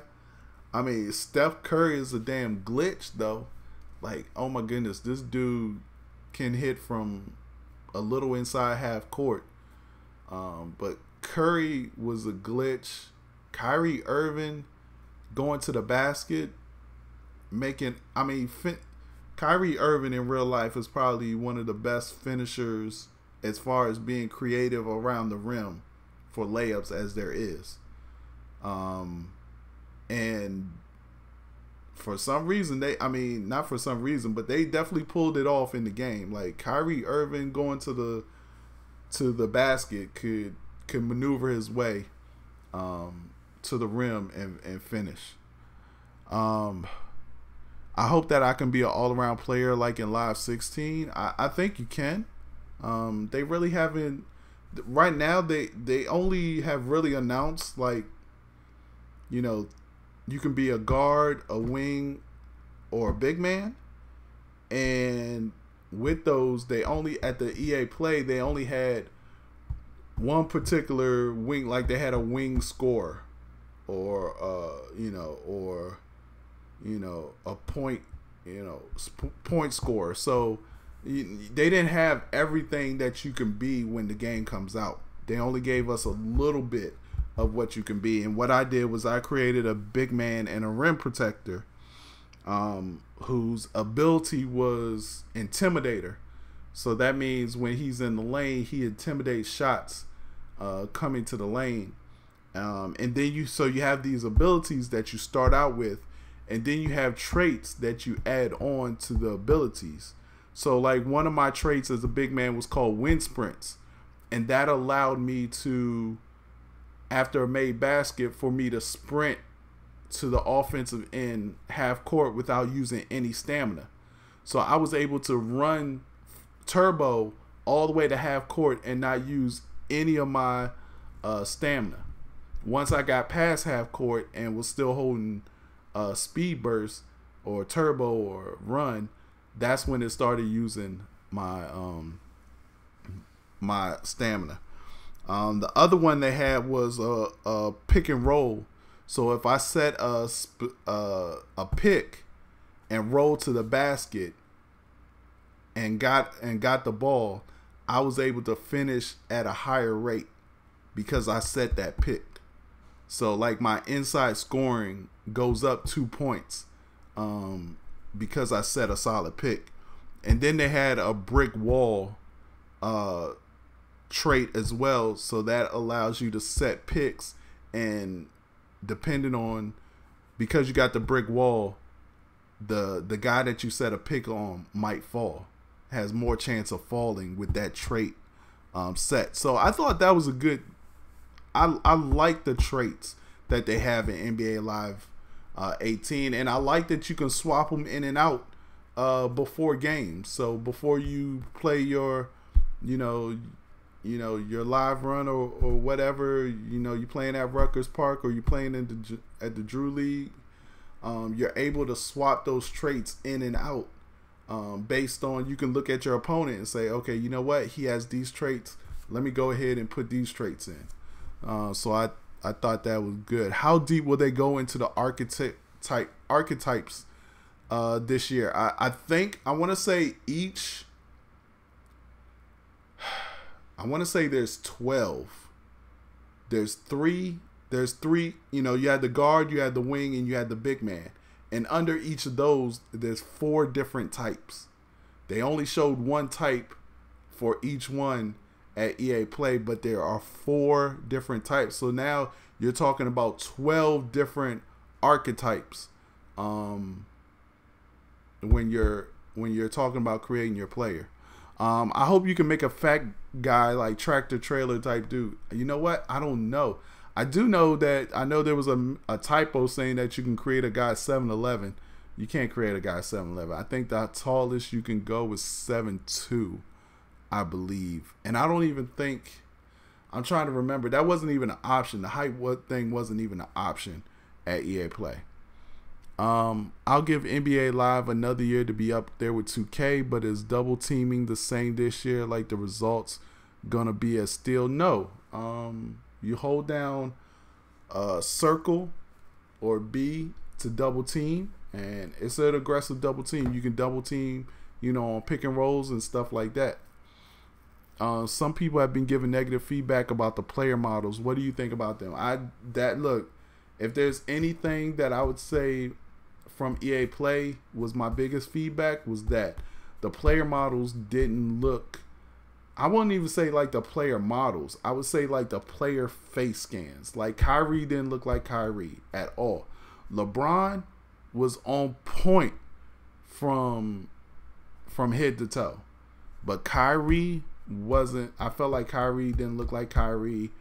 I mean, Steph Curry is a damn glitch, though. Like, oh my goodness, this dude can hit from a little inside half court. But Curry was a glitch. Kyrie Irving going to the basket, Kyrie Irving in real life is probably one of the best finishers as far as being creative around the rim for layups as there is. And for some reason, not for some reason, but they definitely pulled it off in the game. Like, Kyrie Irving going to the basket could maneuver his way to the rim and finish. I hope that I can be an all-around player like in Live 16. I think you can. They really haven't. Right now, they only have really announced, like, you can be a guard, a wing, or a big man. And with those, they only, at the EA Play, they only had one particular wing, like they had a wing scorer, or a point, point scorer. So they didn't have everything that you can be when the game comes out. They only gave us a little bit of what you can be. And what I did was I created a big man and a rim protector, whose ability was Intimidator. So that means when he's in the lane, he intimidates shots coming to the lane. And then you have these abilities that you start out with, and then you have traits that you add on to the abilities. So, like, one of my traits as a big man was called wind sprints, and that allowed me to, after a made basket, for me to sprint to the offensive end half court without using any stamina. So I was able to run turbo all the way to half court and not use any of my stamina. Once I got past half court and was still holding speed burst or turbo or run, that's when it started using my my stamina. The other one they had was a pick and roll. So if I set a pick and roll to the basket and got the ball, I was able to finish at a higher rate because I set that pick. So, like, my inside scoring goes up 2 points because I set a solid pick. And then they had a brick wall trait as well, so that allows you to set picks, and depending on, because you got the brick wall, the guy that you set a pick on might fall, has more chance of falling with that trait set. So I thought that was a good. I like the traits that they have in NBA Live 18, and I like that you can swap them in and out before games. So before you play your, you know, your live run or whatever, you playing at Rutgers Park or you playing at the Drew League, you're able to swap those traits in and out based on, you can look at your opponent and say, okay, you know what, he has these traits, let me go ahead and put these traits in. So I thought that was good. How deep will they go into the archetypes this year? I think I want to say each. I want to say there's 12. There's three. You had the guard, you had the wing, and you had the big man. And under each of those, there's 4 different types. They only showed one type for each one at EA Play, but there are 4 different types. So now you're talking about 12 different archetypes when you're talking about creating your player. I hope you can make a fat guy like tractor trailer type dude. You know what? I don't know. I do know that I know there was a typo saying that you can create a guy 7'11". You can't create a guy 7'11". I think the tallest you can go is 7'2", I believe. And I don't even think, I'm trying to remember, that wasn't even an option. The height thing wasn't even an option at EA Play. I'll give NBA Live another year to be up there with 2K, but is double teaming the same this year? Like the results gonna be as still? No. You hold down circle or B to double team, and it's an aggressive double team. You can double team, on pick and rolls and stuff like that. Some people have been giving negative feedback about the player models. What do you think about them? Look, if there's anything that I would say from EA Play was my biggest feedback, was that the player models didn't look, I wouldn't even say like the player models, I would say like the player face scans. Like Kyrie didn't look like Kyrie at all. LeBron was on point from head to toe, but Kyrie wasn't. I felt like Kyrie didn't look like Kyrie.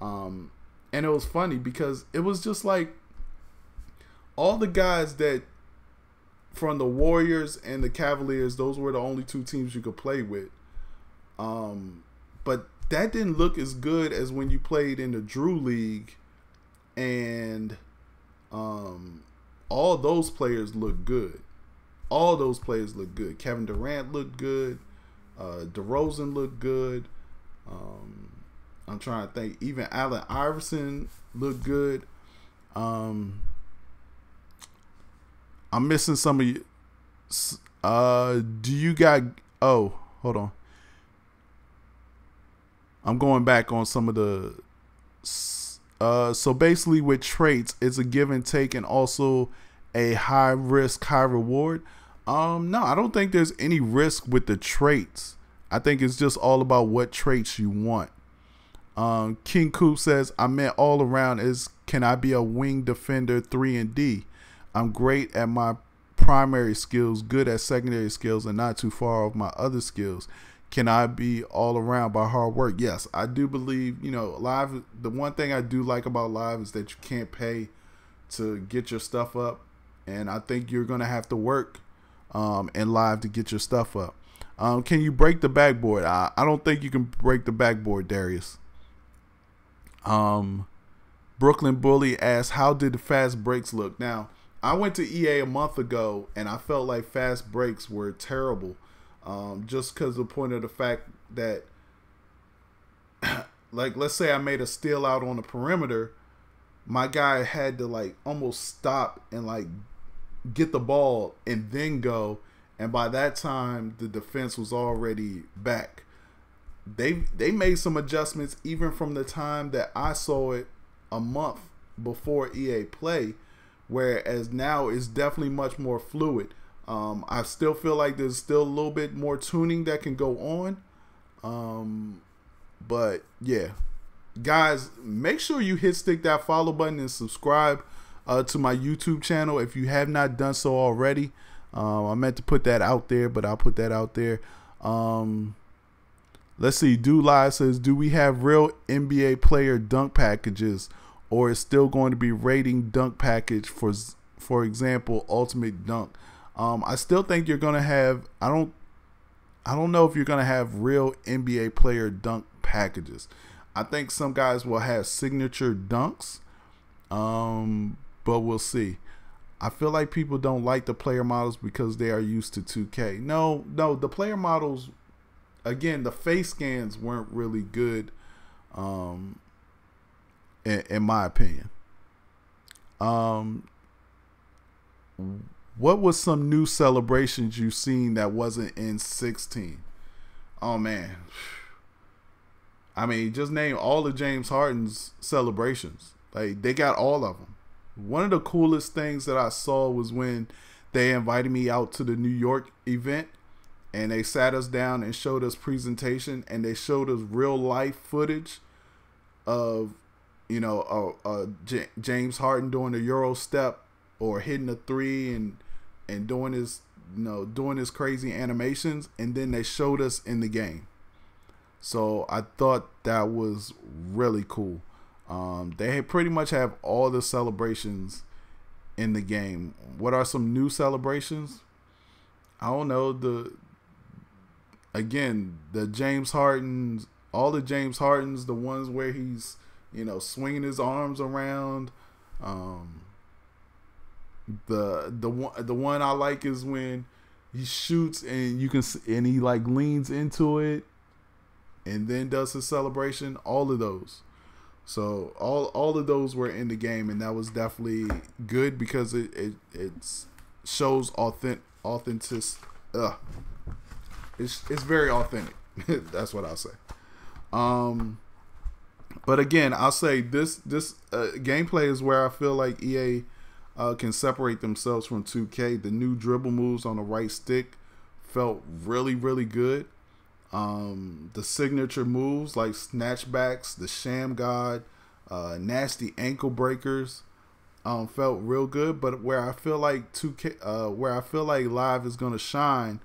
And it was funny because it was just like all the guys that from the Warriors and the Cavaliers, those were the only 2 teams you could play with. But that didn't look as good as when you played in the Drew League, and all those players look good. All those players look good. Kevin Durant looked good. DeRozan looked good. I'm trying to think. Even Allen Iverson looked good. I'm missing some of you. Do you got? Oh, hold on. I'm going back on some of the. So basically, with traits, it's a give and take, and also a high risk, high reward. No, I don't think there's any risk with the traits. I think it's just all about what traits you want. King Coop says, I meant all around is, can I be a wing defender 3 and D? I'm great at my primary skills, good at secondary skills, and not too far off my other skills. Can I be all around by hard work? Yes, I do believe, Live, the one thing I do like about Live is that you can't pay to get your stuff up. And I think you're going to have to work in Live to get your stuff up. Can you break the backboard? I don't think you can break the backboard, Darius. Brooklyn Bully asks, how did the fast breaks look? Now, I went to EA a month ago, and I felt like fast breaks were terrible. Just because of the point of the fact that, like, let's say I made a steal out on the perimeter, my guy had to, like, almost stop and, like, get the ball and then go. And by that time, the defense was already back. They made some adjustments even from the time that I saw it a month before EA Play, whereas now it's definitely much more fluid. I still feel like there's still a little bit more tuning that can go on. But yeah, guys, make sure you stick that follow button and subscribe to my YouTube channel if you have not done so already. I meant to put that out there, but I'll put that out there. Let's see. Do Live says, do we have real NBA player dunk packages, or is still going to be rating dunk package for for example, Ultimate Dunk. I still think you're gonna have. I don't know if you're gonna have real NBA player dunk packages. I think some guys will have signature dunks, but we'll see. I feel like people don't like the player models because they are used to 2K. No, the player models, again, the face scans weren't really good, in my opinion. What was some new celebrations you've seen that wasn't in 16? Oh man, I mean, just name all of James Harden's celebrations. Like, they got all of them. One of the coolest things that I saw was when they invited me out to the New York event, and they sat us down and showed us presentation, and they showed us real life footage of, James Harden doing the Euro step or hitting a three and doing his crazy animations, and then they showed us in the game. So I thought that was really cool. They pretty much have all the celebrations in the game. What are some new celebrations? I don't know. The James Hardens, all the James Hardens, the ones where he's swinging his arms around. The one I like is when he shoots and he like leans into it and then does his celebration. All of those. So all of those were in the game, and that was definitely good because it shows authentic. It's very authentic. That's what I'll say. But again, I'll say this gameplay is where I feel like EA can separate themselves from 2K. The new dribble moves on the right stick felt really, really good. The signature moves like snatchbacks, the sham god, nasty ankle breakers, felt real good. But where I feel like 2K, where I feel like Live is gonna shine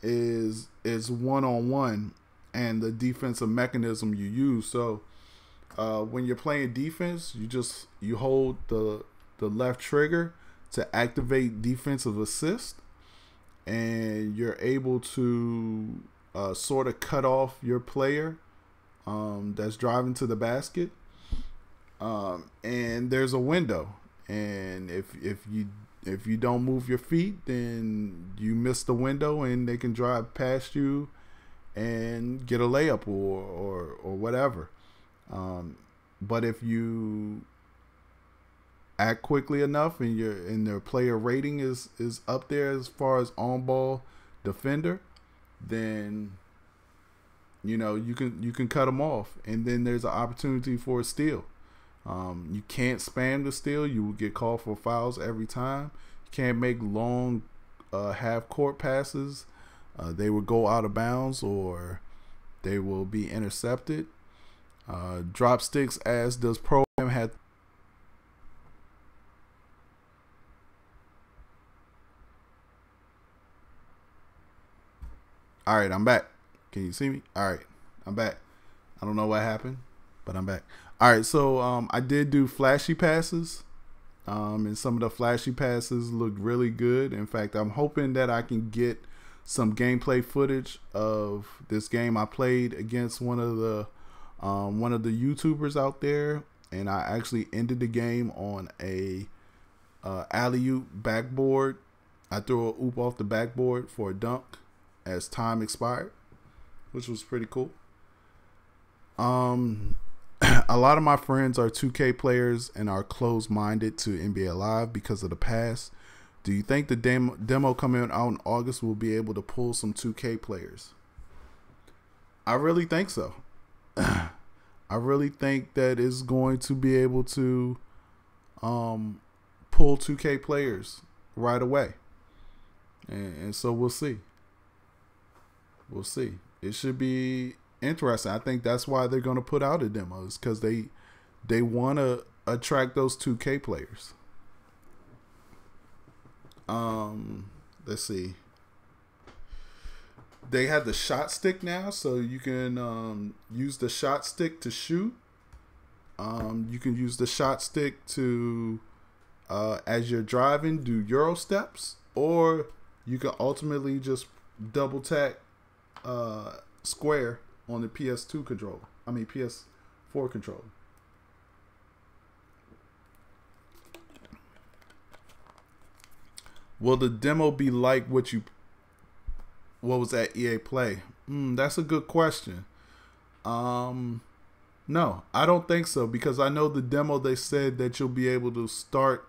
is one-on-one and the defensive mechanism you use. So when you're playing defense, you hold the left trigger to activate defensive assist, and you're able to sort of cut off your player that's driving to the basket, and there's a window, and if you don't move your feet, then you miss the window and they can drive past you and get a layup or whatever. But if you act quickly enough and their player rating is up there as far as on ball defender, then you can cut them off, and then there's an opportunity for a steal. You can't spam the steal; you will get called for fouls every time. You can't make long half court passes; they will go out of bounds or they will be intercepted. Drop sticks, as does Pro Am, had. All right, I'm back. Can you see me? All right, I'm back. I don't know what happened, but I'm back. All right, so I did do flashy passes, and some of the flashy passes looked really good. In fact, I'm hoping that I can get some gameplay footage of this game I played against one of the YouTubers out there, and I actually ended the game on a alley-oop backboard. I threw a oop off the backboard for a dunk as time expired, which was pretty cool. A lot of my friends are 2K players and are closed-minded to NBA Live because of the past. Do you think the demo coming out in August will be able to pull some 2K players? I really think so. I really think that it's going to be able to pull 2K players right away. And so we'll see. We'll see. It should be interesting. I think that's why they're going to put out a demo, is because they want to attract those 2K players. Let's see. They have the shot stick now, so you can use the shot stick to shoot. You can use the shot stick to as you're driving, do Euro steps, or you can ultimately just double tap square on the PS2 controller. I mean PS4 controller. Will the demo be like what was at EA Play? That's a good question. No, I don't think so, because I know the demo, they said that you'll be able to start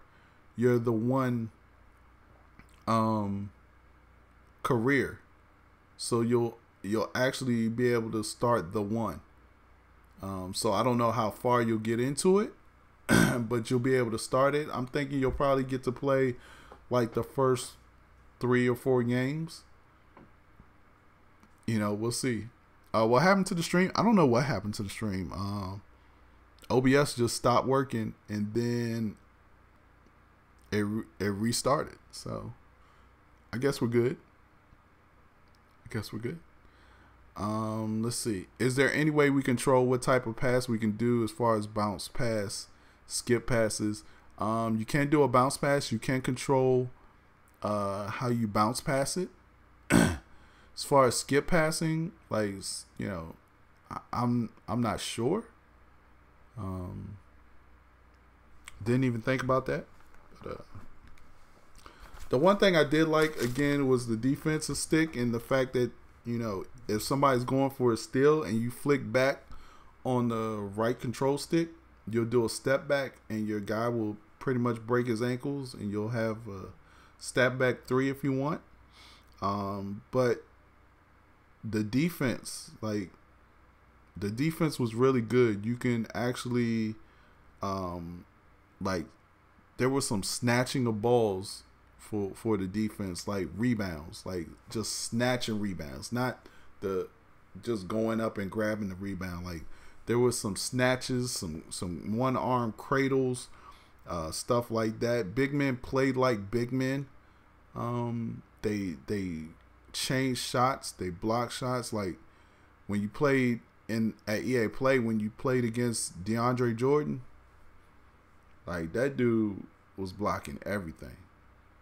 your the one career. So you'll actually be able to start the one. So I don't know how far you'll get into it, but you'll be able to start it. I'm thinking you'll probably get to play like the first 3 or 4 games. You know, we'll see. What happened to the stream? I don't know what happened to the stream. OBS just stopped working, and then it restarted. So I guess we're good. Let's see. Is there any way we control what type of pass we can do as far as bounce pass, skip passes? You can't do a bounce pass. You can control how you bounce pass it. As far as skip passing, like, you know, I'm not sure. Didn't even think about that. But, the one thing I did like, again, was the defensive stick, and the fact that, you know, if somebody's going for a steal and you flick back on the right control stick, you'll do a step back and your guy will pretty much break his ankles, and you'll have a step back 3 if you want. But the defense, like, the defense was really good. You can actually, like, there was some snatching of balls for the defense, like rebounds, like just snatching rebounds, not the just going up and grabbing the rebound. Like, there was some snatches, some one arm cradles, stuff like that. Big men played like big men. They changed shots, they blocked shots. Like, when you played at EA Play, when you played against DeAndre Jordan, like, that dude was blocking everything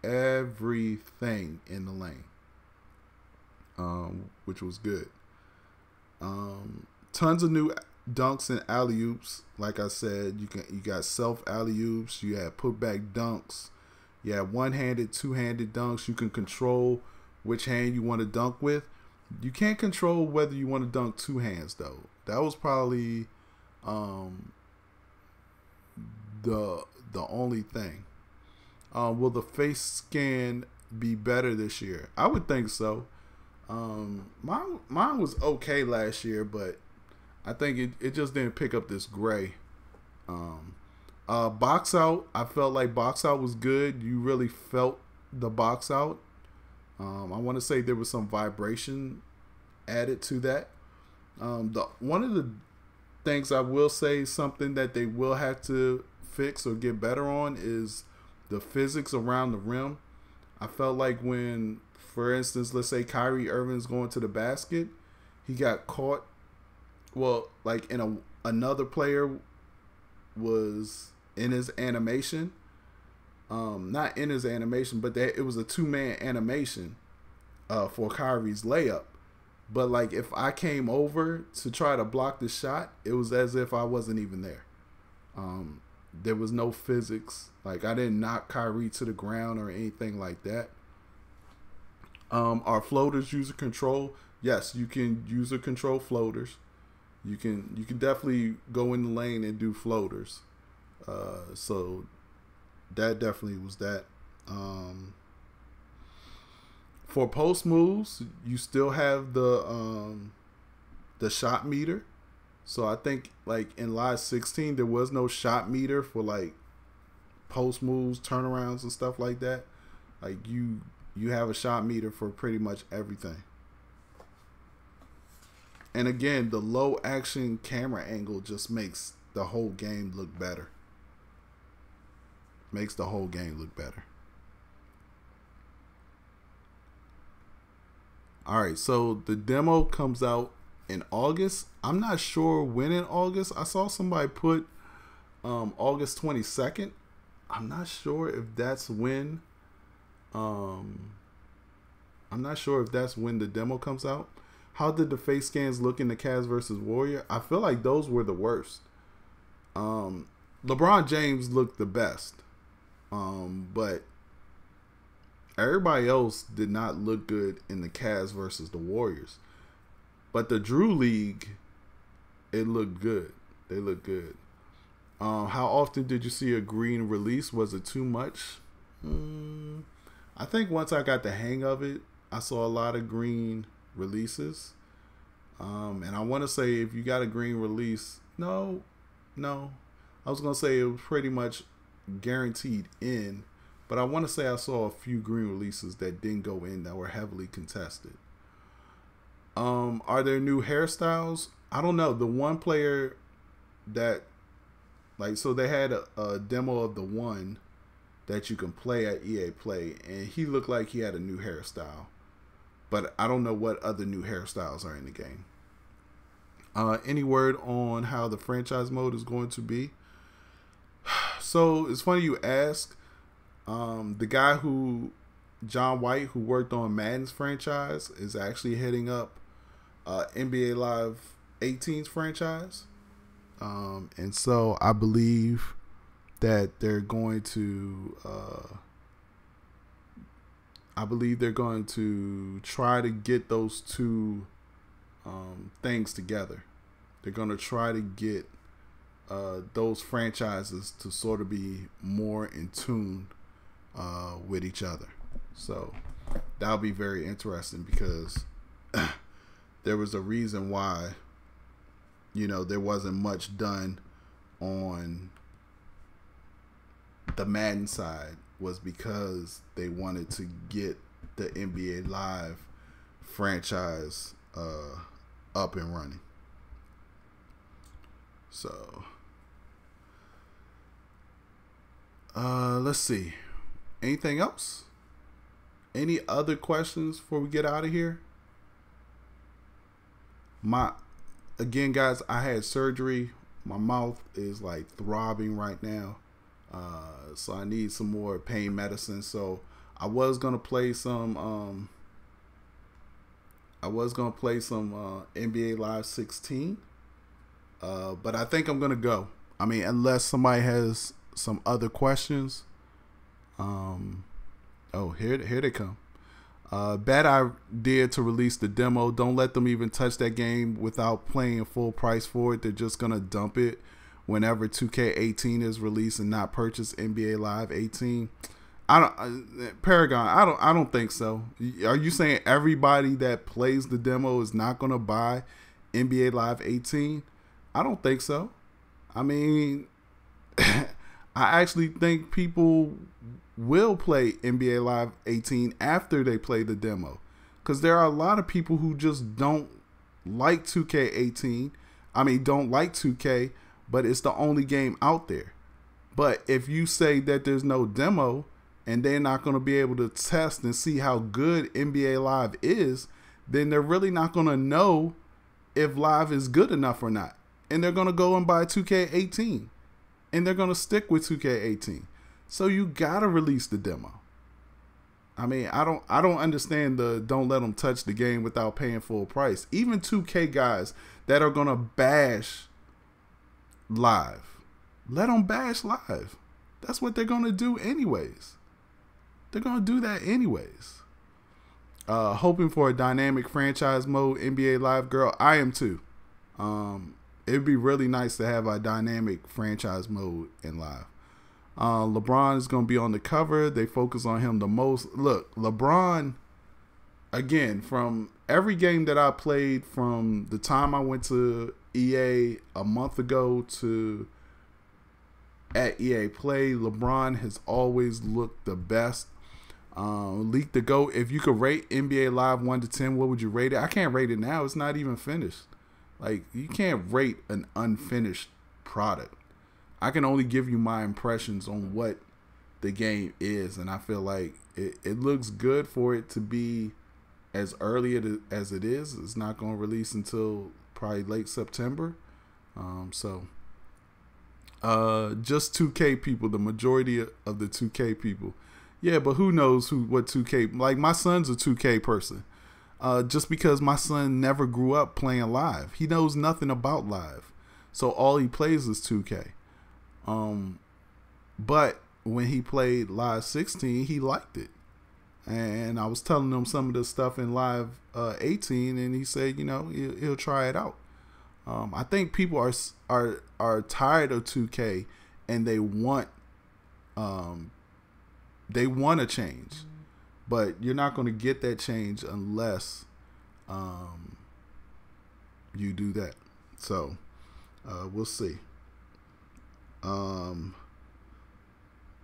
in the lane, which was good. Tons of new dunks and alley-oops. Like I said, you got self alley-oops, you have putback dunks, you have one-handed, two-handed dunks. You can control which hand you want to dunk with. You can't control whether you want to dunk 2 hands, though. That was probably the only thing. Will the face scan be better this year? I would think so. Mine was okay last year, but I think it just didn't pick up this gray. Box out, I felt like box out was good. You really felt the box out. I want to say there was some vibration added to that. One of the things I will say, something that they will have to fix or get better on, is the physics around the rim. I felt like when, for instance, let's say Kyrie Irving's going to the basket, he got caught. Well, like another player was in his animation. Not in his animation, but it was a 2-man animation for Kyrie's layup. But, like, if I came over to try to block the shot, it was as if I wasn't even there. There was no physics. Like, I didn't knock Kyrie to the ground or anything like that. Are floaters user control? Yes, you can user control floaters. You can definitely go in the lane and do floaters. So that definitely was that. For post moves, you still have the shot meter. So I think, like, in Live 16, there was no shot meter for, like, post moves, turnarounds, and stuff like that. Like, you have a shot meter for pretty much everything. And again, the low action camera angle just makes the whole game look better. All right, so the demo comes out in August. I'm not sure when in August. I saw somebody put August 22nd. I'm not sure if that's when. Um, I'm not sure if that's when the demo comes out. How did the face scans look in the Cavs versus Warrior? I feel like those were the worst. LeBron James looked the best, but everybody else did not look good in the Cavs versus the Warriors. But the Drew League, it looked good. They looked good. How often did you see a green release? Was it too much? I think once I got the hang of it, I saw a lot of green releases. And I want to say if you got a green release, no. I was going to say it was pretty much guaranteed in. But I want to say I saw a few green releases that didn't go in that were heavily contested. Are there new hairstyles? I don't know. The one player that, like, so they had a demo of the one that you can play at EA Play, and he looked like he had a new hairstyle. But I don't know what other new hairstyles are in the game. Any word on how the franchise mode is going to be? So it's funny you ask. The guy John White, who worked on Madden's franchise, is actually heading up NBA Live 18's franchise. And so I believe that they're going to try to get those two things together. They're going to try to get those franchises to sort of be more in tune with each other. So that'll be very interesting because there was a reason why, there wasn't much done on the Madden side, was because they wanted to get the NBA Live franchise up and running. So let's see. Anything else? Any other questions before we get out of here? Again, guys, I had surgery. My mouth is like throbbing right now. So I need some more pain medicine. So I was gonna play some NBA Live 16. But I think I'm gonna go. I mean, unless somebody has some other questions. Here they come. Bad idea to release the demo. Don't let them even touch that game without paying full price for it. They're just gonna dump it whenever 2K18 is released and not purchase NBA Live 18. Paragon. I don't think so. Are you saying everybody that plays the demo is not gonna buy NBA Live 18? I don't think so. I mean, I actually think people will play NBA Live 18 after they play the demo, because there are a lot of people who just don't like 2K18. I mean, don't like 2K, but it's the only game out there. But if you say that there's no demo and they're not going to be able to test and see how good NBA Live is, then they're really not going to know if Live is good enough or not. And they're going to go and buy 2K18. And they're going to stick with 2K18. So you got to release the demo. I mean, I don't understand the don't let them touch the game without paying full price. Even 2K guys that are going to bash Live, let them bash Live. That's what they're going to do anyways. They're going to do that anyways. Hoping for a dynamic franchise mode NBA Live, girl. I am too. It'd be really nice to have a dynamic franchise mode in Live. LeBron is going to be on the cover. They focus on him the most. Look, LeBron, again, from every game that I played from the time I went to EA a month ago to at EA Play, LeBron has always looked the best. Leak to go. If you could rate NBA Live 1 to 10, what would you rate it? I can't rate it now. It's not even finished. Like, you can't rate an unfinished product. I can only give you my impressions on what the game is, and I feel like it looks good for it to be as early as it is. It's not going to release until probably late September. So Just 2K people, the majority of the 2K people. Yeah, but who knows what 2K, like my son's a 2K person. Just because my son never grew up playing live. He knows nothing about live. So all he plays is 2K. But when he played Live 16, he liked it. And I was telling him some of the stuff in Live 18, and he said, you know, he'll try it out. I think people are tired of 2K, and they want a change, but you're not going to get that change unless you do that. So we'll see. All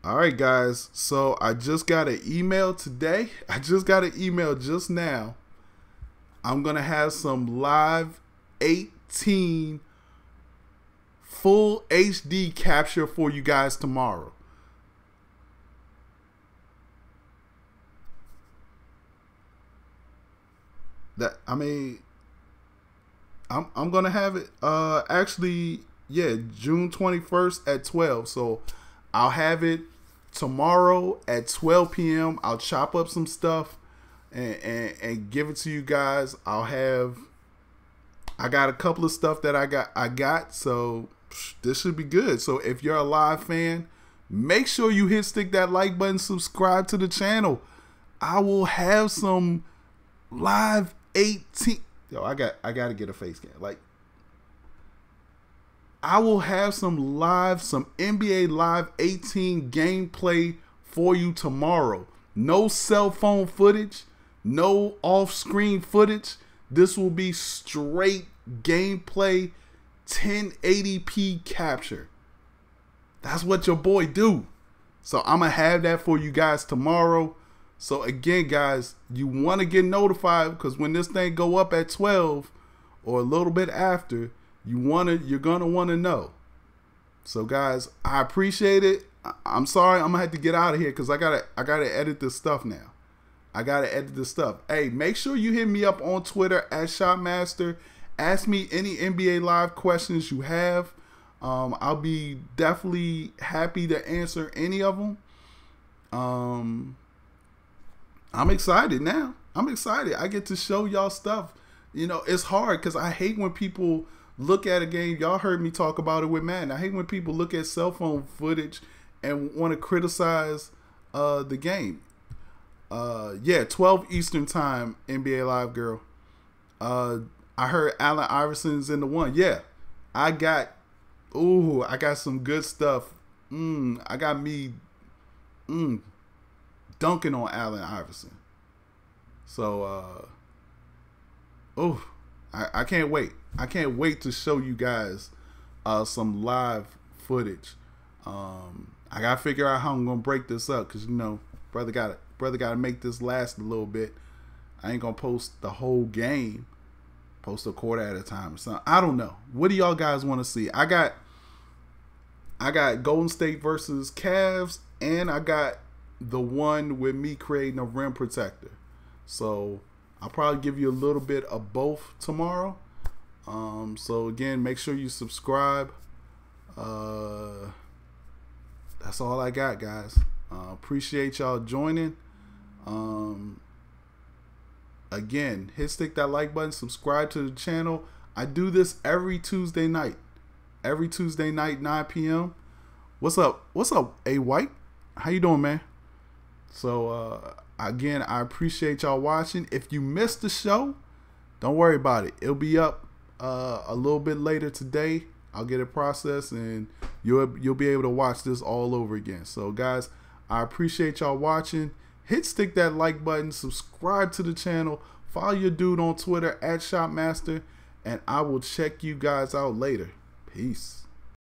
right, guys. So I just got an email today. I just got an email just now. I'm going to have some Live 18 full HD capture for you guys tomorrow. I'm going to have it actually, yeah, June 21st at 12. So I'll have it tomorrow at 12 p.m. I'll chop up some stuff and give it to you guys. I got a couple of stuff that I got, so this should be good. So if you're a live fan, make sure you stick that like button, subscribe to the channel. I will have some Live 18. Yo, I got to get a face cam. Like, I will have some NBA Live 18 gameplay for you tomorrow. No cell phone footage, no off-screen footage. This will be straight gameplay 1080p capture. That's what your boy do. So I'm going to have that for you guys tomorrow. So again, guys, you want to get notified, because when this thing go up at 12 or a little bit after, you're going to want to know. So guys, I appreciate it. I'm sorry, I'm going to have to get out of here because I got to edit this stuff now. I got to edit this stuff. Hey, make sure you hit me up on Twitter at Shopmaster. Ask me any NBA Live questions you have. I'll be definitely happy to answer any of them. I'm excited now. I'm excited. I get to show y'all stuff. You know, it's hard because I hate when people look at a game. Y'all heard me talk about it with Madden. I hate when people look at cell phone footage and want to criticize the game. Yeah, 12 Eastern time, NBA Live girl. I heard Allen Iverson's in the one. Yeah, I got some good stuff. I got me dunking on Allen Iverson. So, I can't wait. I can't wait to show you guys some live footage. I gotta figure out how I'm gonna break this up, because, you know, brother gotta make this last a little bit. I ain't gonna post the whole game. Post a quarter at a time or something. I don't know. What do y'all guys want to see? I got Golden State versus Cavs, and I got the one with me creating a rim protector. So I'll probably give you a little bit of both tomorrow. So again, make sure you subscribe. That's all I got, guys. Appreciate y'all joining. Again, stick that like button, subscribe to the channel. I do this every Tuesday night. Every Tuesday night, 9 p.m. What's up? What's up, A White? How you doing, man? So, again, I appreciate y'all watching. If you missed the show, don't worry about it. It'll be up a little bit later today. I'll get it processed, and you'll be able to watch this all over again. So, guys, I appreciate y'all watching. Stick that like button, subscribe to the channel, follow your dude on Twitter at Shopmaster, and I will check you guys out later. Peace.